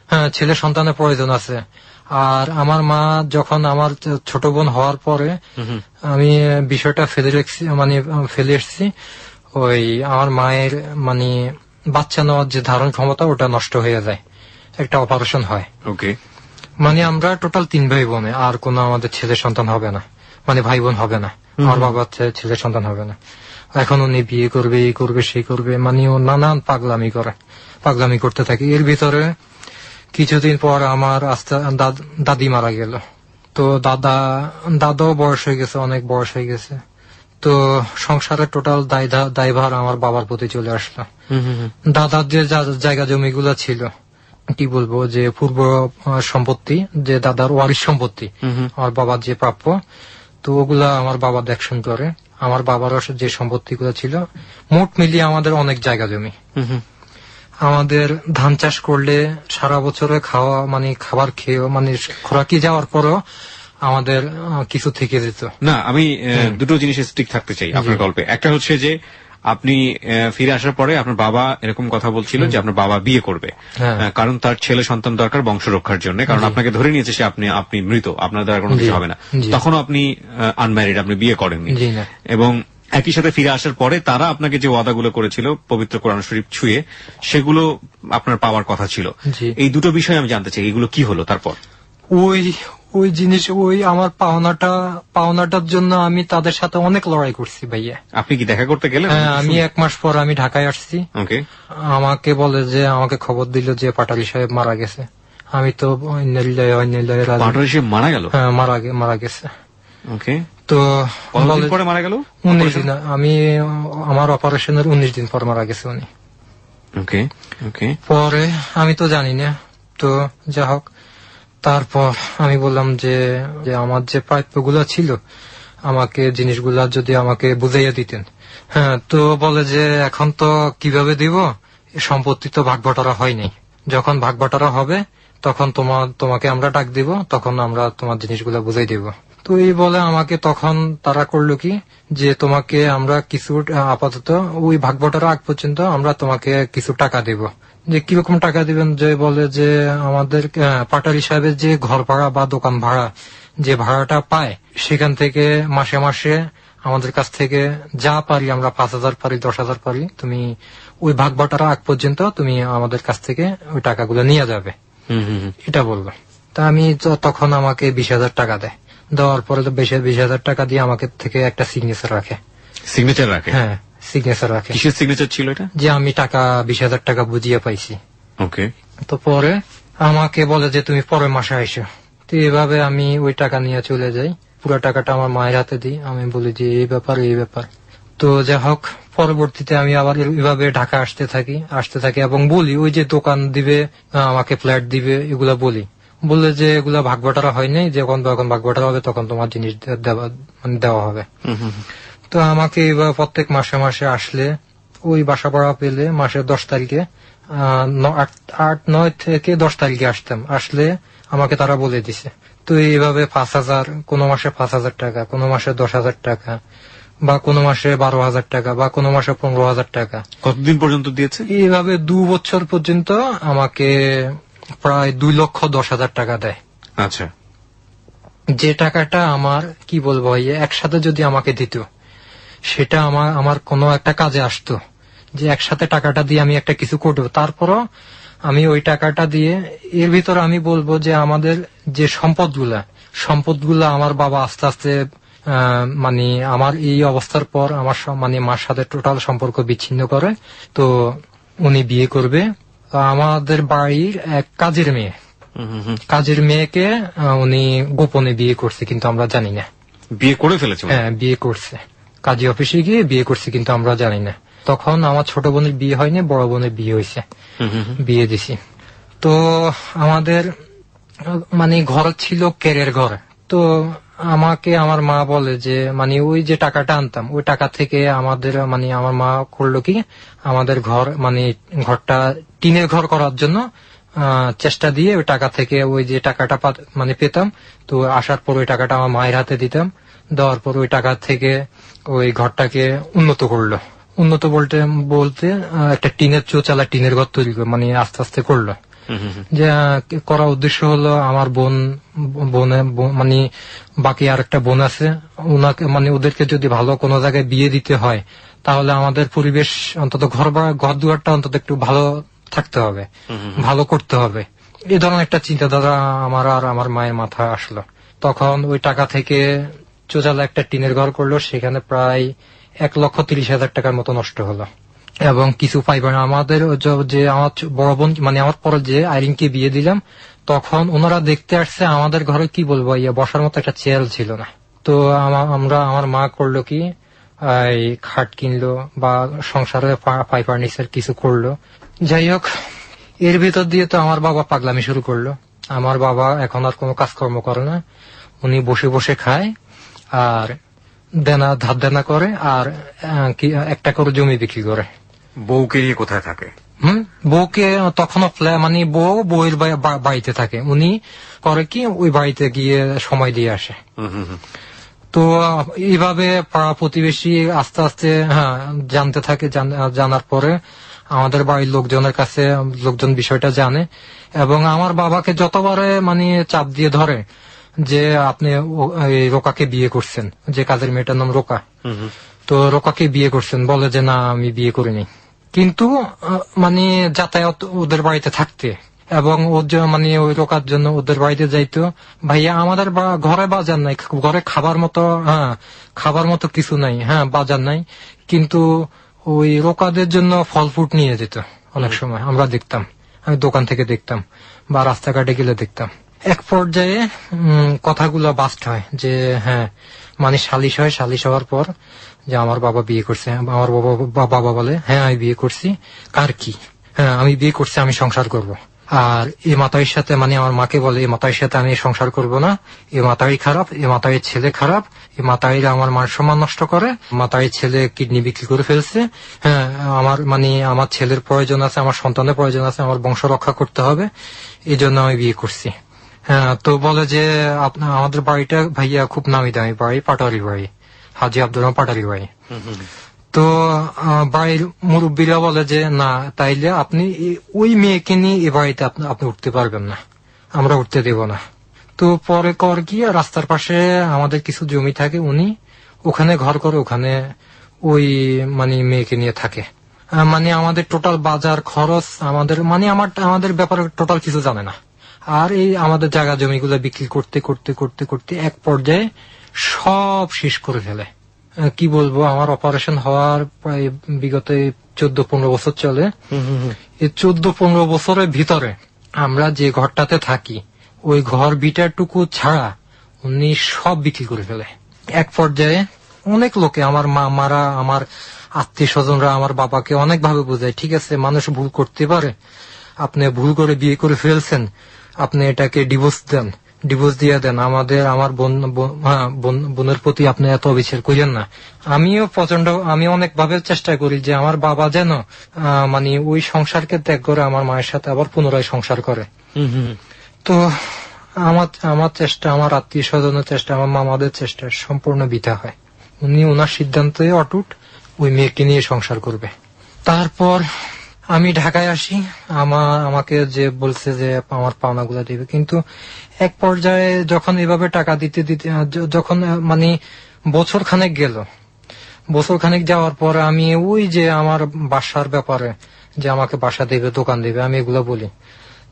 হ্যাঁ ছেলে সন্তানের প্রয়োজন আছে। আর আমার মা যখন আমার ছোট বোন হওয়ার পরে আমি বিষয়টা ফেলে এসেছি, ওই আমার মায়ের মানে বাচ্চা নেওয়ার যে ধারণ ক্ষমতা ওটা নষ্ট হয়ে যায়, একটা অপারেশন হয়। ওকে, মানে আমরা টোটাল 3 ভাই বোনে, আর কোন আমাদের ছেলে সন্তান হবে না, মানে ভাই বোন হবে না, আমার বাবার ছেলে সন্তান হবে না। এখন উনি বিয়ে করবে, এই করবে, সেই করবে, মানে ও নানান পাগলামি করতে থাকে। এর ভিতরে কিছুদিন পর আমার দাদি মারা গেল। তো দাদাও বয়স হয়ে গেছে, অনেক বয়স হয়ে গেছে। তো সংসারের টোটাল দায়ভার আমার বাবার প্রতি চলে আসলো। দাদার যে জায়গা জমিগুলো ছিল, কি বলবো, যে পূর্ব সম্পত্তি, যে দাদার ওয়ারিশ সম্পত্তি, আমার বাবার যে প্রাপ্য, তো ওগুলা আমার বাবা দেখশন করে। আমার বাবারও যে সম্পত্তিগুলো ছিল, মোট মিলিয়ে আমাদের অনেক জায়গা জমি। আমাদের ধান চাষ করলে সারা বছরে খাওয়া, মানে খাবার খেয়েও, মানে খোরাকি যাওয়ার পরও আমাদের কিছু থেকে যেত না। আমি দুটো জিনিস স্টিক থাকতে চাই আপনার গল্পে। একটা হচ্ছে যে আপনি ফিরে আসার পরে আপনার বাবা এরকম কথা বলছিল যে আপনার বাবা বিয়ে করবে, কারণ তার ছেলে সন্তান দরকার বংশ রক্ষার জন্য, কারণ আপনাকে ধরে নিয়েছে সে আপনি মৃত, আপনার দ্বারা কোনো কিছু হবে না। তখনও আপনি আনম্যারিড, আপনি বিয়ে করেননি। এবং একই সাথে ফিরে আসার পরে তারা আপনাকে যে ওয়াদাগুলো করেছিল পবিত্র কোরআন শরীফ ছুঁয়ে, সেগুলো আপনার পাওয়ার কথা ছিল। এই দুটো বিষয় আমি জানতে চাই, এগুলো কি হলো তারপর? ওই জিনিস, ওই আমার পাওনাটার জন্য আমি তাদের সাথে অনেক লড়াই করছি ভাইয়া। আপনি কি দেখা করতে গেলেন? হ্যাঁ, আমি 1 মাস পর আমি ঢাকায় আসছি। আমাকে বলে যে, আমাকে খবর দিল যে পাটালি সাহেব মারা গেছে। আমি তো পাটালি সাহেব মারা গেল? হ্যাঁ, মারা গেছে। তো পরে মারা গেল 19 দিন, আমি আমার অপারেশনের 19 দিন পর মারা গেছে উনি। পরে আমি তো জানি না। তো যা হোক, তারপর আমি বললাম যে আমার যে প্রাপ্যগুলো ছিল, আমাকে জিনিসগুলা যদি আমাকে বুঝাইয়া দিতেন। হ্যাঁ, তো বলে যে এখন তো কিভাবে দিব, সম্পত্তি তো ভাগ বটারা হয়নি, যখন ভাগ বটারা হবে তখন তোমাকে আমরা ডাক দিব, তখন আমরা তোমার জিনিসগুলা বুঝাই দিব। তো এই বলে আমাকে তখন তারা করলো কি, যে তোমাকে আমরা কিছু আপাতত ওই ভাগ বটারা আগ পর্যন্ত আমরা তোমাকে কিছু টাকা দেব। যে কিরকম টাকা দিবেন, যে বলে যে আমাদের পাটালি সাহেবের যে ঘর ভাড়া বা দোকান ভাড়া, যে ভাড়াটা পায়, সেখান থেকে মাসে মাসে আমাদের কাছ থেকে যা পারি আমরা, 5,000 পারি, 10,000 পারি, তুমি ওই ভাগ বটারা আগ পর্যন্ত তুমি আমাদের কাছ থেকে ওই টাকাগুলো নিয়ে যাবে, এটা বলবো। তা আমি তখন আমাকে 20,000 টাকা দেয়। দেওয়ার পরে তো 20,000 টাকা দিয়ে আমাকে থেকে একটা সিগনেচার রাখে। হ্যাঁ, সিগনেচার রাখে। কিসের সিগনেচার ছিল এটা? যে আমি টাকা 20,000 টাকা বুঝিয়ে পাইছি। তো পরে আমাকে বলে যে তুমি পরের মাসে আইসো। তো এভাবে আমি ওই টাকা নিয়ে চলে যাই, পুরো টাকাটা আমার মায়ের হাতে দিই। আমি বলি যে এই ব্যাপার। তো যাই হোক, পরবর্তীতে আমি আবার এভাবে ঢাকা আসতে থাকি এবং বলি, ওই যে দোকান দিবে, আমাকে ফ্ল্যাট দিবে, এগুলা বললে যে এগুলা ভাগ বাটারা হয়নি, যখন ভাগ বাটারা হবে তখন তোমার জিনিস দেওয়া হবে। তো আমাকে এবার প্রত্যেক মাসে মাসে আসলে, ওই বাসা ভাড়া পেলে মাসের 10 তারিখে, 8, 9 থেকে 10 তারিখে আসতাম। আসলে আমাকে তারা বলে দিছে। তো এইভাবে 5,000, কোনো মাসে 5,000 টাকা, কোনো মাসে 10,000 টাকা, বা কোনো মাসে 12,000 টাকা, বা কোনো মাসে 15,000 টাকা। কতদিন পর্যন্ত দিয়েছে? এইভাবে 2 বছর পর্যন্ত আমাকে প্রায় 2,10,000 টাকা দেয়। আচ্ছা, যে টাকাটা আমার কি বলবো ভাইয়া একসাথে যদি আমাকে দিত, সেটা আমার কোনো একটা কাজে আসতো, যে একসাথে টাকাটা দিয়ে আমি একটা কিছু করবো। তারপরও আমি ওই টাকাটা দিয়ে, এর ভিতরে আমি বলবো যে আমাদের যে সম্পদগুলা আমার বাবা আস্তে আস্তে মানে আমার এই অবস্থার পর আমার মানে মার সাথে টোটাল সম্পর্ক বিচ্ছিন্ন করে। তো উনি বিয়ে করবে আমাদের বাড়ির এক কাজের মেয়েকে উনি গোপনে বিয়ে করছে, কিন্তু আমরা জানি না। বিয়ে করে ফেলেছে? হ্যাঁ, বিয়ে করছে, কাজী অফিসে গিয়ে বিয়ে করছে, কিন্তু আমরা জানি না। তখন আমার ছোট বোনের বিয়ে হয়নি, বড় বোনের বিয়ে হয়েছে, বিয়ে দিছি। তো আমাদের মানে ঘর ছিল কেরের ঘর। তো আমাকে আমার মা বলে যে মানে ওই যে টাকাটা আনতাম, ওই টাকা থেকে আমাদের মানে আমার মা করলো কি, আমাদের ঘরটা টিনের ঘর করার জন্য চেষ্টা দিয়ে ওই টাকা থেকে ওই যে টাকাটা মানে পেতাম, তো আসার পর ওই টাকাটা আমার মায়ের হাতে দিতাম। দেওয়ার পর ওই টাকা থেকে ওই ঘরটাকে উন্নত বলতে একটা টিনের চৌচালা টিনের ঘর তৈরি করে মানে আস্তে আস্তে করলো। যে করার উদ্দেশ্য হলো আমার মানে বাকি আর একটা বোন আছে, ওনাকে মানে ওদেরকে যদি ভালো কোনো জায়গায় বিয়ে দিতে হয়, তাহলে আমাদের পরিবেশ অন্তত ঘর দুয়ারটা অন্তত একটু ভালো থাকতে হবে, ভালো করতে হবে। এই ধরনের একটা চিন্তাধারা আমার আর আমার মায়ের মাথায় আসলো। তখন ওই টাকা থেকে চৌচালা একটা টিনের ঘর করলো, সেখানে প্রায় 1,30,000 টাকার মতো নষ্ট হলো। এবং কিছু পাইবার আমাদের যে আমার বড় বোন মানে আমার পরে যে আইরিনকে বিয়ে দিলাম, তখন ওনারা দেখতে আসছে আমাদের ঘরে কি বলবো বসার মতো একটা চেয়ার ছিল না। তো আমার মা করলো কি, এই খাট কিনলো বা সংসারে পাই ফার্নিচার কিছু করলো। যাই হোক, এর ভিতর দিয়ে তো আমার বাবা পাগলামি শুরু করলো। আমার বাবা এখন আর কোনো কাজকর্ম করে না, উনি বসে বসে খায় আর ধার দেনা করে, আর একটা করে জমি বিক্রি করে। বউকে নিয়ে কোথায় থাকে? বউকে তখনও মানে বউয়ের বাড়িতে থাকে। উনি করে কি, ওই বাড়িতে গিয়ে সময় দিয়ে আসে। তো এইভাবে পাড়া প্রতিবেশী আস্তে আস্তে জানতে থাকে। জানার পরে আমাদের বাড়ির লোকজন বিষয়টা জানে, এবং আমার বাবাকে যতবারে মানে চাপ দিয়ে ধরে যে আপনি রোকাকে বিয়ে করছেন, যে কাজের মেয়েটার নাম রোকা, তো রোকাকে বিয়ে করছেন, বলে যে না আমি বিয়ে করিনি। কিন্তু মানে যাতায়াত ওদের বাড়িতে থাকতে, এবং মানে ওই রোকার জন্য ওদের বাড়িতে যাইতো। ভাইয়া আমাদের ঘরে বাজার নাই, ঘরে খাবার মতো কিছু নাই, বাজার নাই, কিন্তু ওই রোকাদের জন্য ফল ফ্রুট নিয়ে যেত অনেক সময়। আমরা দেখতাম, আমি দোকান থেকে দেখতাম বা রাস্তাঘাটে গেলে দেখতাম। এক পর্যায়ে কথাগুলো বাস্ট হয় যে মানে সালিশ হয়। সালিশ হওয়ার পর যে আমার বাবা বিয়ে করছে, আমার বাবা বলে হ্যাঁ আমি বিয়ে করছি। কার কি? আমি বিয়ে করছি, আমি সংসার করব। আর এই মাতাইর সাথে মানে আমার মাকে বলে এই মাতাইর সাথে আমি সংসার করব না, এ মাতাই খারাপ, এ মাতাইয়ের ছেলে খারাপ, এ মাতাইরা আমার মান সম্মান নষ্ট করে, মাতাইয়ের ছেলে কিডনি বিক্রি করে ফেলছে। আমার ছেলের প্রয়োজন আছে, আমার সন্তানের প্রয়োজন আছে, আমার বংশ রক্ষা করতে হবে, এই জন্য আমি বিয়ে করছি। তো বলে যে আমাদের বাড়িটা ভাইয়া খুব নামি দামি বাড়ি, পাটারি বাড়ি, হাজি আব্দুর রহমান পাটারি বাড়ি। তো বাড়ির মুরব্বীরা বলে যে না, তাইলে আপনি ওই মেয়েকে নিয়ে এ বাড়িতে আপনি উঠতে পারবেন না, আমরা উঠতে দেব না। তো পরে গিয়ে রাস্তার পাশে আমাদের কিছু জমি থাকে, উনি ওখানে ঘর করে, ওখানে ওই মানে মেয়েকে নিয়ে থাকে। মানে আমাদের টোটাল বাজার খরচ আমাদের ব্যাপারে টোটাল কিছু জানে না। আর এই আমাদের জায়গা জমিগুলো বিক্রি করতে করতে করতে করতে এক পর্যায়ে সব শেষ করে ফেলে। কি বলবো, আমার অপারেশন হওয়ার প্রায় বিগত 14-15 বছর চলে। এই 14-15 বছরের ভিতরে আমরা যে ঘরটাতে থাকি, ওই ঘর বিটারটুকু ছাড়া উনি সব বিক্রি করে ফেলে। এক পর্যায়ে অনেক লোকে, আমার মারা, আমার আত্মীয় স্বজনরা আমার বাবাকে অনেক ভাবে বোঝায়, ঠিক আছে মানুষ ভুল করতে পারে, আপনি ভুল করে বিয়ে করে ফেলছেন, আপনি এটাকে ডিভোর্স দিয়ে দেন, আমার বোনের প্রতি আপনি এত অবিচার করেন না। আমি অনেক ভাবে চেষ্টা করি যে আমার বাবা যেন মানে ওই সংসারকে ত্যাগ করে আমার মায়ের সাথে আবার পুনরায় সংসার করে। তো আমার চেষ্টা, আমার আত্মীয় স্বজনের চেষ্টা, আমার মামাদের চেষ্টা সম্পূর্ণ বৃথা হয়। উনি ওনার সিদ্ধান্তে অটুট, ওই মেয়েকে নিয়ে সংসার করবে। তারপর আমি ঢাকায় আসি, আমাকে যে বলছে যে আমার পাওনাগুলো দিবে, কিন্তু এক পর্যায়ে যখন এভাবে টাকা দিতে দিতে যখন মানে বছর খানেক গেল, বছর খানেক যাওয়ার পর আমি ওই যে আমার বাসার ব্যাপারে যে আমাকে বাসা দেবে, দোকান দেবে, আমি এগুলো বলি,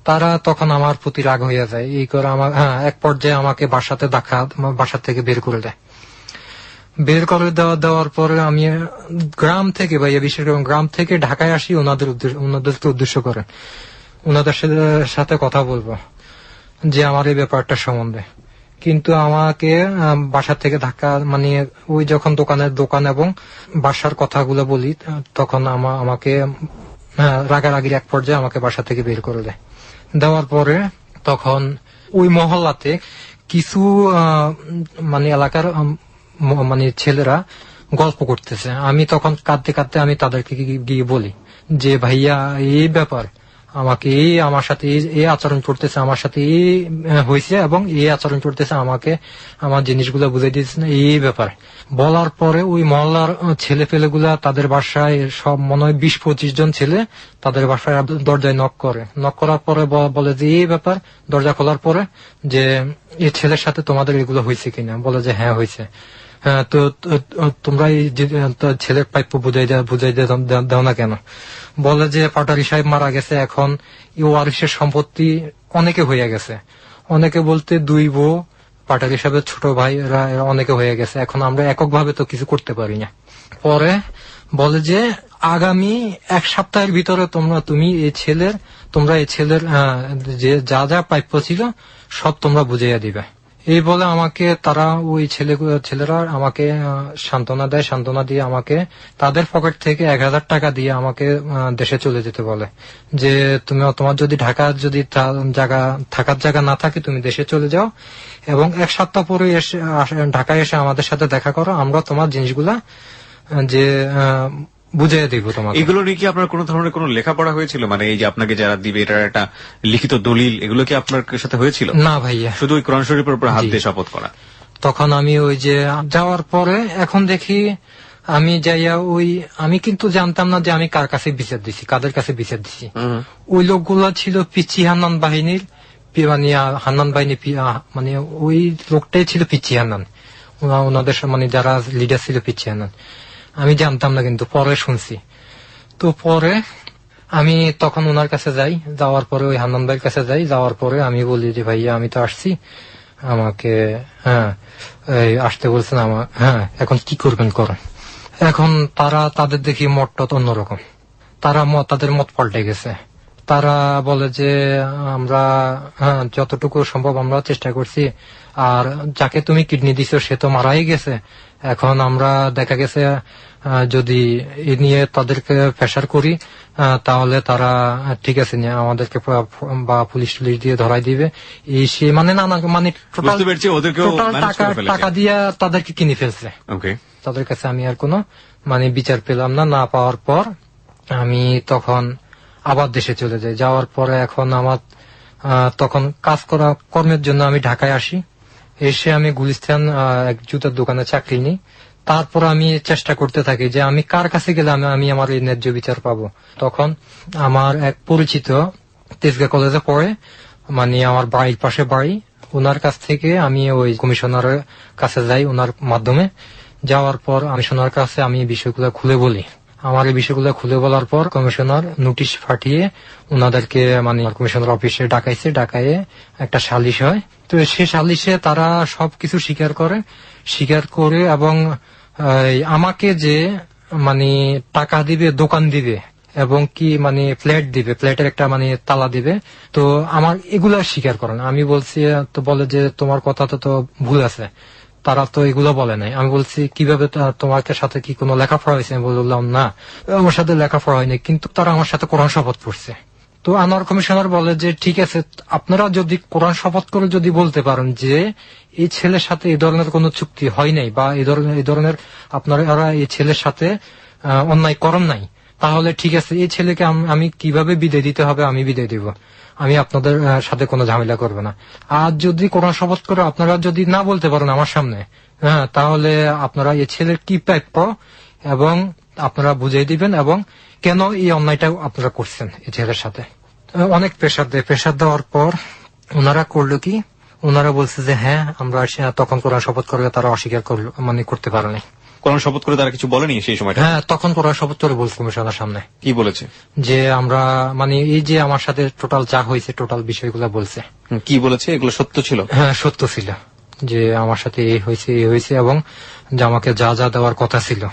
তারা তখন আমার প্রতি রাগ হয়ে যায়। এই করে আমার এক পর্যায়ে আমাকে বাসা থেকে বের করে দেয়। বের করে দেওয়ার পরে আমি গ্রাম থেকে, ভাইয়া বিশেষ করে গ্রাম থেকে ঢাকায় আসি ওনাদেরকে উদ্দেশ্য করে ওনাদের সাথে কথা বলবো যে আমার এই ব্যাপারটা সম্বন্ধে। কিন্তু আমাকে বাসা থেকে ধাক্কা, মানে ওই যখন দোকান এবং বাসার কথাগুলো বলি, তখন আমাকে রাগারাগির এক পর্যায়ে আমাকে বাসা থেকে বের করে দেয়। দেওয়ার পরে তখন ওই মহল্লাতে কিছু মানে এলাকার মানে ছেলেরা গল্প করতেছে। আমি তখন কাঁদতে কাঁদতে আমি তাদেরকে গিয়ে বলি যে ভাইয়া এই ব্যাপার, আমাকে আমার সাথে এই আচরণ করতেছে, আমার সাথে এই হয়েছে এবং এই আচরণ করতেছে, আমাকে আমার জিনিসগুলো বুঝাই দিয়েছে না, এই ব্যাপার। বলার পরে ওই মহল্লার ছেলে পেলেগুলা তাদের বাসায় সব মনে হয় 20-25 জন ছেলে তাদের বাসায় দরজায় নক করার পরে বলে যে এই ব্যাপার। দরজা খোলার পরে যে এই ছেলের সাথে তোমাদের এগুলো হয়েছে কিনা, বলে যে হ্যাঁ হয়েছে। হ্যাঁ, তো তোমরা এই ছেলের প্রাপ্য বুঝাই দাও না কেন? বলে যে পাটারি সাহেব মারা গেছে, এখন এই ওয়ারিশের সম্পত্তি অনেকে হয়ে গেছে, অনেকে বলতে 2 বউ, পাটারি সাহেবের ছোট ভাই, এরা অনেকে হয়ে গেছে, এখন আমরা এককভাবে তো কিছু করতে পারি না। পরে বলে যে আগামী 1 সপ্তাহের ভিতরে তুমি এই ছেলের যে যা যা প্রাপ্য ছিল সব তোমরা বুঝাইয়া দিবে। এই বলে আমাকে তারা ওই ছেলেরা আমাকে সান্ত্বনা দিয়ে আমাকে তাদের পকেট থেকে 1000 টাকা দিয়ে আমাকে দেশে চলে যেতে বলে, যে তোমার যদি থাকার জায়গা না থাকে তুমি দেশে চলে যাও এবং 1 সপ্তাহ পরে ঢাকায় এসে আমাদের সাথে দেখা করো, আমরা তোমার জিনিসগুলা যে বুঝিয়ে দিব তোমাকে। এগুলো নিয়ে কি আপনার কোন ধরনের কোন লেখাপড়া হয়েছিল? মানে এই যে আপনাকে যারা দিবে এটার একটা লিখিত দলিল, এগুলো কি আপনার সাথে হয়েছিল? না ভাইয়া, শুধু ওই কোরআন শরীফের উপর হাত দিয়ে শপথ করা। তখন আমি ওই যে যাওয়ার পরে এখন দেখি আমি যাইয়া আমি কিন্তু জানতাম না যে আমি কার কাছে বিচার দিছি, কাদের কাছে বিচার দিছি। ওই লোকগুলা ছিল পিচ্চি হান্নান বাহিনীর, মানে হান্নান বাহিনী, মানে ওই লোকটাই ছিল পিচ্চি হান্নান, ওনাদের মানে যারা লিডার ছিল পিচ্চি হান্নান। আমি জানতাম না, কিন্তু পরে শুনছি। তো পরে আমি তখন ওনার কাছে যাই, যাওয়ার পরে ওই হান্নান ভাইয়ের কাছে যাওয়ার পরে আমি বলি যে ভাইয়া আমি তো আসছি, আমাকে আসতে বলছেন, এখন কি করবেন করেন। এখন তাদের দেখি মতটা অন্যরকম, তাদের মত পাল্টে গেছে। তারা বলে যে আমরা যতটুকু সম্ভব আমরা চেষ্টা করছি, আর যাকে তুমি কিডনি দিছো সে তো মারাই গেছে, এখন আমরা দেখা গেছে যদি এ নিয়ে তাদেরকে প্রেসার করি তাহলে তারা ঠিক আছে নিয়ে আমাদেরকে বা পুলিশ দিয়ে ধরাই দিবে, এই সে মানে মানে টোটাল টাকা দিয়ে তাদেরকে কিনে ফেলছে। তাদের কাছে আমি আর কোনো মানে বিচার পেলাম না পাওয়ার পর আমি তখন আবার দেশে চলে যাই। যাওয়ার পরে এখন আমার তখন কর্মের জন্য আমি ঢাকায় আসি। এসে আমি গুলিস্তান এক জুতার দোকানে চাকরি নিই। তারপর আমি চেষ্টা করতে থাকি যে আমি কার কাছে গেলে আমি আমার এই ন্যায্য বিচার পাবো। তখন আমার এক পরিচিত তেজগাঁ কলেজে পড়ে, মানে আমার বাড়ির পাশে বাড়ি, ওনার কাছ থেকে আমি ওই কমিশনারের কাছে যাই। ওনার মাধ্যমে যাওয়ার পর কমিশনার কাছে আমি এই বিষয়গুলো খুলে বলি। আমার এই বিষয়গুলো খুলে বলার পর কমিশনার নোটিশ পাঠিয়ে ওনাদেরকে মানে কমিশনার অফিসে ডাকাইয়ে একটা সালিশ হয়। তো সে সালিশে তারা সবকিছু স্বীকার করে এবং আমাকে যে মানে টাকা দিবে, দোকান দিবে এবং কি মানে ফ্ল্যাট দিবে, ফ্ল্যাটের একটা মানে তালা দিবে, তো আমার এগুলা স্বীকার করে না। আমি বলছি, তো বলে যে তোমার কথা তো ভুল আছে, তারা তো এগুলো বলে নাই। আমি বলছি কিভাবে, তোমার সাথে কি কোনো লেখাপড়া হয়েছে? আমি বললাম না, আমার সাথে লেখাপড়া হয়নি, কিন্তু তারা আমার সাথে কোরআন শপথ পড়ছে। তো আনোয়ার কমিশনার বলে যে ঠিক আছে, আপনারা যদি কোরআন শপথ করে যদি বলতে পারেন যে এই ছেলের সাথে এই ধরনের কোনো চুক্তি হয় নাই বা এই ধরনের আপনারা এই ছেলের সাথে অন্যায় করেন নাই, তাহলে ঠিক আছে, এই ছেলেকে আমি কিভাবে বিদায় দিতে হবে আমি বিদায় দিব, আমি আপনাদের সাথে কোনো ঝামেলা করবো না। আর যদি কোরআন শপথ করে আপনারা যদি না বলতে পারেন আমার সামনে, তাহলে আপনারা এই ছেলের কি প্রাপ্য এবং আপনারা বুঝিয়ে দিবেন এবং কেন এই অন্যায়টা আপনারা করছেন এই ছেলের সাথে। অনেক প্রেশার দেওয়ার পর ওনারা করলো কি, ওনারা বলছে যে হ্যাঁ আমরা তখন কোরআন শপথ করলে তারা অস্বীকার করলো, মানে করতে পারেনি। কোরআন শপথ করে তারা কিছু বলেনি সেই সময়টা? হ্যাঁ, তখন কোরআন শপথ করে বলছে কমিশনের সামনে। কি বলেছে? যে আমরা মানে এই যে আমার সাথে টোটাল যা হয়েছে টোটাল বিষয়গুলো বলছে। কি বলেছে? এগুলো সত্য ছিল? হ্যাঁ, সত্য ছিল যে আমার সাথে এই হয়েছে এবং যে আমাকে যা যা দেওয়ার কথা ছিল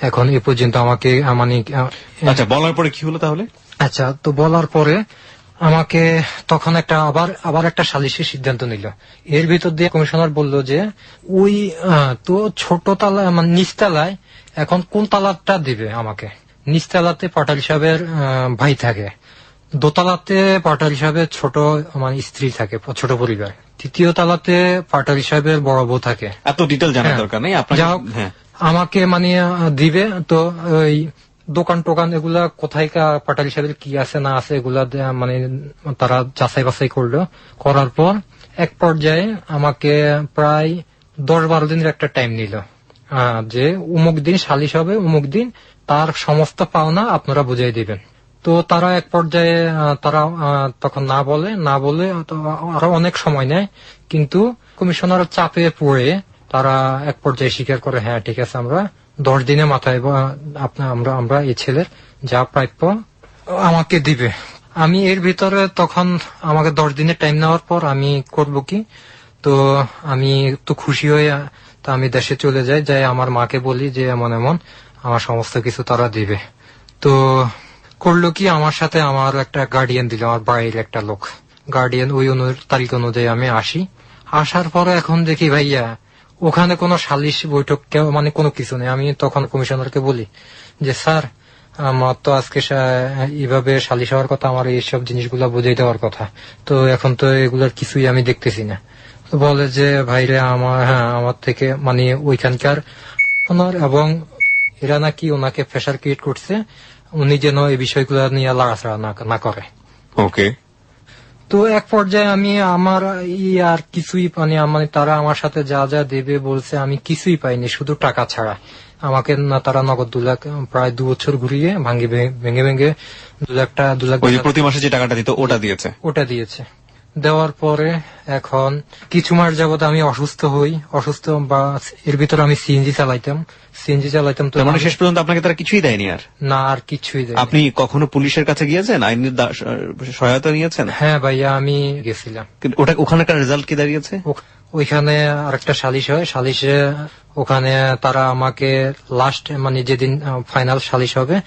এখন এ পর্যন্ত আমাকে মানে। আচ্ছা, বলার পরে কি হলো তাহলে? আচ্ছা, তো বলার পরে আমাকে তখন আবার একটা সালিশি সিদ্ধান্ত নিল। এর ভিতর দিয়ে কমিশনার বলল যে ওই তো ছোট তালা মানে নিচতলায় এখন কোন তালাটা দিবে আমাকে। নিচতলাতে পাটালি সাহেবের ভাই থাকে, দোতলাতে পাটালি সাহেবের ছোট মানে স্ত্রী থাকে, ছোট পরিবার, তৃতীয় তালাতে পাটালি সাহেবের বড় বউ থাকে। এত ডিটেল জানার দরকার নেই আপনার। আমাকে মানে দিবে তো ওই দোকান টোকান এগুলা কোথায় পাটালি সাহেবের কি আছে না আছে এগুলা মানে তারা যাচাই বাছাই করলো। করার পর এক পর্যায়ে আমাকে প্রায় 10-12 দিনের একটা টাইম নিল যে অমুক দিন সালিশ হবে, অমুক দিন তার সমস্ত পাওনা আপনারা বুঝাই দিবেন। তো তারা এক পর্যায়ে তারা তখন না বলে আরো অনেক সময় নেয়, কিন্তু কমিশনার চাপে পড়ে তারা এক পর্যায়ে স্বীকার করে হ্যাঁ ঠিক আছে আমরা 10 দিনের মাথায় আমরা এই ছেলের যা প্রাপ্য আমাকে দিবে। আমি এর ভিতরে তখন আমাকে 10 দিনের টাইম নেওয়ার পর আমি করব কি, তো আমি একটু খুশি হয়ে তা আমি দেশে চলে যাই আমার মাকে বলি যে এমন আমার সমস্ত কিছু তারা দিবে। তো করলো কি, আমার সাথে আমার একটা গার্ডিয়ান দিল, আমার বাড়ির একটা লোক গার্ডিয়ান। ওই তারিখ অনুযায়ী আমি আসার পরে এখন দেখি ভাইয়া ওখানে কোনো সালিশ বৈঠক মানে কোনো কিছু নেই। আমি তখন কমিশনারকে বলি যে স্যার আমার তো আজকে এইভাবে সালিশ হওয়ার কথা, আমার এইসব জিনিসগুলা বুঝাই দেওয়ার কথা, তো এখন তো এগুলোর কিছুই আমি দেখতেছি না। বলে যে ভাইরে আমার থেকে মানে ওইখানকার এবং এরা নাকি ওনাকে প্রেশার ক্রিয়েট করছে উনি যেন এই বিষয়গুলো নিয়ে লড়াছড়া না করে। ওকে। তো এক পর্যায়ে আমি আমার আর কিছুই মানে তারা আমার সাথে যা যা দেবে বলছে আমি কিছুই পাইনি, শুধু টাকা ছাড়া। আমাকে না তারা নগদ 2 লাখ প্রায় 2 বছর ঘুরিয়ে ভেঙে 2 লাখ প্রতি মাসে যে টাকাটা দিত ওটা দিয়েছে। দেওয়ার পরে এখন কিছু মাস যাবত আমি অসুস্থ বা এর ভিতরে আমি সিএনজি চালাইতাম তো মানে শেষ পর্যন্ত আপনাকে তারা কিছুই দেয়নি? আর কিছুই দেয়নি। আপনি কখনো পুলিশের কাছে গিয়েছেন, আইনের সহায়তা নিয়েছেন? হ্যাঁ ভাইয়া, আমি গেছিলাম। ওখানকার রেজাল্ট কি দাঁড়িয়েছে? ওইখানে আরেকটা সালিশ হয়, সালিশে ওখানে তারা আমাকে লাস্ট মানে যেদিন ফাইনাল সালিশ হবে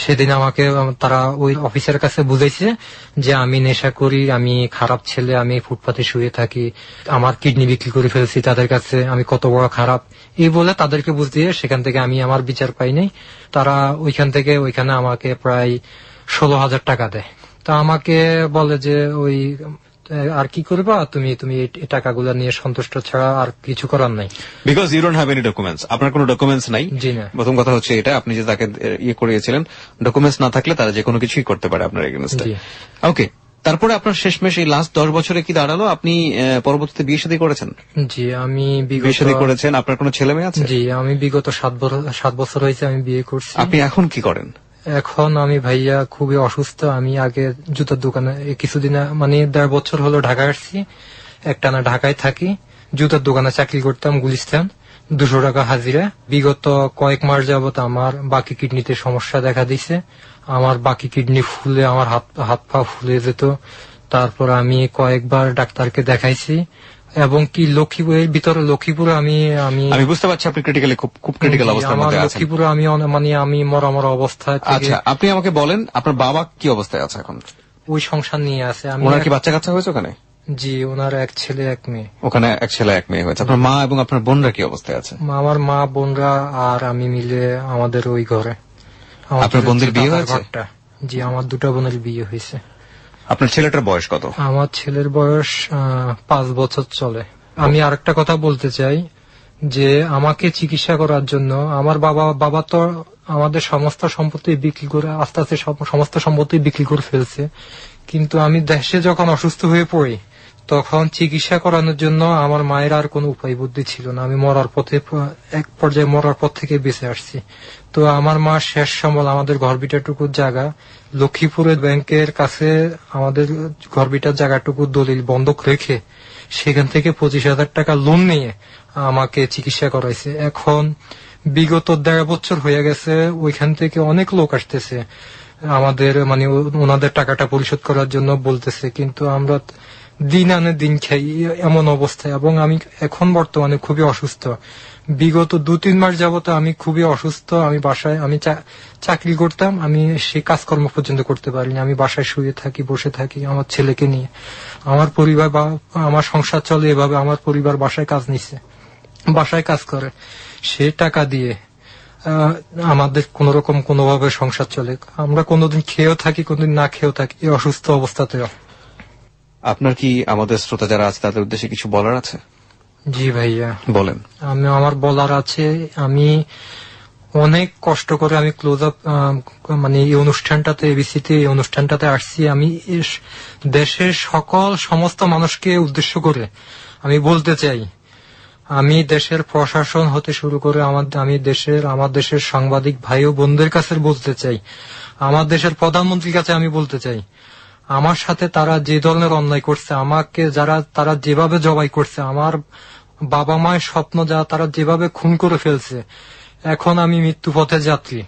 সেদিন আমাকে তারা ওই অফিসের কাছে বুঝাইছে যে আমি নেশা করি, আমি খারাপ ছেলে, আমি ফুটপাতে শুয়ে থাকি, আমার কিডনি বিক্রি করে ফেলছি তাদের কাছে, আমি কত বড় খারাপ এই বলে তাদেরকে বুঝিয়ে সেখান থেকে আমি আমার বিচার পাইনি। তারা ওইখানে আমাকে প্রায় 16,000 টাকা দেয়। তা আমাকে বলে যে ওই আর কি করবা তুমি এই টাকাগুলো নিয়ে সন্তুষ্ট ছাড়া আর কিছু করার নাই। Because you don't have any documents. আপনার কোনো ডকুমেন্টস নাই। জি না। প্রথম কথা হচ্ছে এটা, আপনি যে তাকে করিয়েছিলেন, ডকুমেন্টস না থাকলে তারা যে কোনো কিছুই করতে পারে আপনার এগেইনস্টে। ওকে। তারপরে আপনার শেষমেশ এই লাস্ট 10 বছরে কি দাঁড়ালো? আপনি পরবর্তীতে বিয়ে শাদী করেছেন? জি, আমি বিয়ে শাদী করেছেন। আপনার কোনো ছেলে মেয়ে আছে? জি, আমি বিগত 7 বছর হয়েছে আমি বিয়ে করছি। আপনি এখন কি করেন? এখন আমি ভাইয়া খুবই অসুস্থ। আমি আগে জুতার দোকানে কিছুদিন মানে 1.5 বছর হলো ঢাকায় আসছি, একটানা ঢাকায় থাকি, জুতার দোকানে চাকরি করতাম গুলিস্তান, 200 টাকা হাজিরা। বিগত কয়েক মাস যাবত আমার বাকি কিডনিতে সমস্যা দেখা দিছে, আমার বাকি কিডনি ফুলে আমার হাত পা ফুলে যেত। তারপর আমি কয়েকবার ডাক্তারকে দেখাইছি এবং কি লক্ষ্মীপুরের ভিতরে লক্ষ্মীপুরে আমি বুঝতে পারছি আপনি ক্রিটিক্যালি খুব ক্রিটিক্যাল অবস্থার মধ্যে আছেন। লক্ষ্মীপুরে আমি মরা অবস্থায়। আচ্ছা, আপনি আমাকে বলেন আপনার বাবা কি অবস্থায় আছে এখন? ওই সংসার নিয়ে আছে। ওনার কি বাচ্চা কাচ্চা হয়েছে ওখানে? জি, ওনার 1 ছেলে 1 মেয়ে। ওখানে 1 ছেলে 1 মেয়ে হয়েছে। আপনার মা এবং আপনার বোনরা কি অবস্থায় আছে? আমার মা বোনরা আর আমি মিলে আমাদের ওই ঘরে। আপনার বোনদের বিয়ে হয়েছে? জি, আমার 2টা বোনের বিয়ে হয়েছে। আপনার ছেলেটার বয়স কত? আমার ছেলের বয়স 5 বছর চলে। আমি আরেকটা কথা বলতে চাই যে আমাকে চিকিৎসা করার জন্য আমার বাবা তো আমাদের সমস্ত সম্পত্তি বিক্রি করে আস্তে আস্তে সমস্ত সম্পত্তি বিক্রি করে ফেলছে, কিন্তু আমি দেশে যখন অসুস্থ হয়ে পড়ি তখন চিকিৎসা করানোর জন্য আমার মায়ের আর কোনো উপায় বুদ্ধি ছিল না। আমি মরার পথে, এক পর্যায়ে মরার পথ থেকে বেঁচে আসছি। তো আমার মা শেষ সম্বল আমাদের ঘরবিটাটুকু জায়গা লক্ষ্মীপুরের ব্যাংকের কাছে আমাদের ঘরবিটার জায়গাটুকু দলিল বন্ধক রেখে সেখান থেকে 25,000 টাকা লোন নিয়ে আমাকে চিকিৎসা করাইছে। এখন বিগত 1.5 বছর হয়ে গেছে, ওইখান থেকে অনেক লোক আসতেছে আমাদের মানে ওনাদের টাকাটা পরিশোধ করার জন্য বলতেছে, কিন্তু আমরা দিন আনে দিন খাই এমন অবস্থায়। এবং আমি এখন বর্তমানে খুবই অসুস্থ। বিগত 2-3 মাস যাবত আমি খুবই অসুস্থ। আমি বাসায়, আমি চাকরি করতাম, আমি সেই কাজকর্ম পর্যন্ত করতে পারিনি। আমি বাসায় শুয়ে থাকি, বসে থাকি আমার ছেলেকে নিয়ে। আমার পরিবার বা আমার সংসার চলে এভাবে। আমার পরিবার বাসায় কাজ নিচ্ছে, বাসায় কাজ করে, সে টাকা দিয়ে আমাদের কোন রকম কোনোভাবে সংসার চলে। আমরা কোনোদিন খেয়েও থাকি, কোনোদিন না খেয়েও থাকি এই অসুস্থ অবস্থাতেও। আপনার কি আমাদের শ্রোতা যারা আছে তাদের উদ্দেশ্যে কিছু বলার আছে? জি ভাইয়া বলেন। আমার বলার আছে, আমি অনেক কষ্ট করে আমি ক্লোজ আপ মানে এই অনুষ্ঠানটাতে, এবিসিতে এই অনুষ্ঠানটাতে আসছি। আমি দেশের সমস্ত মানুষকে উদ্দেশ্য করে আমি বলতে চাই, আমি দেশের প্রশাসন হতে শুরু করে আমার দেশের সাংবাদিক ভাই ও বোনদের কাছে বলতে চাই, আমার দেশের প্রধানমন্ত্রীর কাছে আমি বলতে চাই, আমার সাথে তারা যে ধরনের অন্যায় করছে, আমাকে তারা যেভাবে জবাই করছে, আমার বাবা মায়ের স্বপ্ন তারা যেভাবে খুন করে ফেলছে, এখন আমি মৃত্যু পথে যাত্রী।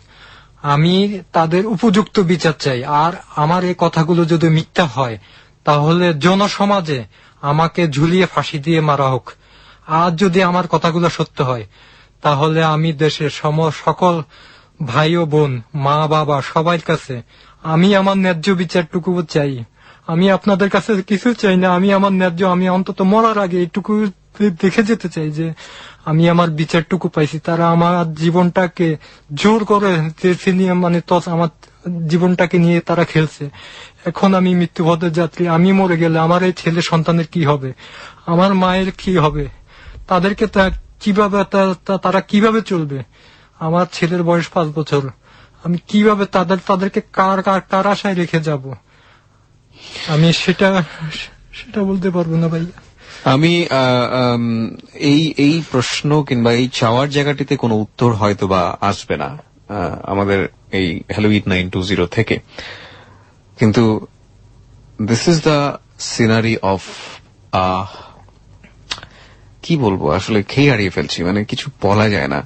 আমি তাদের উপযুক্ত বিচার চাই। আর আমার এই কথাগুলো যদি মিথ্যা হয় তাহলে জনসমাজে আমাকে ঝুলিয়ে ফাঁসি দিয়ে মারা হোক। আর যদি আমার কথাগুলো সত্য হয় তাহলে আমি দেশের সকল ভাই ও বোন, মা বাবা সবার কাছে আমি আমার ন্যায্য বিচারটুকু চাই। আমি আপনাদের কাছে কিছু চাই না, আমি আমার ন্যায্য, আমি অন্তত মরার আগে এইটুকু দেখে যেতে চাই যে আমি আমার বিচারটুকু পাইছি। তারা আমার জীবনটাকে জোর করে মানে আমার জীবনটাকে নিয়ে তারা খেলছে। এখন আমি মৃত্যুপথের যাত্রী। আমি মরে গেলে আমার এই ছেলে সন্তানের কি হবে, আমার মায়ের কি হবে, তাদেরকে কিভাবে তারা কিভাবে চলবে? আমার ছেলের বয়স 5 বছর, আমি কিভাবে তাদেরকে কার আশায় রেখে যাব? আমি সেটা বলতে পারবো না ভাই। আমি এই প্রশ্ন কিংবা এই চাওয়ার জায়গাটিতে কোনো উত্তর হয়তো বা আসবে না আমাদের এই হ্যালো ইট 920 থেকে, কিন্তু this is the scenery of কি বলবো, আসলে খেয়ে হারিয়ে ফেলছি, মানে কিছু বলা যায় না।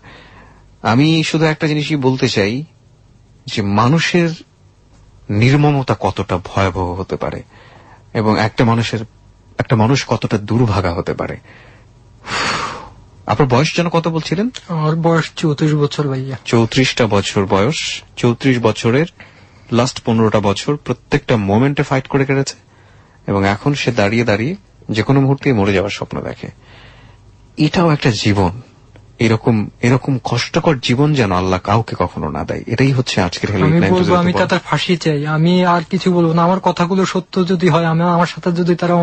আমি শুধু একটা জিনিসই বলতে চাই যে মানুষের নির্মমতা কতটা ভয়াবহ হতে পারে এবং একটা মানুষ কতটা দুর্ভাগা হতে পারে। আপনার বয়স যেন কত বলছিলেন? আমার বয়স 34 বছর ভাইয়া। 34টা বছর বয়স। 34 বছরের লাস্ট 15টা বছর প্রত্যেকটা মোমেন্টে ফাইট করে কেটেছে এবং এখন সে দাঁড়িয়ে দাঁড়িয়ে যে কোনো মুহূর্তে মরে যাওয়ার স্বপ্ন দেখে। এটাও একটা জীবন। এরকম কষ্টকর জীবন যেন আল্লাহ কাউকে কখনো না দেয়। এটাই হচ্ছে আজকের হেলো ইট 920। আমি তাদের ফাঁসি চাই, আমি আর কিছু বলবো না। আমার কথাগুলো সত্য যদি হয়, আমার সাথে যদি তারা,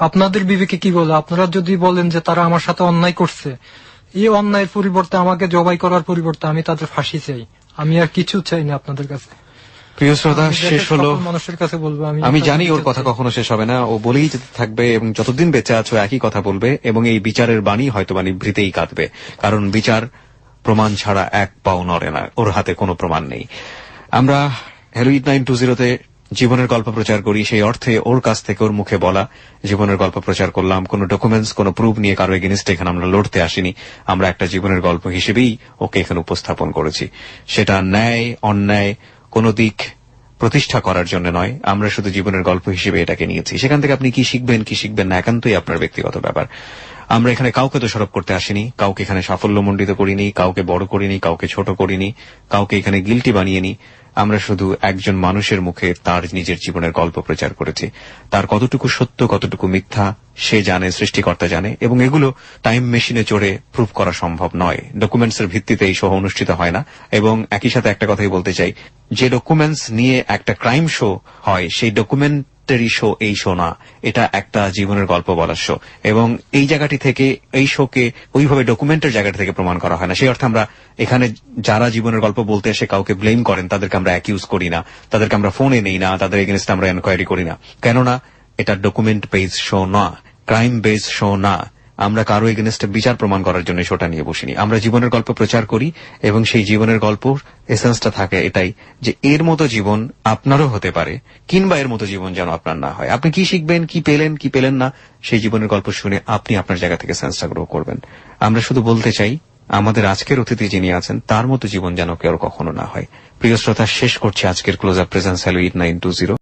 আপনাদের বিবেকে কি বলে, আপনারা যদি বলেন যে তারা আমার সাথে অন্যায় করছে, এই অন্যায়ের পরিবর্তে আমাকে জবাই করার পরিবর্তে আমি তাদের ফাঁসি চাই। আমি আর কিছু চাই না আপনাদের কাছে। প্রিয় শ্রোতা, শেষ হলো। মানুষের কাছে বলবো, আমি জানি ওর কথা কখনো শেষ হবে না, ও বলেই যেতে থাকবে এবং যতদিন বেঁচে আছো একই কথা বলবে এবং এই বিচারের বাণী হয়তো নিভৃতেই কাঁদবে, কারণ বিচার প্রমাণ ছাড়া এক পাও নড়ে না, ওর হাতে কোনো প্রমাণ নেই। আমরা হ্যালো ইট 920-তে জীবনের গল্প প্রচার করি, সেই অর্থে ওর কাছ থেকে ওর মুখে বলা জীবনের গল্প প্রচার করলাম। কোনো ডকুমেন্টস, কোনো প্রুফ নিয়ে কারো এগেইনস্টে এখানে আমরা লড়তে আসিনি। আমরা একটা জীবনের গল্প হিসেবেই ওকে এখানে উপস্থাপন করেছি। সেটা ন্যায় অন্যায় কোনো দিক প্রতিষ্ঠা করার জন্য নয়, আমরা শুধু জীবনের গল্প হিসেবে এটাকে নিয়েছি। সেখান থেকে আপনি কি শিখবেন না একান্তই আপনার ব্যক্তিগত ব্যাপার। আমরা এখানে কাউকে দোষারোপ করতে আসিনি, কাউকে এখানে সাফল্যমণ্ডিত করিনি, কাউকে বড় করিনি, কাউকে ছোট করিনি, কাউকে এখানে গিল্টি বানিয়েনি। আমরা শুধু একজন মানুষের মুখে তার নিজের জীবনের গল্প প্রচার করেছি। তার কতটুকু সত্য কতটুকু মিথ্যা সে জানে, সৃষ্টিকর্তা জানে, এবং এগুলো টাইম মেশিনে চড়ে প্রুফ করা সম্ভব নয়। ডকুমেন্টসের ভিত্তিতে এই শো অনুষ্ঠিত হয় না। এবং একই সাথে একটা কথাই বলতে চাই, যে ডকুমেন্টস নিয়ে একটা ক্রাইম শো হয় সেই ডকুমেন্টারি শো এই শো না, এটা একটা জীবনের গল্প বলার শো। এবং এই জায়গাটি থেকে এই শোকে ওইভাবে ডকুমেন্টের জায়গাটি থেকে প্রমাণ করা হয় না। সেই অর্থে আমরা এখানে যারা জীবনের গল্প বলতে এসে কাউকে ব্লেম করেন তাদেরকে আমরা অ্যাকিউজ করি না, তাদেরকে আমরা ফোনে নেই না, তাদের এগেইনস্টে আমরা এনকোয়ারি করি না। কেননা এটা ডকুমেন্ট বেস শো না, ক্রাইম বেস শো না। আমরা কারো এগেনস্টে বিচার প্রমাণ করার জন্য শোটা নিয়ে বসিনি। আমরা জীবনের গল্প প্রচার করি এবং সেই জীবনের গল্প এসেন্সটা থাকে এটাই যে এর মতো জীবন আপনারও হতে পারে, কিংবা এর মতো জীবন যেন আপনার না হয়। আপনি কি শিখবেন, কি পেলেন, কি পেলেন না, সেই জীবনের গল্প শুনে আপনি আপনার জায়গা থেকে সেন্সটা গ্রো করবেন। আমরা শুধু বলতে চাই আমাদের আজকের অতিথি যিনি আছেন তার মতো জীবন যেন কেউ কখনো না হয়। প্রিয় শ্রোতা, শেষ করছি আজকের ক্লোজ আপ প্রেজেন্স হ্যালো 8920।